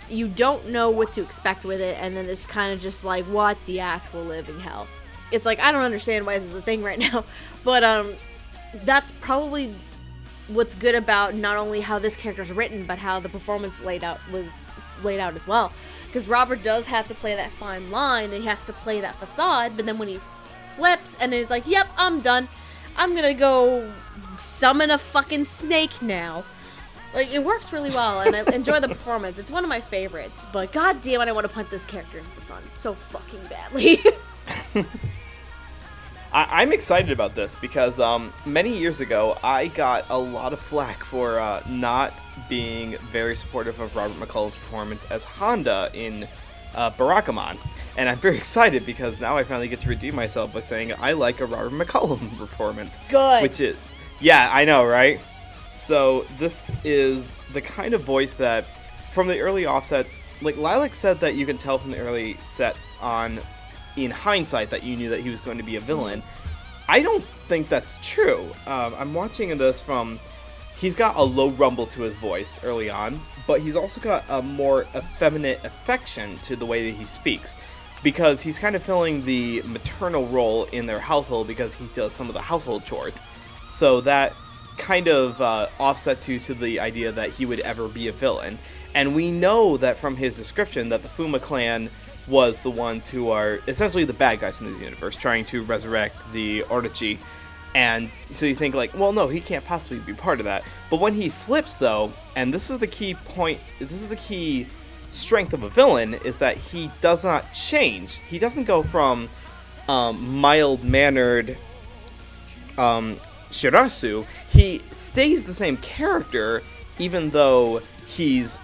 you don't know what to expect with it, and then it's kind of just like, what the actual living hell? It's like, I don't understand why this is a thing right now, but, that's probably what's good about not only how this character's written, but how the performance was laid out as well. Because Robert does have to play that fine line, and he has to play that facade, but then when he flips, and it's like, yep, I'm done. I'm gonna go summon a fucking snake now. Like, it works really well, and I enjoy the performance. It's one of my favorites, but god damn it, I want to punch this character into the sun so fucking badly. I'm excited about this because many years ago, I got a lot of flack for not being very supportive of Robert McCullum's performance as Honda in Barakamon. And I'm very excited because now I finally get to redeem myself by saying I like a Robert McCullum performance. Good. Which is, yeah, I know, right? So this is the kind of voice that, from the early offsets, like Lilac said that you can tell from the early sets on, in hindsight, that you knew that he was going to be a villain. I don't think that's true. I'm watching this from, he's got a low rumble to his voice early on, but he's also got a more effeminate affection to the way that he speaks, because he's kind of filling the maternal role in their household because he does some of the household chores. So that kind of offsets you to the idea that he would ever be a villain. And we know that from his description that the Fuma clan was the ones who are essentially the bad guys in the universe, trying to resurrect the Orochi. And so you think like, well, no, he can't possibly be part of that. But when he flips, though, and this is the key point, this is the key strength of a villain, is that he does not change. He doesn't go from mild-mannered Shirasu. He stays the same character, even though he's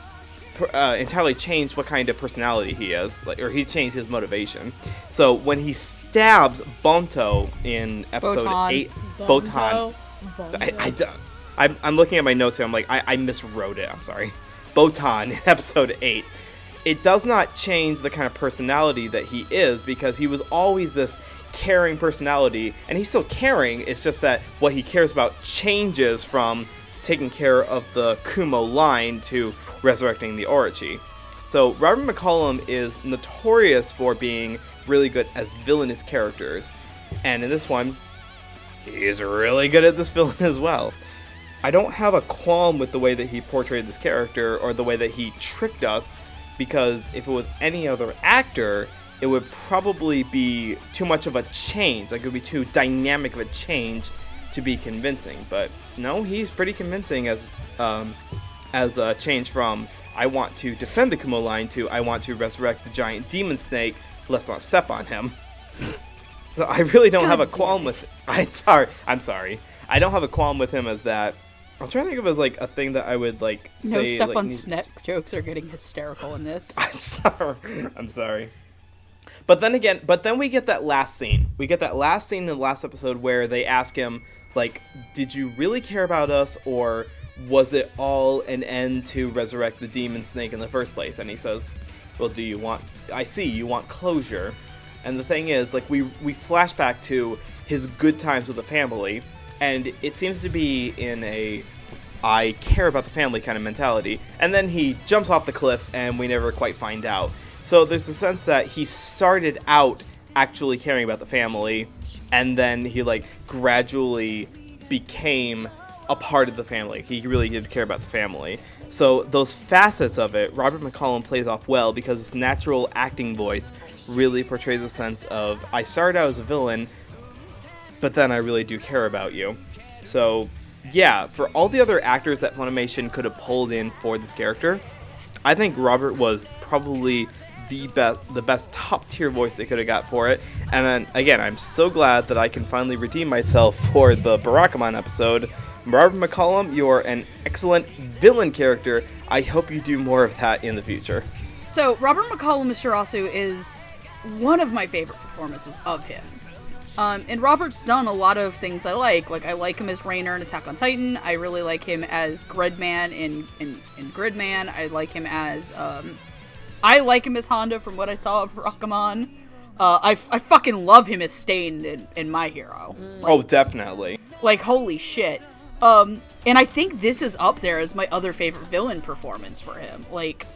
entirely changed what kind of personality he is, like, or he's changed his motivation. So when he stabs Bonto in episode 8, Botan. I'm looking at my notes here. I'm like, I miswrote it. I'm sorry. Botan in episode 8. It does not change the kind of personality that he is, because he was always this caring personality, and he's still caring. It's just that what he cares about changes from taking care of the Kumo line to resurrecting the Orochi. So Robert McCullum is notorious for being really good as villainous characters, and in this one, he is really good at this villain as well. I don't have a qualm with the way that he portrayed this character or the way that he tricked us, because if it was any other actor, it would probably be too much of a change. Like, it would be too dynamic of a change to be convincing. But no, he's pretty convincing as a change from I want to defend the Kumo line to I want to resurrect the giant demon snake, let's not step on him. So I really don't have a qualm with it. I'm sorry. I don't have a qualm with him as that. I'm trying to think of it as like a thing that I would like say. No step like, on snack jokes are getting hysterical in this. I'm sorry. But then we get that last scene. We get that last scene in the last episode where they ask him, like, did you really care about us, or was it all an end to resurrect the demon snake in the first place? And he says, well, I see you want closure. And the thing is, like, we flash back to his good times with the family, and it seems to be in a I care about the family kind of mentality. And then he jumps off the cliff, and we never quite find out. So there's the sense that he started out actually caring about the family, and then he, like, gradually became a part of the family. He really did care about the family. So those facets of it, Robert McCullum plays off well, because his natural acting voice really portrays a sense of, I started out as a villain, but then I really do care about you. So, yeah, for all the other actors that Funimation could have pulled in for this character, I think Robert was probably the best top-tier voice they could have got for it. And then, again, I'm so glad that I can finally redeem myself for the Barakamon episode. Robert McCullum, you're an excellent villain character. I hope you do more of that in the future. So, Robert McCullum as Shirasu is one of my favorite performances of him. And Robert's done a lot of things I like. Like, I like him as Rainer in Attack on Titan. I really like him as Gridman in Gridman. I like him as Honda from what I saw of Rakamon. I fucking love him as Stain in My Hero. Like, definitely. Like, holy shit. And I think this is up there as my other favorite villain performance for him. Like,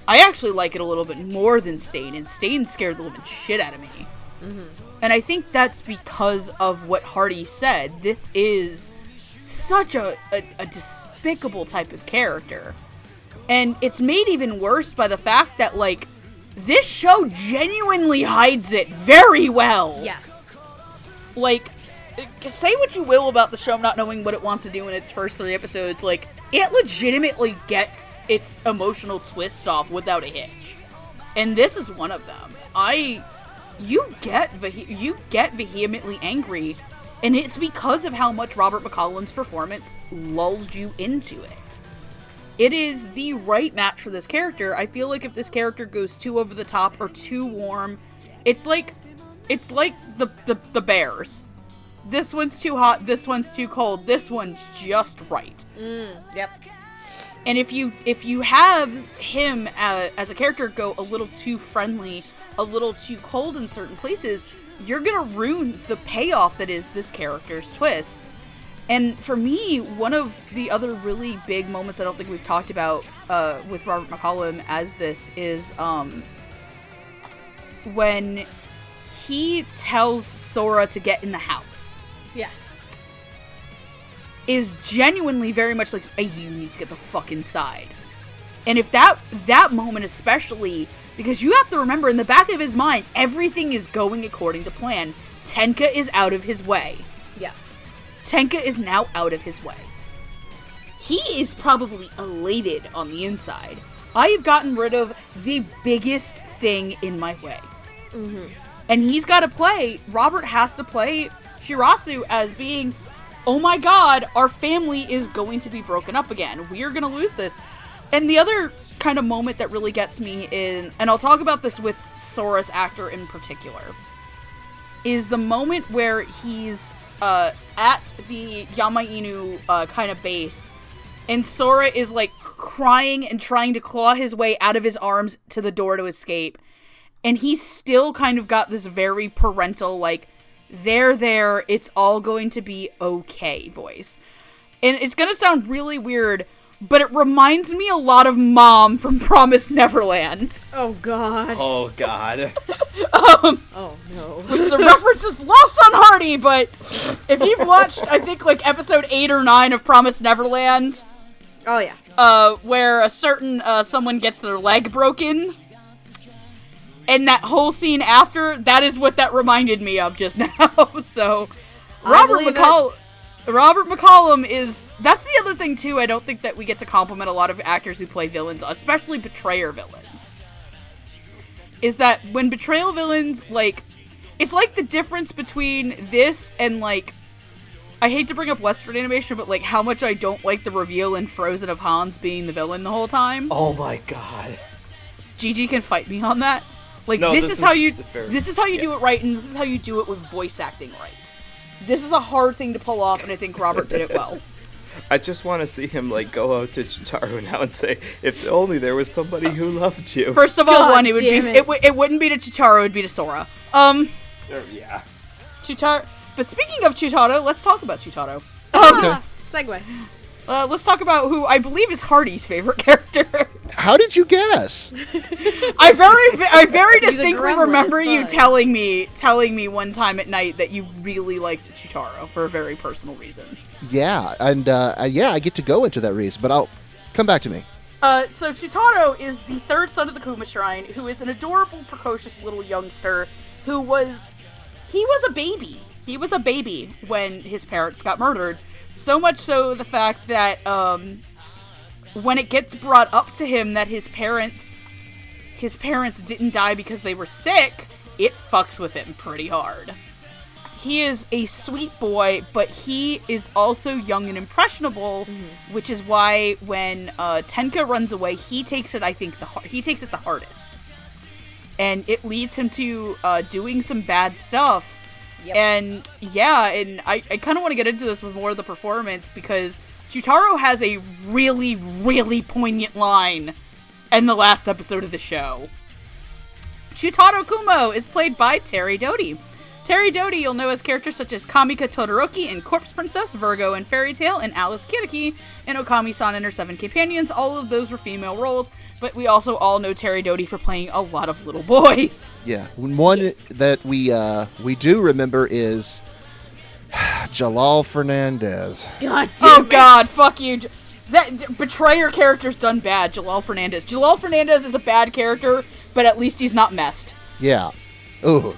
I actually like it a little bit more than Stain, and Stain scared the living shit out of me. Mm-hmm. And I think that's because of what Hardy said. This is such a despicable type of character. And it's made even worse by the fact that, like, this show genuinely hides it very well. Yes. Like, say what you will about the show not knowing what it wants to do in its first 3 episodes, like, it legitimately gets its emotional twist off without a hitch. And this is one of them. You get vehemently angry, and it's because of how much Robert McCollum's performance lulls you into it. It is the right match for this character. I feel like if this character goes too over the top or too warm, it's like the bears. This one's too hot, this one's too cold, this one's just right. Yep. And if you have him as a character go a little too friendly, a little too cold in certain places, you're gonna ruin the payoff that is this character's twist. And for me, one of the other really big moments I don't think we've talked about with Robert McCollum as this is when he tells Sora to get in the house. Yes. Is genuinely very much like, hey, you need to get the fuck inside. And if that moment especially, because you have to remember, in the back of his mind, everything is going according to plan. Tenka is out of his way. Yeah. Tenka is now out of his way. He is probably elated on the inside. I have gotten rid of the biggest thing in my way. Mm-hmm. And Robert has to play Shirasu as being, oh my god, our family is going to be broken up again. We are going to lose this. And the other kind of moment that really gets me in, and I'll talk about this with Sora's actor in particular, is the moment where he's at the Yama Inu kind of base, and Sora is like crying and trying to claw his way out of his arms to the door to escape. And he's still kind of got this very parental, like, there, it's all going to be okay voice. And it's gonna sound really weird, but it reminds me a lot of Mom from Promised Neverland. Oh, God. Oh, God. Oh, no. Which the reference is lost on Hardy, but if you've watched, I think, like, episode 8 or 9 of Promised Neverland... Oh, yeah. Where a certain, someone gets their leg broken... And that whole scene after, that is what that reminded me of just now. So, Robert McCollum is... That's the other thing, too. I don't think that we get to compliment a lot of actors who play villains, especially betrayer villains. Is that when betrayal villains, like... It's like the difference between this and, like... I hate to bring up Western animation, but, like, how much I don't like the reveal in Frozen of Hans being the villain the whole time. Oh my god. Gigi can fight me on that. Like, no, this is how you fair. This is how you do it right, and this is how you do it with voice acting right. This is a hard thing to pull off, and I think Robert did it well. I just want to see him, like, go out to Chitaro now and say, if only there was somebody who loved you. First of all, God it would damn be it wouldn't be to Chitaro, it would be to Sora. Yeah. Chitaro. But speaking of Chitaro, let's talk about Chitaro. Segue. Let's talk about who I believe is Hardy's favorite character. How did you guess? I very distinctly gremlin, remember it's you fine. telling me one time at night that you really liked Chitaro for a very personal reason. Yeah, and I get to go into that reason, but I'll come back to me. So Chitaro is the third son of the Kuma Shrine, who is an adorable, precocious little youngster he was a baby. He was a baby when his parents got murdered. So much so the fact that when it gets brought up to him that his parents didn't die because they were sick, it fucks with him pretty hard. He is a sweet boy, but he is also young and impressionable, which is why when Tenka runs away, he takes it the hardest. and it leads him to doing some bad stuff. Yep. And yeah, and I kind of want to get into this with more of the performance, because Shuichiro has a really, really poignant line in the last episode of the show. Shutaro Kumo is played by Terry Doty. Terry Doty you'll know as characters such as Kamika Todoroki in Corpse Princess, Virgo in Fairy Tail, and Alice Kiriki in Okami-san and Her Seven Companions. All of those were female roles, but we also all know Terry Doty for playing a lot of little boys. Yeah, one that we do remember is Jalal Fernandez. God damn it. God, fuck you. That betrayer character's done bad, Jalal Fernandez. Jalal Fernandez is a bad character, but at least he's not messed. Yeah. Oh.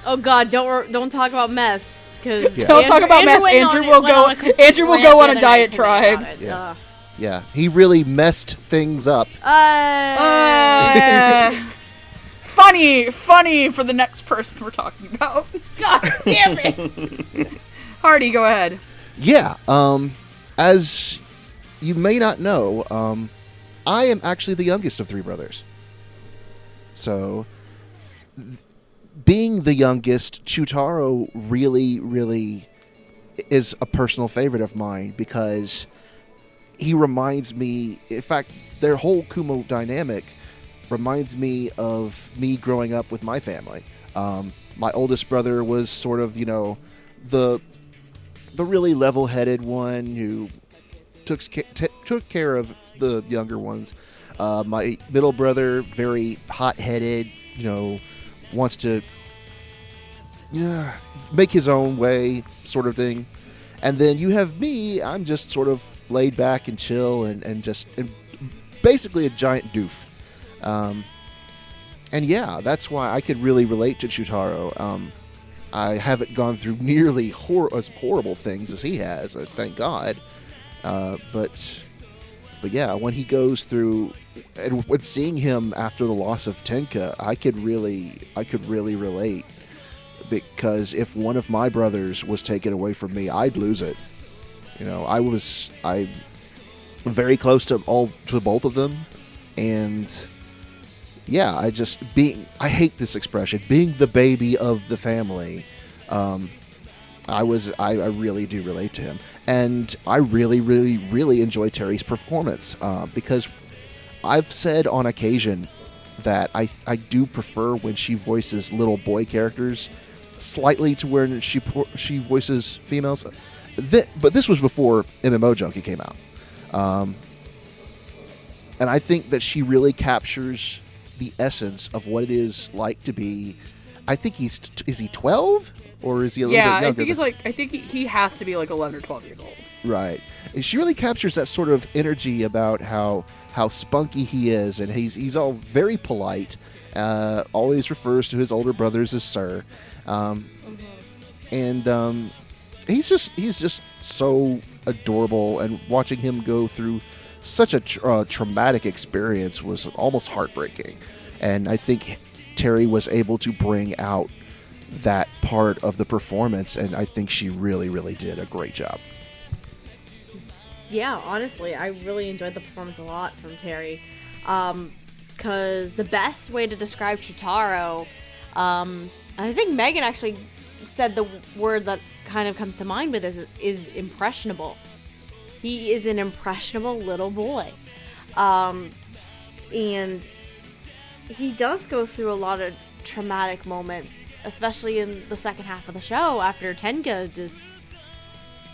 Oh God, don't talk about mess. Cause Don't talk about mess. Andrew will go on a diet tribe. Yeah. Yeah. He really messed things up. Funny for the next person we're talking about. God damn it. Hardy, go ahead. Yeah. As you may not know, I am actually the youngest of three brothers. So, being the youngest, Chutaro really, really is a personal favorite of mine, because he reminds me, in fact, their whole Kumo dynamic reminds me of me growing up with my family. My oldest brother was sort of, the really level-headed one who took care of the younger ones. My middle brother, very hot-headed, wants to make his own way, sort of thing. And then you have me, I'm just sort of laid back and chill and basically a giant doof. And yeah, that's why I could really relate to Chutaro. I haven't gone through nearly as horrible things as he has, thank God. But yeah, when he goes through, and when seeing him after the loss of Tenka, I could really relate, because if one of my brothers was taken away from me, I'd lose it. I'm very close to both of them, and yeah, I hate this expression, being the baby of the family. I really do relate to him, and I really, really, really enjoy Terry's performance, because I've said on occasion that I do prefer when she voices little boy characters slightly to where she voices females. But this was before MMO Junkie came out, and I think that she really captures the essence of what it is like to be. I think is he 12? Or is he a little bit younger? I think he has to be like 11 or 12 years old. Right. And she really captures that sort of energy about how spunky he is, and he's all very polite, always refers to his older brothers as sir. And he's just so adorable, and watching him go through such a traumatic experience was almost heartbreaking. And I think Terry was able to bring out that part of the performance, and I think she really, really did a great job. Yeah, honestly, I really enjoyed the performance a lot from Terry, because the best way to describe Chutaro, and I think Megan actually said the word that kind of comes to mind with this, is impressionable. He is an impressionable little boy, and he does go through a lot of traumatic moments, especially in the second half of the show after Tenka just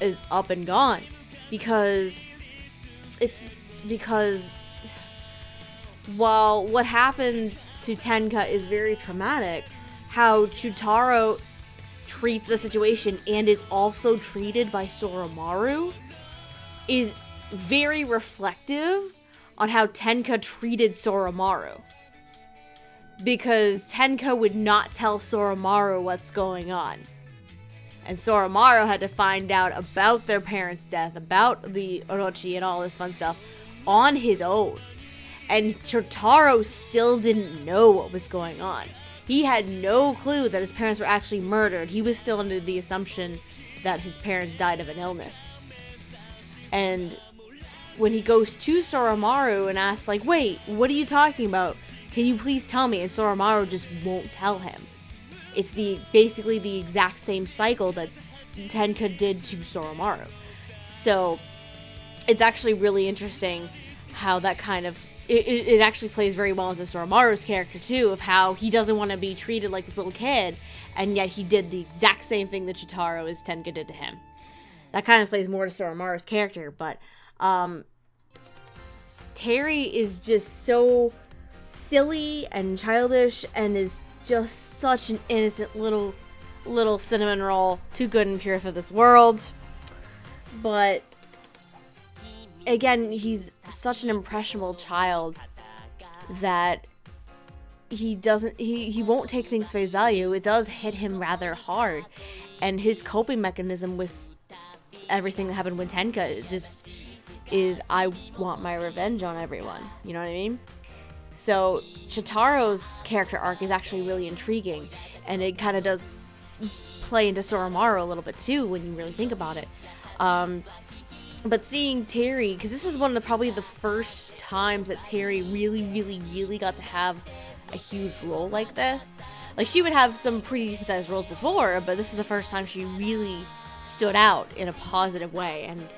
is up and gone, because while what happens to Tenka is very traumatic, how Chutaro treats the situation and is also treated by Soromaru is very reflective on how Tenka treated Soromaru. Because Tenka would not tell Soromaru what's going on. And Soromaru had to find out about their parents' death, about the Orochi and all this fun stuff, on his own. And Chutaro still didn't know what was going on. He had no clue that his parents were actually murdered. He was still under the assumption that his parents died of an illness. And when he goes to Soromaru and asks, like, wait, what are you talking about? Can you please tell me? And Soromaru just won't tell him. It's basically the exact same cycle that Tenka did to Soromaru. So it's actually really interesting how that kind of it actually plays very well into Soromaru's character too, of how he doesn't want to be treated like this little kid, and yet he did the exact same thing that Chitaro as Tenka did to him. That kind of plays more to Soromaru's character, but Terry is just so silly and childish and is just such an innocent little cinnamon roll, too good and pure for this world. But again, he's such an impressionable child that he won't take things face value. It does hit him rather hard, and his coping mechanism with everything that happened with Tenka just is, I want my revenge on everyone. You know what I mean? So Chitaro's character arc is actually really intriguing, and it kind of does play into Soromaru a little bit too when you really think about it. But seeing Terry, because this is one of probably the first times that Terry really got to have a huge role like this. Like, she would have some pretty decent sized roles before, but this is the first time she really stood out in a positive way. And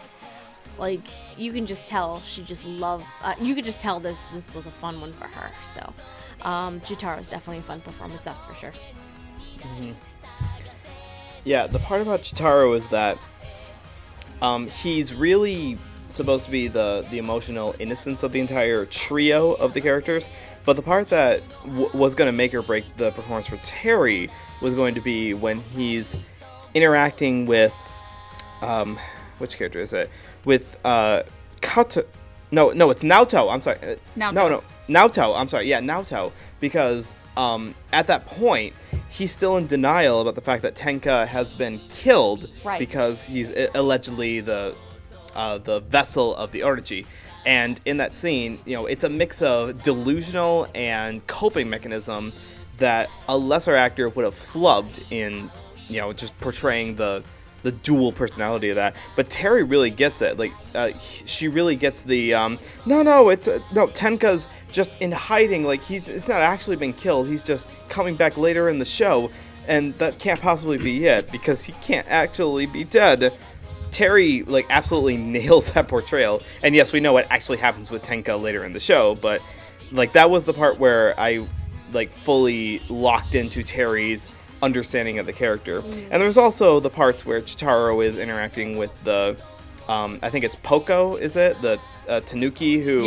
like, you can just tell she just loved, you could just tell this was a fun one for her. So Chitaro's definitely a fun performance, that's for sure. Mm-hmm. Yeah, the part about Chitaro is that he's really supposed to be the emotional innocence of the entire trio of the characters, but the part that was going to make or break the performance for Terry was going to be when he's interacting with which character is it? With Kato. No, it's Naoto. I'm sorry. Naoto. Naoto. I'm sorry. Yeah, Naoto. Because at that point, he's still in denial about the fact that Tenka has been killed, right, because he's allegedly the vessel of the Orochi. And in that scene, it's a mix of delusional and coping mechanism that a lesser actor would have flubbed in, just portraying the dual personality of that. But Terry really gets it. Like, she really gets the Tenka's just in hiding. Like, it's not actually been killed. He's just coming back later in the show, and that can't possibly be it because he can't actually be dead. Terry absolutely nails that portrayal. And yes, we know what actually happens with Tenka later in the show, but that was the part where I fully locked into Terry's understanding of the character. And there's also the parts where Chitaro is interacting with the I think it's Poco, is it? The tanuki who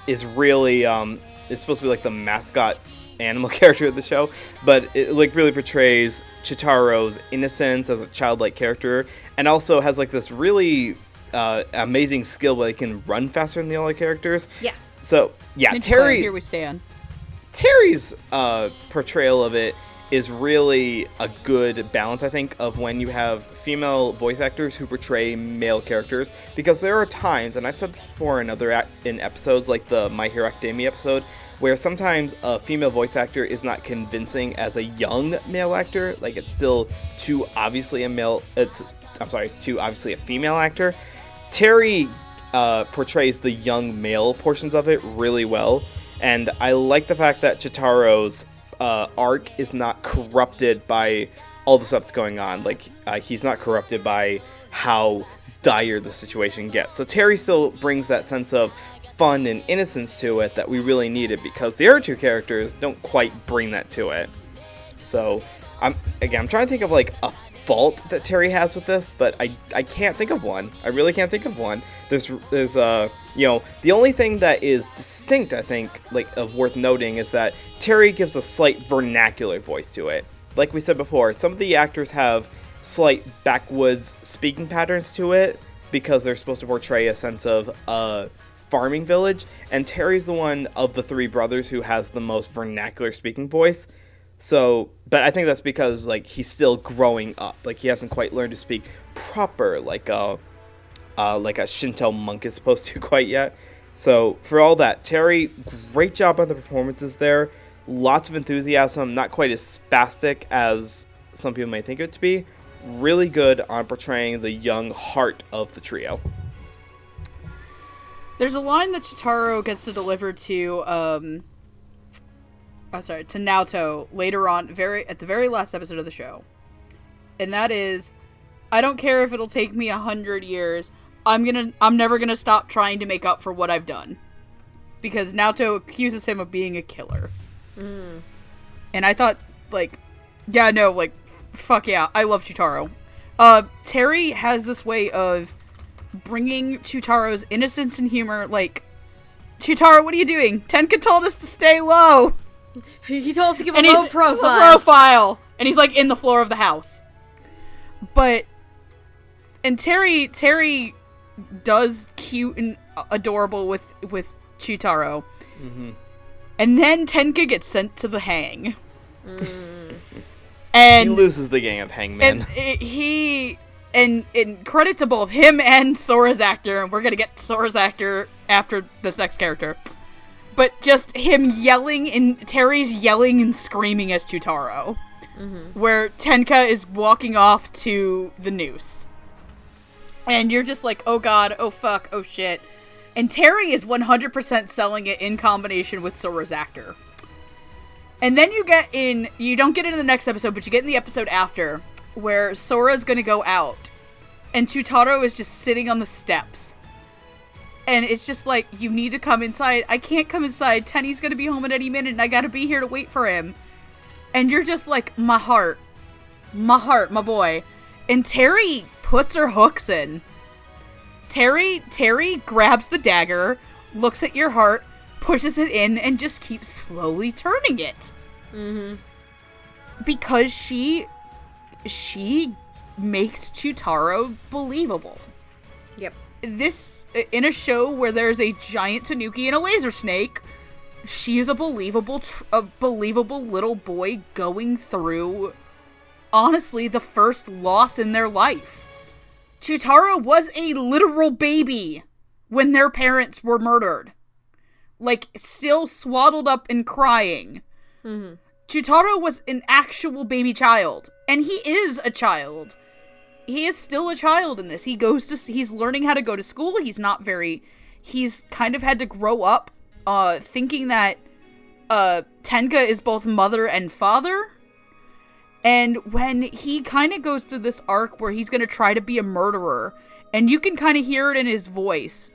is really is supposed to be the mascot animal character of the show, but it really portrays Chitaro's innocence as a childlike character, and also has this really amazing skill where they can run faster than the other characters. Yes. So yeah, Terry, here we stand. Terry's portrayal of it is really a good balance, I think, of when you have female voice actors who portray male characters, because there are times, and I've said this before in episodes like the My Hero Academia episode, where sometimes a female voice actor is not convincing as a young male actor. It's still too obviously it's too obviously a female actor. Terry portrays the young male portions of it really well, and I like the fact that Chitaro's arc is not corrupted by all the stuff that's going on. He's not corrupted by how dire the situation gets. So Terry still brings that sense of fun and innocence to it that we really needed, because the other two characters don't quite bring that to it. So I'm trying to think of a fault that Terry has with this, but I can't think of one. I really can't think of one. There's the only thing that is distinct, I think, of worth noting, is that Terry gives a slight vernacular voice to it. Like we said before, some of the actors have slight backwoods speaking patterns to it because they're supposed to portray a sense of farming village, and Terry's the one of the three brothers who has the most vernacular speaking voice. So, but I think that's because he's still growing up. He hasn't quite learned to speak proper like a Shinto monk is supposed to quite yet. So for all that, Terry, great job on the performances there. Lots of enthusiasm, not quite as spastic as some people may think it to be. Really good on portraying the young heart of the trio. There's a line that Shitaro gets to deliver to to Naoto later on, at the very last episode of the show. And that is, I don't care if it'll take me 100 years. I'm never gonna stop trying to make up for what I've done. Because Naoto accuses him of being a killer. Mm. And I thought, like, yeah, no, like, fuck yeah, I love Shitaro. Terry has this way of bringing Chutaro's innocence and humor, like, Shitaro, what are you doing? Tenka told us to stay low. He told us to keep a low profile. And he's, like, in the floor of the house. And Terry does cute and adorable with Shitaro. Mm-hmm. And then Tenka gets sent to the hang. Mm. And he loses the gang of hangmen. And in credit to both him and Sora's actor, and we're gonna get Sora's actor after this next character, but just him Terry's yelling and screaming as Shitaro, where Tenka is walking off to the noose. And you're just like, oh god, oh fuck, oh shit. And Terry is 100% selling it in combination with Sora's actor. And then you don't get it in the next episode, but you get in the episode after, where Sora's gonna go out, and Shitaro is just sitting on the steps. And it's just like, you need to come inside. I can't come inside. Tenny's gonna be home at any minute, and I gotta be here to wait for him. And you're just like, my heart, my boy. And Terry puts her hooks in. Terry grabs the dagger, looks at your heart, pushes it in, and just keeps slowly turning it. Mm-hmm. Because she makes Shitaro believable. Yep. This, in a show where there's a giant tanuki and a laser snake, she is a believable little boy going through, honestly, the first loss in their life. Shitaro was a literal baby when their parents were murdered. Like, still swaddled up and crying. Mm-hmm. Shitaro was an actual baby child. And he is a child. He is still a child in this. He's learning how to go to school. He's kind of had to grow up, thinking that, Tenka is both mother and father. And when he kind of goes through this arc where he's going to try to be a murderer, and you can kind of hear it in his voice,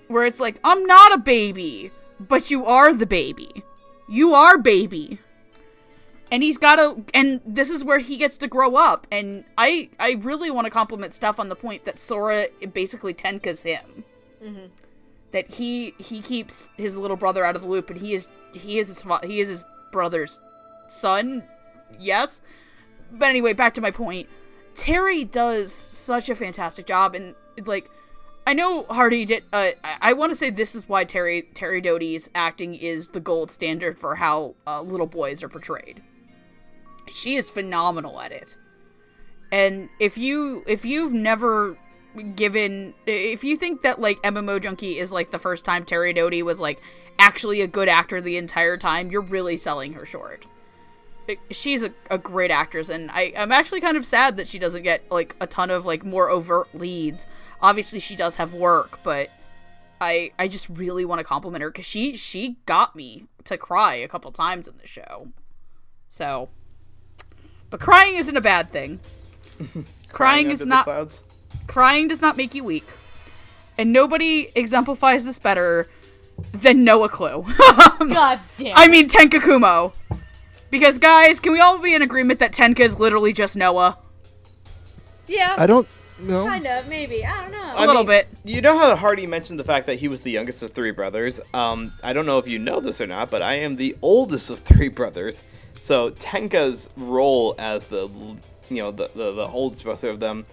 where it's like, I'm not a baby, but you are the baby. You are baby. And and this is where he gets to grow up. And I really want to compliment Steph on the point that Sora basically Tenka's him. Mm-hmm. That he keeps his little brother out of the loop, and he is his brother's son. Yes. But anyway, back to my point. Terry does such a fantastic job, and, like, I know Hardy did, I want to say this is why Terry Doty's acting is the gold standard for how little boys are portrayed. She is phenomenal at it. And if you've never if you think that, like, MMO Junkie is, like, the first time Terry Doty was, like, actually a good actor the entire time, you're really selling her short. She's a great actress, and I'm actually kind of sad that she doesn't get, like, a ton of, like, more overt leads. Obviously, she does have work, but I just really want to compliment her, because she got me to cry a couple times in the show. So, but crying isn't a bad thing. Crying does not make you weak. And nobody exemplifies this better than Noah Clue. God damn. I mean, Tenka Kumo. Because, guys, can we all be in agreement that Tenka is literally just Noah? Yeah. I don't know. Kind of, maybe. I don't know. A little bit. You know how Hardy mentioned the fact that he was the youngest of three brothers? I don't know if you know this or not, but I am the oldest of three brothers. So Tenka's role as the oldest brother of them,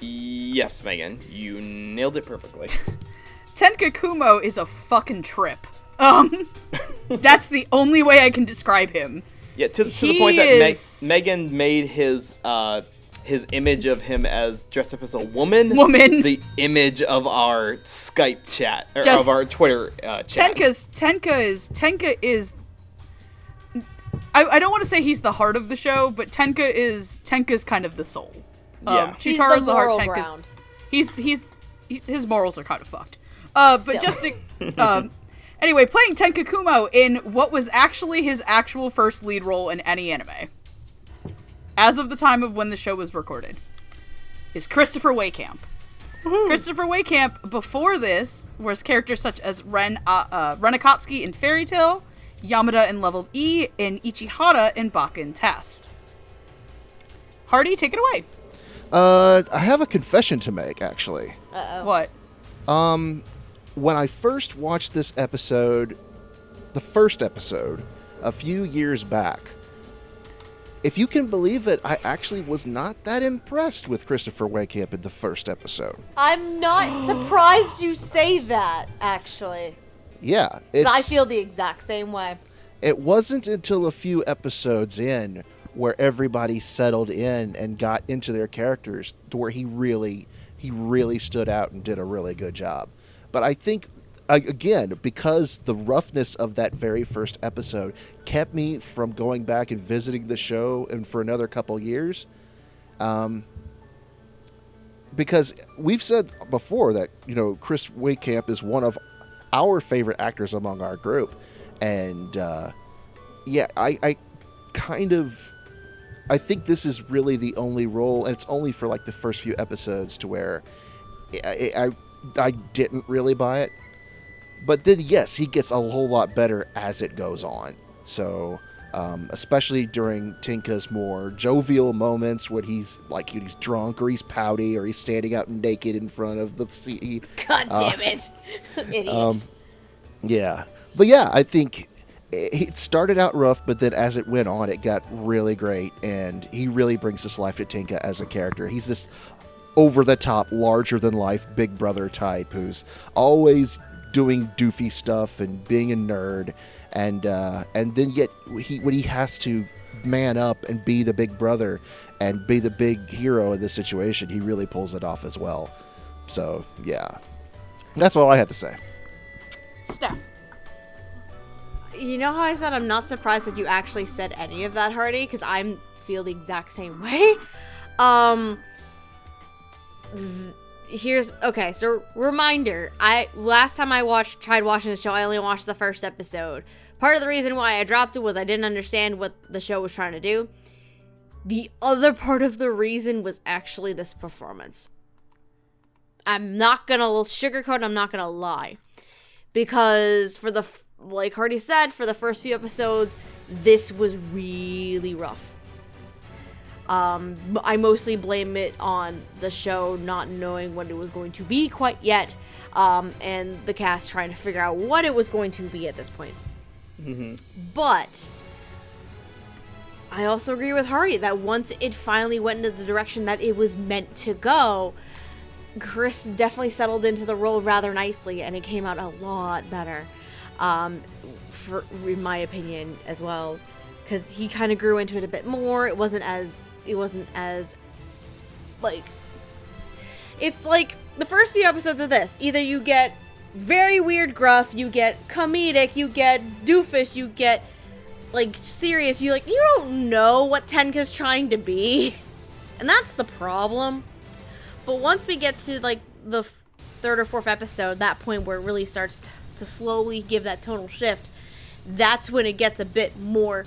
yes, Megan, you nailed it perfectly. Tenka Kumo is a fucking trip. That's the only way I can describe him. Yeah, to the point that Megan made his image of him as dressed up as a woman. The image of our Skype chat, or of our Twitter chat. Tenka is. I don't want to say he's the heart of the show, but Tenka's kind of the soul. Yeah, Chitaro's the heart. Tenka's his morals are kind of fucked. But Still. just to, anyway, playing Tenkakumo in what was actually his actual first lead role in any anime, as of the time of when the show was recorded, is Christopher Waycamp. Christopher Waycamp, before this, was characters such as Ren Akatsuki in Fairy Tail, Yamada in Level E, and Ichihara in Bakken Test. Hardy, take it away. I have a confession to make, actually. What? When I first watched this episode, the first episode, a few years back, if you can believe it, I actually was not that impressed with Christopher Waycamp in the first episode. I'm not surprised you say that, actually. Yeah. 'Cause I feel the exact same way. It wasn't until a few episodes in where everybody settled in and got into their characters to where he really stood out and did a really good job. But I think, again, because the roughness of that very first episode kept me from going back and visiting the show and for another couple years. Because we've said before that, Chris Waycamp is one of our favorite actors among our group. And, I think this is really the only role, and it's only for like the first few episodes to where I didn't really buy it. But then, yes, he gets a whole lot better as it goes on. So, especially during Tinka's more jovial moments when he's drunk or he's pouty or he's standing out naked in front of the sea. God damn it. Idiot. Yeah. But yeah, I think it started out rough, but then as it went on, it got really great. And he really brings this life to Tinka as a character. He's this over-the-top, larger-than-life big brother type who's always doing doofy stuff and being a nerd, and then yet when he has to man up and be the big brother and be the big hero in this situation, he really pulls it off as well. So yeah, that's all I have to say. Steph. You know how I said I'm not surprised that you actually said any of that, Hardy? Because I feel the exact same way. So reminder, last time I tried watching the show, I only watched the first episode. Part of the reason why I dropped it was I didn't understand what the show was trying to do. The other part of the reason was actually this performance. I'm not gonna sugarcoat, I'm not gonna lie. Because like Hardy said, for the first few episodes, this was really rough. I mostly blame it on the show not knowing what it was going to be quite yet, and the cast trying to figure out what it was going to be at this point. Mm-hmm. But I also agree with Hardy that once it finally went into the direction that it was meant to go, Chris definitely settled into the role rather nicely, and it came out a lot better, in my opinion as well, because he kind of grew into it a bit more. It wasn't as like, it's like the first few episodes of this, either you get very weird gruff, you get comedic, you get doofus, you get like serious, you don't know what Tenka's trying to be, and that's the problem. But once we get to like the third or fourth episode, that point where it really starts to slowly give that tonal shift, that's when it gets a bit more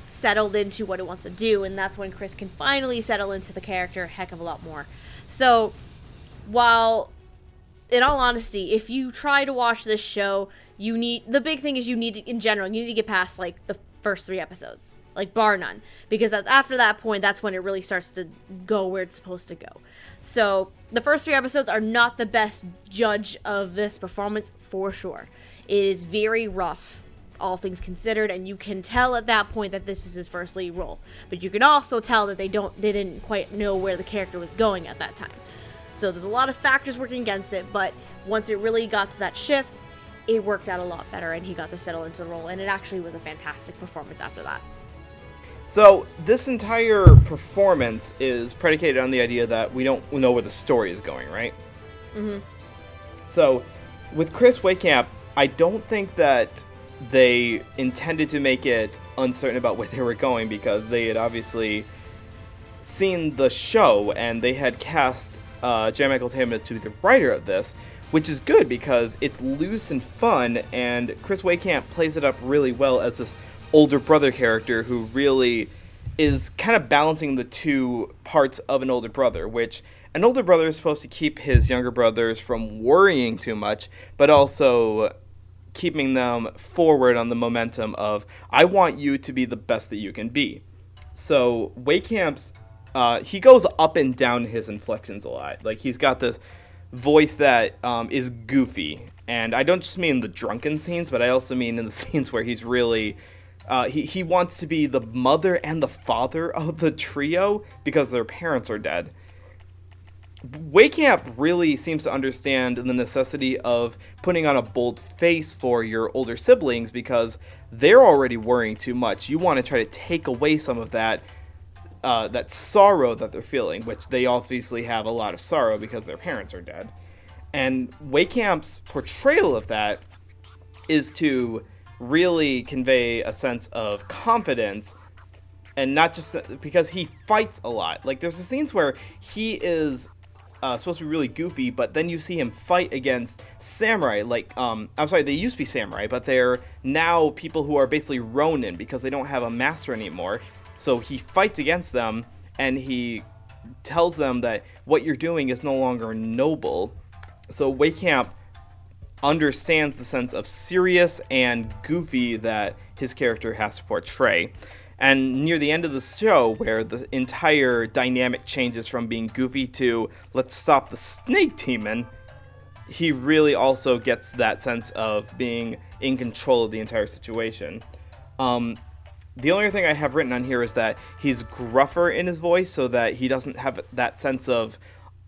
settled into what it wants to do, and that's when Chris can finally settle into the character a heck of a lot more. So, while, in all honesty, if you try to watch this show, the big thing is you need to get past, like, the first 3 episodes. Like, bar none. Because after that point, that's when it really starts to go where it's supposed to go. So, the first 3 episodes are not the best judge of this performance, for sure. It is very rough, all things considered, and you can tell at that point that this is his first lead role. But you can also tell that they didn't quite know where the character was going at that time. So there's a lot of factors working against it, but once it really got to that shift, it worked out a lot better, and he got to settle into the role, and it actually was a fantastic performance after that. So this entire performance is predicated on the idea that we don't know where the story is going, right? Mm-hmm. So with Chris Waycamp, I don't think that they intended to make it uncertain about where they were going, because they had obviously seen the show and they had cast J. Michael Tatum to be the writer of this, which is good because it's loose and fun, and Chris Wakamp plays it up really well as this older brother character who really is kind of balancing the two parts of an older brother, which an older brother is supposed to keep his younger brothers from worrying too much, but also keeping them forward on the momentum of, I want you to be the best that you can be. So Waycamp's, he goes up and down his inflections a lot. Like, he's got this voice that is goofy, and I don't just mean the drunken scenes, but I also mean in the scenes where he's really, he wants to be the mother and the father of the trio because their parents are dead. Wakamp really seems to understand the necessity of putting on a bold face for your older siblings because they're already worrying too much. You want to try to take away some of that that sorrow that they're feeling, which they obviously have a lot of sorrow because their parents are dead. And Waycamp's portrayal of that is to really convey a sense of confidence, and not just because he fights a lot. Like, there's the scenes where he is supposed to be really goofy, but then you see him fight against samurai. Like, I'm sorry, they used to be samurai, but they're now people who are basically Ronin because they don't have a master anymore. So he fights against them, and he tells them that what you're doing is no longer noble. So Wakamp understands the sense of serious and goofy that his character has to portray. And near the end of the show, where the entire dynamic changes from being goofy to let's stop the snake demon, he really also gets that sense of being in control of the entire situation. The only other thing I have written on here is that he's gruffer in his voice so that he doesn't have that sense of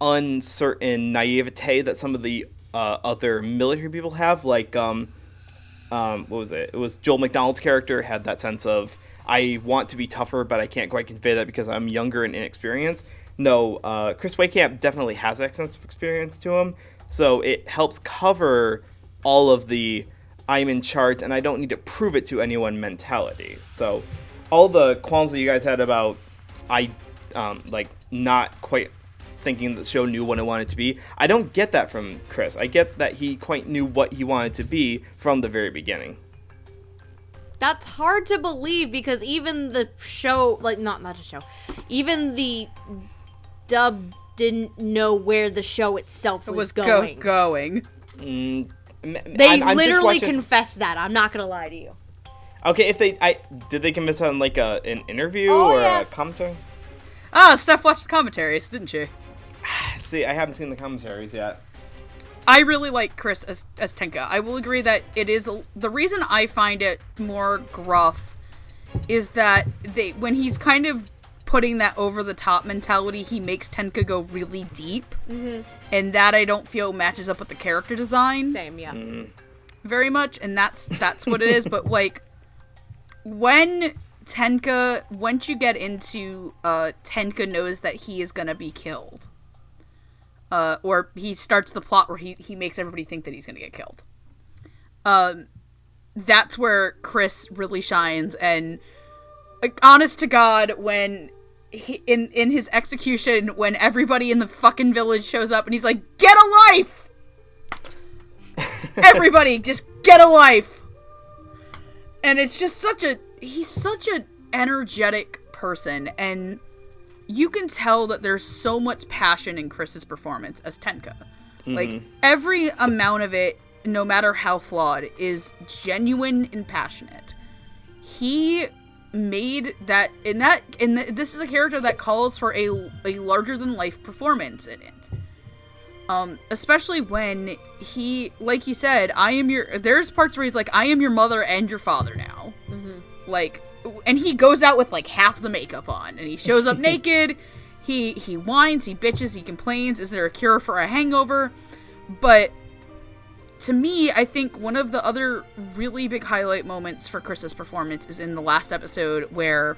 uncertain naivete that some of the other military people have. Like, what was it? It was Joel McDonald's character had that sense of, I want to be tougher, but I can't quite convey that because I'm younger and inexperienced. No, Chris Wakamp definitely has that sense of experience to him, so it helps cover all of the I'm in charge and I don't need to prove it to anyone mentality. So all the qualms that you guys had about like not quite thinking the show knew what it wanted to be, I don't get that from Chris. I get that he quite knew what he wanted to be from the very beginning. That's hard to believe because even the show, like, not the show, even the dub didn't know where the show itself was going. They I'm literally confessed that. I'm not gonna lie to you. Okay, did they confess on like an interview a commentary? Steph watched the commentaries, didn't she? See, I haven't seen the commentaries yet. I really like Chris as Tenka. I will agree that it is the reason I find it more gruff is that when he's kind of putting that over the top mentality, he makes Tenka go really deep, and that I don't feel matches up with the character design. Same, yeah. Very much, and that's what it is. But like when Tenka, once you get into Tenka knows that he is gonna be killed. Or he starts the plot where he makes everybody think that he's gonna get killed. That's where Chris really shines, and like, honest to God, when he, in his execution, when everybody in the fucking village shows up and he's like, "Get a life!" Everybody, just get a life! And it's just he's such an energetic person, and you can tell that there's so much passion in Chris's performance as Tenka. Like, every amount of it, no matter how flawed, is genuine and passionate. He made that, this is a character that calls for a larger-than-life performance in it. Especially when he, like he said, there's parts where he's like, I am your mother and your father now. Like, and he goes out with like half the makeup on, and he shows up naked. He whines, he bitches, he complains. Is there a cure for a hangover? But to me, I think one of the other really big highlight moments for Chris's performance is in the last episode where,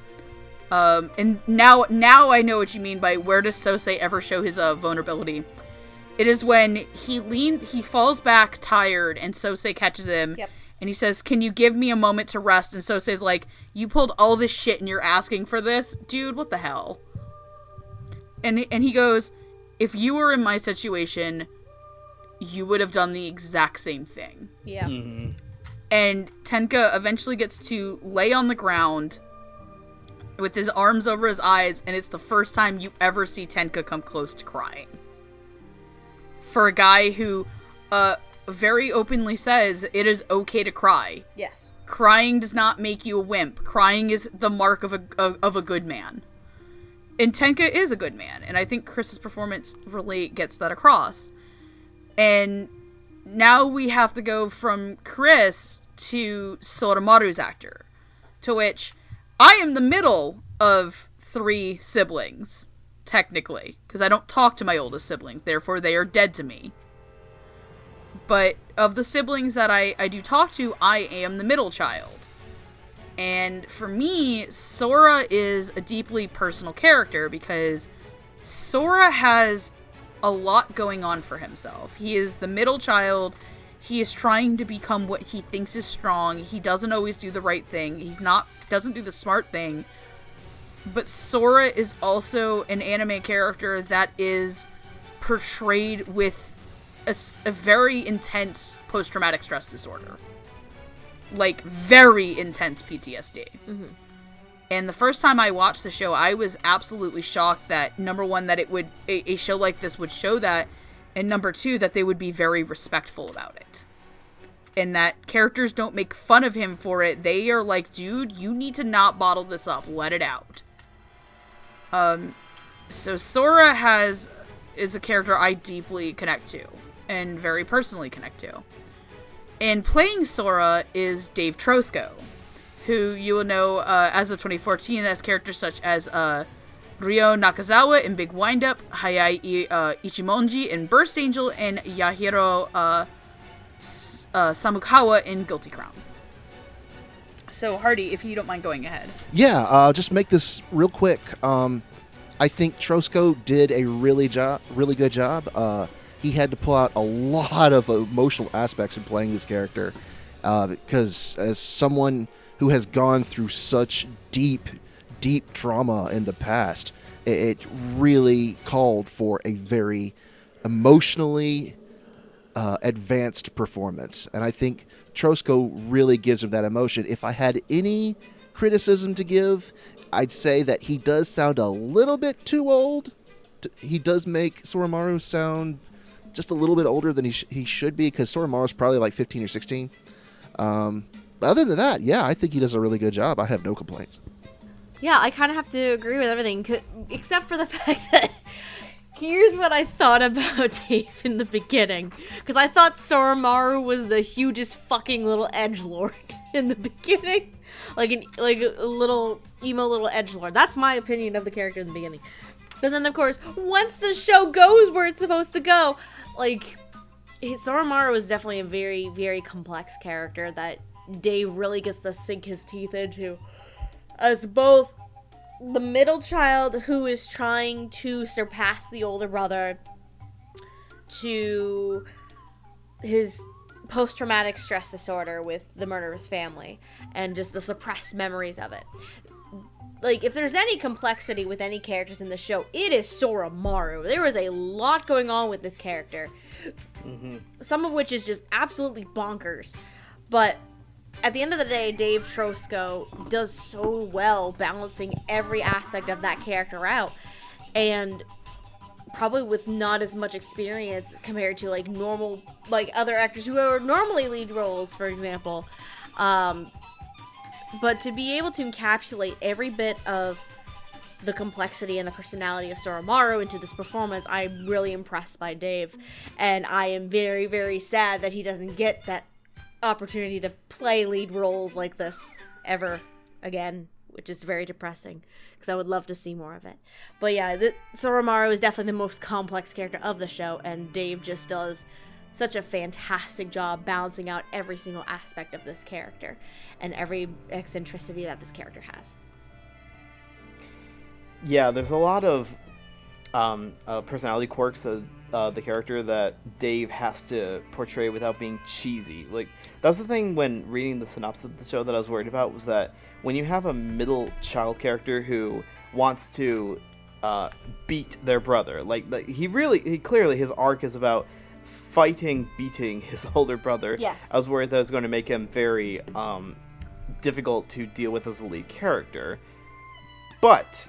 and now I know what you mean by where does Sosei ever show his vulnerability. It is when he falls back tired, and Sosei catches him. Yep. And he says, "Can you give me a moment to rest?" And Sosei's like, "You pulled all this shit and you're asking for this? Dude, what the hell?" And he goes, "If you were in my situation, you would have done the exact same thing. Yeah. Mm-hmm. And Tenka eventually gets to lay on the ground with his arms over his eyes, and it's the first time you ever see Tenka come close to crying. For a guy who very openly says it is okay to cry. Yes. Crying does not make you a wimp. Crying is the mark of a good man. And Tenka is a good man, and I think Chris's performance really gets that across. And now we have to go from Chris to Soromaru's actor, to which I am the middle of 3 siblings, technically, because I don't talk to my oldest sibling, therefore they are dead to me. But of the siblings that I do talk to, I am the middle child. And for me, Sora is a deeply personal character because Sora has a lot going on for himself. He is the middle child. He is trying to become what he thinks is strong. He doesn't always do the right thing. Doesn't do the smart thing. But Sora is also an anime character that is portrayed with a very intense post-traumatic stress disorder. Like, very intense PTSD. Mm-hmm. And the first time I watched the show, I was absolutely shocked that, number one, that a show like this would show that, and number two, that they would be very respectful about it. And that characters don't make fun of him for it. They are like, dude, you need to not bottle this up. Let it out. So Sora is a character I deeply connect to, and very personally connect to. And playing Sora is Dave Trosko, who you will know as of 2014 as characters such as Ryo Nakazawa in Big Windup, Hayai Ichimonji in Burst Angel, and Yahiro Samukawa in Guilty Crown. So, Hardy, if you don't mind going ahead. Yeah, just make this real quick. I think Trosko did a really good job. He had to pull out a lot of emotional aspects in playing this character, because as someone who has gone through such deep trauma in the past, it really called for a very emotionally advanced performance. And I think Trosko really gives him that emotion. If I had any criticism to give, I'd say that he does sound a little bit too old. He does make Soromaru sound just a little bit older than he should be, because Soromaru's probably like 15 or 16. But other than that, yeah, I think he does a really good job. I have no complaints. Yeah, I kind of have to agree with everything, except for the fact that here's what I thought about Dave in the beginning. Because I thought Soromaru was the hugest fucking little edgelord in the beginning. Like a little emo little edgelord. That's my opinion of the character in the beginning. But then, of course, once the show goes where it's supposed to go, like, Soromaru is definitely a very, very complex character that Dave really gets to sink his teeth into. As both the middle child who is trying to surpass the older brother, to his post-traumatic stress disorder with the murder of his family, and just the suppressed memories of it. Like, if there's any complexity with any characters in the show, it is Soromaru. There is a lot going on with this character. Mm-hmm. Some of which is just absolutely bonkers. But at the end of the day, Dave Trosko does so well balancing every aspect of that character out. And probably with not as much experience compared to, like, normal, like, other actors who are normally lead roles, for example. But to be able to encapsulate every bit of the complexity and the personality of Soromaru into this performance, I'm really impressed by Dave. And I am very, very sad that he doesn't get that opportunity to play lead roles like this ever again, which is very depressing, because I would love to see more of it. But yeah, Soromaru is definitely the most complex character of the show, and Dave just does such a fantastic job balancing out every single aspect of this character and every eccentricity that this character has. Yeah, there's a lot of personality quirks of the character that Dave has to portray without being cheesy. Like, that was the thing when reading the synopsis of the show that I was worried about, was that when you have a middle child character who wants to beat their brother, like he clearly, his arc is about fighting, beating his older brother. Yes. I was worried that it was going to make him very difficult to deal with as a lead character. But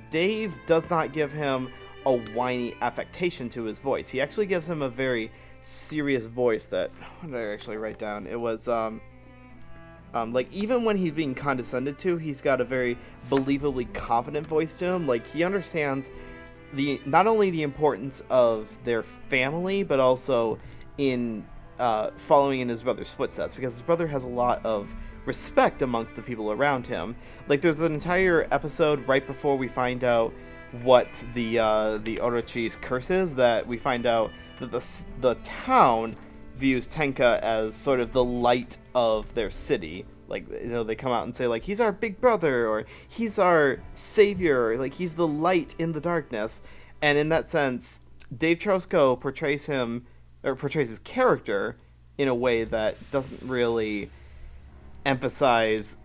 Dave does not give him a whiny affectation to his voice. He actually gives him a very serious voice that... What did I actually write down? It was... like, even when he's being condescended to, he's got a very believably confident voice to him. Like, he understands not only the importance of their family, but also in following in his brother's footsteps, because his brother has a lot of respect amongst the people around him. Like, there's an entire episode right before we find out what the Orochi's curse is, that we find out that the town views Tenka as sort of the light of their city. Like, you know, they come out and say, like, he's our big brother, or he's our savior, or, like, he's the light in the darkness. And in that sense, Dave Trosko portrays his character in a way that doesn't really emphasize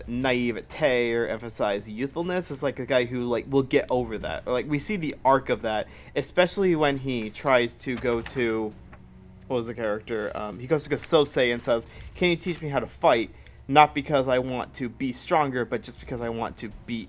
naivete or emphasize youthfulness. It's like a guy who, like, will get over that. Or, like, we see the arc of that, especially when he tries to go to... What was the character? He goes to Sosei and says, "Can you teach me how to fight? Not because I want to be stronger, but just because I want to be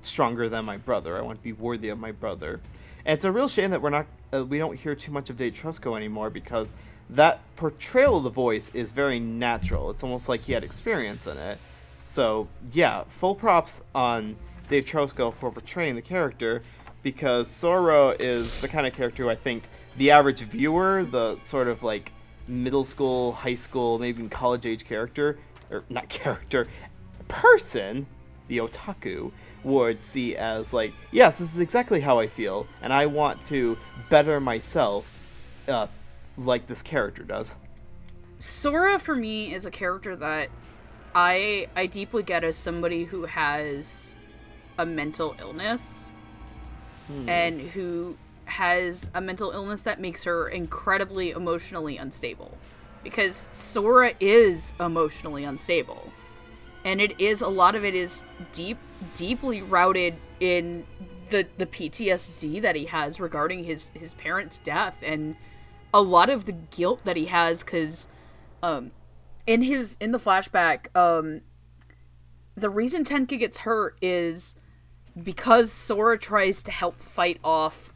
stronger than my brother. I want to be worthy of my brother." And it's a real shame that we don't hear too much of Dave Trosko anymore, because that portrayal of the voice is very natural. It's almost like he had experience in it. So yeah, full props on Dave Trosko for portraying the character, because Sora is the kind of character who I think the average viewer, the sort of like middle school, high school, maybe even college age person, the otaku, would see as like, yes, this is exactly how I feel, and I want to better myself like this character does. Sora, for me, is a character that I deeply get as somebody who has a mental illness, and who has a mental illness that makes her incredibly emotionally unstable. Because Sora is emotionally unstable. And a lot of it is deeply rooted in the PTSD that he has regarding his parents' death, and a lot of the guilt that he has, because in the flashback, the reason Tenka gets hurt is because Sora tries to help fight off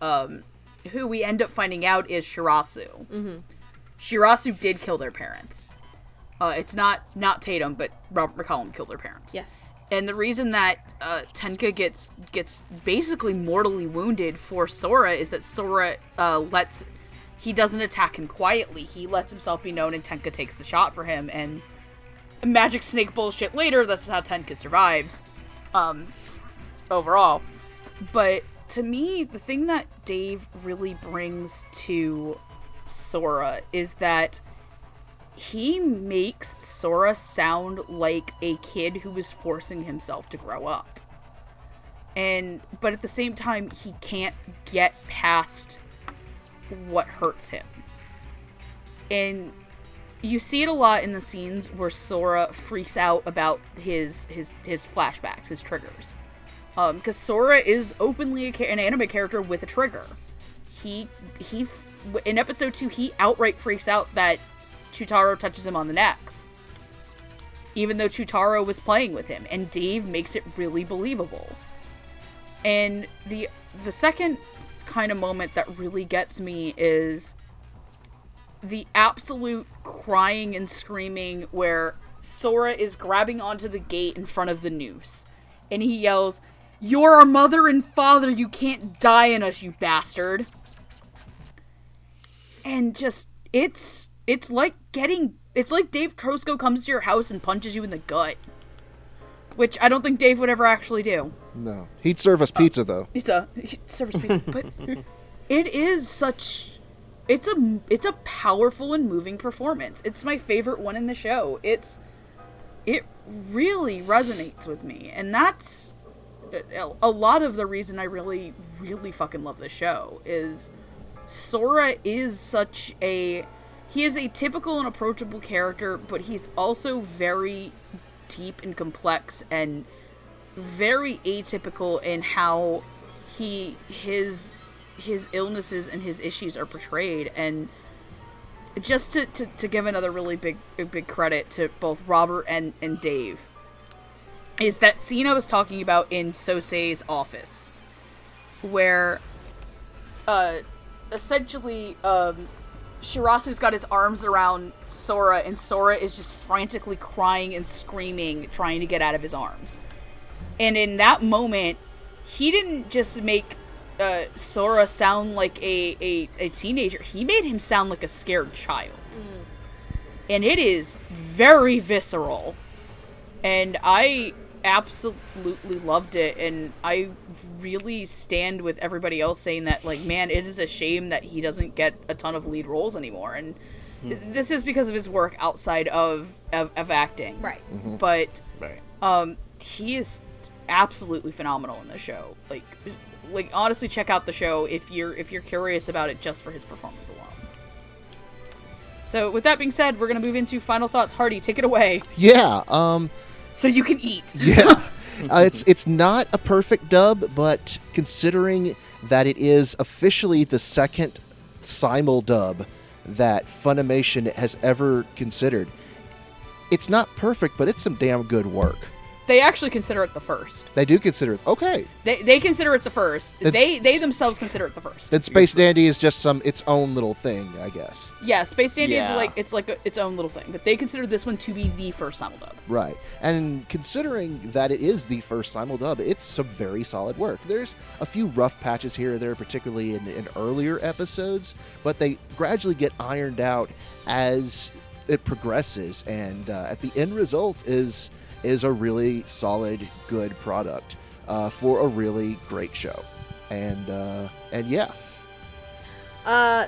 who we end up finding out is Shirasu. Mm-hmm. Shirasu did kill their parents. It's not Tatum, but Robert McCollum killed their parents. Yes. And the reason that Tenka gets basically mortally wounded for Sora is that Sora he doesn't attack him quietly. He lets himself be known, and Tenka takes the shot for him. And magic snake bullshit later, this is how Tenka survives. Overall. But to me, the thing that Dave really brings to Sora is that he makes Sora sound like a kid who is forcing himself to grow up. But at the same time, he can't get past what hurts him. And you see it a lot in the scenes where Sora freaks out about his flashbacks, his triggers. Because Sora is openly an anime character with a trigger. He in episode 2, he outright freaks out that Chutaro touches him on the neck, even though Chutaro was playing with him, and Dave makes it really believable. And the second kind of moment that really gets me is the absolute crying and screaming where Sora is grabbing onto the gate in front of the noose, and he yells, "You're our mother and father, you can't die in us, you bastard." And just, it's like Dave Trosko comes to your house and punches you in the gut. Which I don't think Dave would ever actually do. No. He'd serve us pizza, though. He'd serve us pizza. But it is such... It's a powerful and moving performance. It's my favorite one in the show. It really resonates with me. And that's a lot of the reason I really, really fucking love this show, is Sora is he is a typical and approachable character, but he's also very deep and complex and very atypical in how his illnesses and his issues are portrayed. And just to give another really big credit to both Robert and Dave, is that scene I was talking about in Sosei's office, where essentially Shirasu's got his arms around Sora, and Sora is just frantically crying and screaming, trying to get out of his arms. And in that moment, he didn't just make Sora sound like a teenager. He made him sound like a scared child. And it is very visceral. And I absolutely loved it. And I really stand with everybody else saying that, like, man, it is a shame that he doesn't get a ton of lead roles anymore. And this is because of his work outside of acting. Right. Mm-hmm. But he is absolutely phenomenal in the show. Like honestly, check out the show if you're curious about it just for his performance alone. So with that being said, we're gonna move into final thoughts. Hardy, take it away. Yeah. So you can eat. Yeah. It's not a perfect dub, but considering that it is officially the second simuldub that Funimation has ever considered, it's not perfect, but it's some damn good work. They actually consider it the first. They do consider it. Okay. They consider it the first. They themselves consider it the first. Then Space Dandy is just its own little thing, I guess. Yeah, Space Dandy is like its own little thing, but they consider this one to be the first simuldub. Right. And considering that it is the first simuldub, it's some very solid work. There's a few rough patches here or there, particularly in earlier episodes, but they gradually get ironed out as it progresses, and at the end result is a really solid, good product for a really great show. And yeah.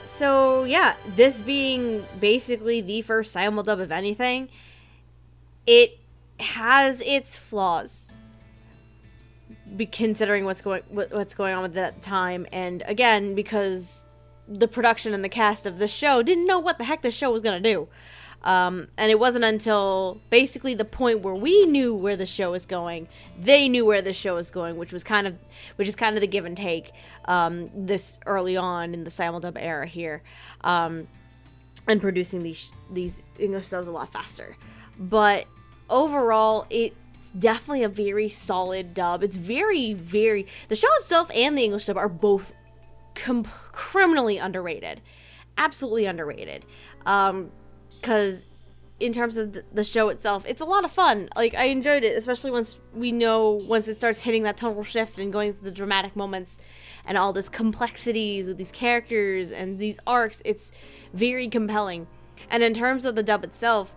So yeah, this being basically the first simuldub of anything, it has its flaws, considering what's going on at that time, and again because the production and the cast of the show didn't know what the heck the show was gonna do. And it wasn't until basically the point where we knew where the show was going, they knew where the show was going, which is kind of the give and take, this early on in the simuldub era here, and producing these English dubs a lot faster. But overall, it's definitely a very solid dub. It's very, very, the show itself and the English dub are both criminally underrated, absolutely underrated. Because in terms of the show itself, it's a lot of fun. Like, I enjoyed it, especially once it starts hitting that tonal shift and going through the dramatic moments and all this complexities with these characters and these arcs. It's very compelling. And in terms of the dub itself,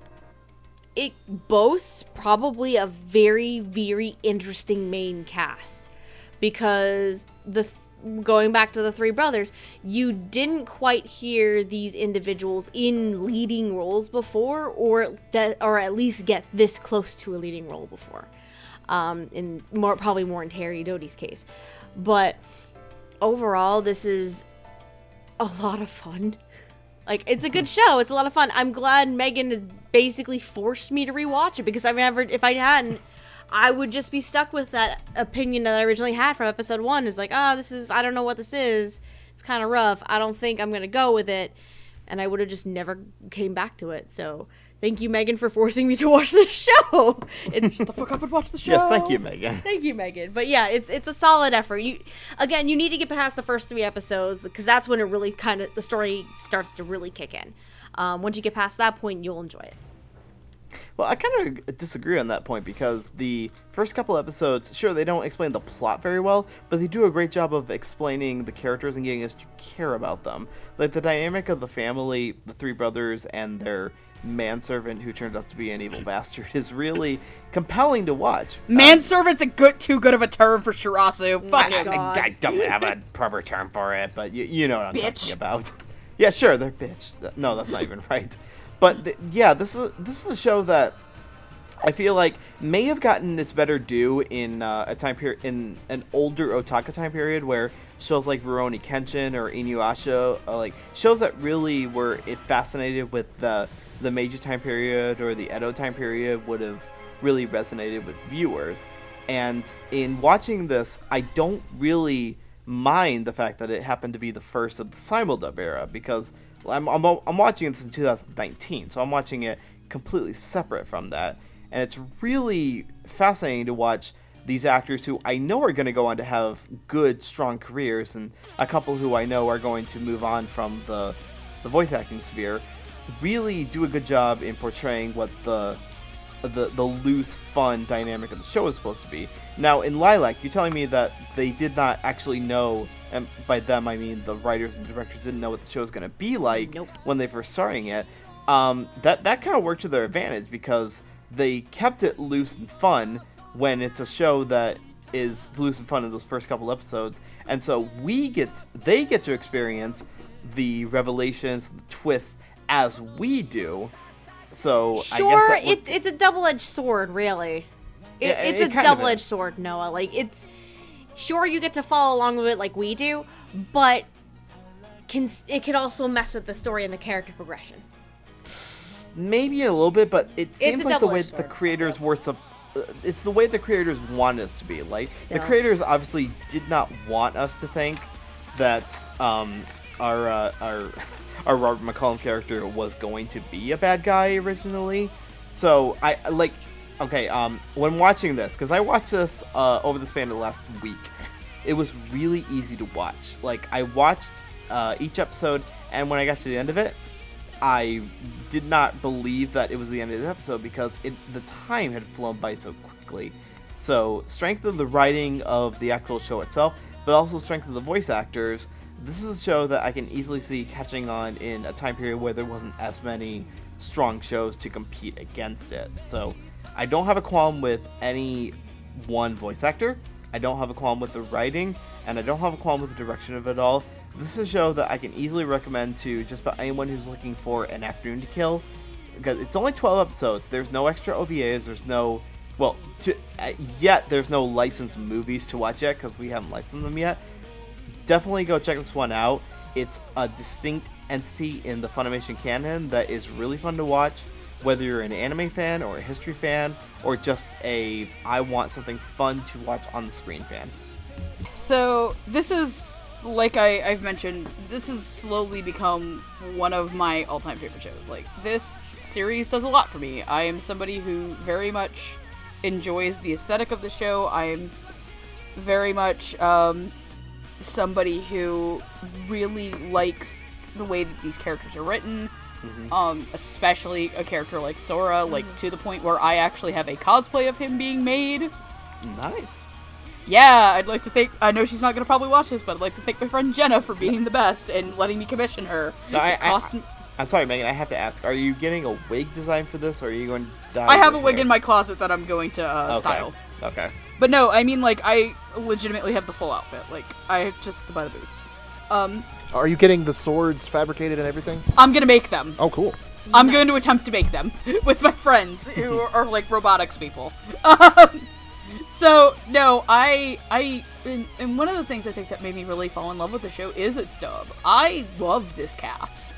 it boasts probably a very, very interesting main cast. Because going back to the three brothers, you didn't quite hear these individuals in leading roles before, or at least get this close to a leading role before. Probably more in Terry Doty's case. But overall, this is a lot of fun. Like, it's a good show. It's a lot of fun. I'm glad Megan has basically forced me to rewatch it, because if I hadn't, I would just be stuck with that opinion that I originally had from episode 1. Is like, I don't know what this is. It's kind of rough. I don't think I'm going to go with it. And I would have just never came back to it. So thank you, Megan, for forcing me to watch this show. Shut the fuck up and watch the show. Yes, thank you, Megan. Thank you, Megan. But yeah, it's a solid effort. You need to get past the first 3 episodes, because that's when it really the story starts to really kick in. Once you get past that point, you'll enjoy it. Well, I kind of disagree on that point, because the first couple episodes, sure, they don't explain the plot very well, but they do a great job of explaining the characters and getting us to care about them. Like, the dynamic of the family, the 3 brothers, and their manservant, who turned out to be an evil bastard, is really compelling to watch. Manservant's too good of a term for Shirasu. Fuck it. I don't have a proper term for it, but you know what I'm talking about. Yeah, sure, they're bitch. No, that's not even right. But this is a show that I feel like may have gotten its better due in a time period, in an older Otaka time period, where shows like Rurouni Kenshin or Inuyasha, like shows that really were fascinated with the Meiji time period or the Edo time period, would have really resonated with viewers. And in watching this, I don't really mind the fact that it happened to be the first of the simuldub era, because I'm watching this in 2019, so I'm watching it completely separate from that, and it's really fascinating to watch these actors who I know are going to go on to have good, strong careers, and a couple who I know are going to move on from the voice acting sphere, really do a good job in portraying what the loose, fun dynamic of the show is supposed to be. Now, in Lilac, you're telling me that they did not actually know, and by them I mean the writers and directors didn't know what the show was going to be like when they first starting it. That kind of worked to their advantage, because they kept it loose and fun when it's a show that is loose and fun in those first couple episodes, and so they get to experience the revelations, the twists, as we do. So sure, I guess it's a double-edged sword, really. It's a double-edged sword, Noah. Like, it's sure you get to follow along with it like we do, but it can also mess with the story and the character progression. Maybe a little bit, but it seems like the way sword. the creators were. It's the way the creators want us to be. Like, the creators obviously did not want us to think that our Robert McCollum character was going to be a bad guy originally. So when watching this, because I watched this over the span of the last week, it was really easy to watch. Like, I watched each episode, and when I got to the end of it, I did not believe that it was the end of the episode, because the time had flown by so quickly. So, strength of the writing of the actual show itself, but also strength of the voice actors. This is a show that I can easily see catching on in a time period where there wasn't as many strong shows to compete against it. So, I don't have a qualm with any one voice actor. I don't have a qualm with the writing, and I don't have a qualm with the direction of it all. This is a show that I can easily recommend to just about anyone who's looking for an afternoon to kill, because it's only 12 episodes. There's no extra OVAs. There's no, there's no licensed movies to watch yet, because we haven't licensed them yet. Definitely go check this one out. It's a distinct entity in the Funimation canon that is really fun to watch, whether you're an anime fan or a history fan, or just I want something fun to watch on the screen fan. So this is, like I've mentioned, this has slowly become one of my all-time favorite shows. Like, this series does a lot for me. I am somebody who very much enjoys the aesthetic of the show. I'm very much somebody who really likes the way that these characters are written. Especially a character like Sora, like to the point where I actually have a cosplay of him being made. Nice. Yeah, I'd like to thank, I know she's not going to probably watch this, but I'd like to thank my friend Jenna for being the best and letting me commission her. No, I'm sorry, Megan, I have to ask, are you getting a wig design for this, or are you going to dye I have a wig hair? in my closet that I'm going to style. Okay. But no, I mean, like, I legitimately have the full outfit. Like, I just buy the boots. Are you getting the swords fabricated and everything? I'm going to make them. Oh, cool. I'm going to attempt to make them with my friends who are like robotics people. So, no, and one of the things I think that made me really fall in love with the show is its dub. I love this cast.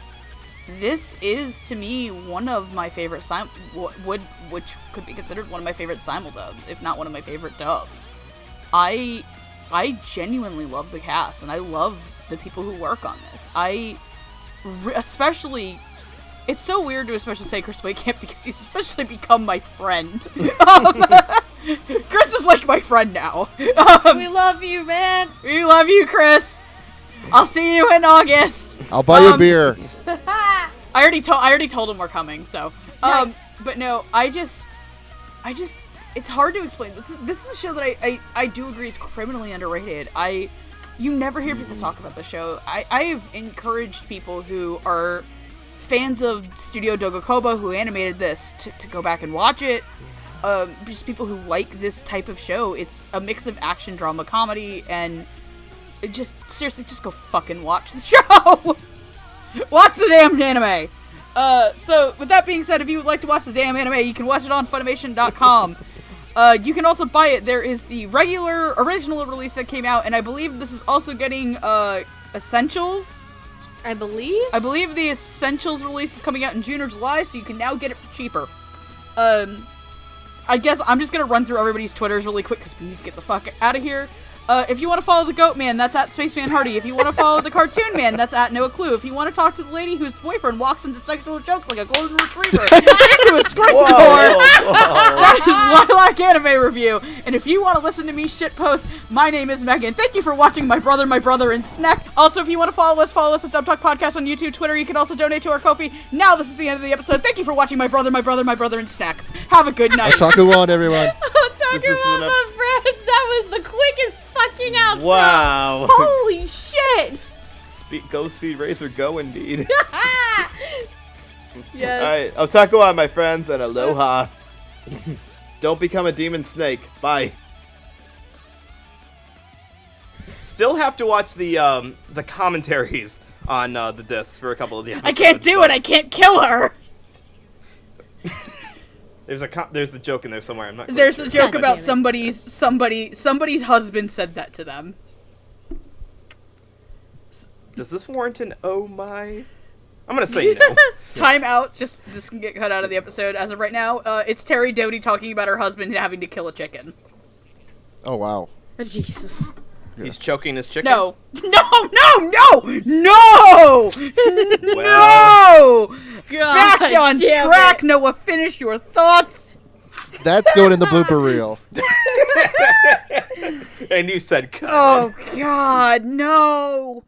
This is, to me, one of my favorite which could be considered one of my favorite simuldubs, if not one of my favorite dubs. I genuinely love the cast, and I love the people who work on this. Especially, it's so weird to especially say Chris Waitkamp, because he's essentially become my friend. Chris is like my friend now. We love you, man. We love you, Chris. I'll see you in August. I'll buy you a beer. I already told him we're coming. So, Nice. But no, I just, it's hard to explain. This is a show that I do agree is criminally underrated. You never hear people talk about the show. I've encouraged people who are fans of Studio Doga Kobo, who animated this, to go back and watch it. Just people who like this type of show. It's a mix of action, drama, comedy, and seriously, just go fucking watch the show! Watch the damn anime! So, with that being said, if you would like to watch the damn anime, you can watch it on Funimation.com. You can also buy it. There is the regular, original release that came out, and I believe this is also getting, Essentials? I believe the Essentials release is coming out in June or July, so you can now get it for cheaper. I guess I'm just gonna run through everybody's Twitters really quick, because we need to get the fuck out of here. If you want to follow the Goat Man, that's at Spaceman Hardy. If you want to follow the Cartoon Man, that's at Noah Clue. If you want to talk to the lady whose boyfriend walks into sexual jokes like a golden retriever into a screen door, that is Lilac Anime Review. And if you want to listen to me shitpost, my name is Megan. Thank you for watching My Brother, and Snack. Also, if you want to follow us at dubtalkpodcast on YouTube, Twitter. You can also donate to our Ko-fi. Now this is the end of the episode. Thank you for watching My Brother, and Snack. Have a good night. Otaku on, everyone. Otaku on, my friend. That was the quickest fucking outro. Wow. Holy shit. Go Speed Racer, go indeed. Yes. Alright, Otaku on, my friends, and aloha. Don't become a demon snake. Bye. Still have to watch the commentaries on the discs for a couple of the episodes. I can't do it. I can't kill her. There's a joke in there somewhere. I'm not. There's sure. a joke God about damn it. somebody's husband said that to them. Does this warrant an oh my? I'm gonna say no. Time out. Just this can get cut out of the episode as of right now. It's Terry Doty talking about her husband having to kill a chicken. Oh, wow. Jesus. He's choking his chicken. No. Well. No. God Back on damn track. it. Noah, finish your thoughts. That's going in the blooper reel. And you said cut. Oh God, no.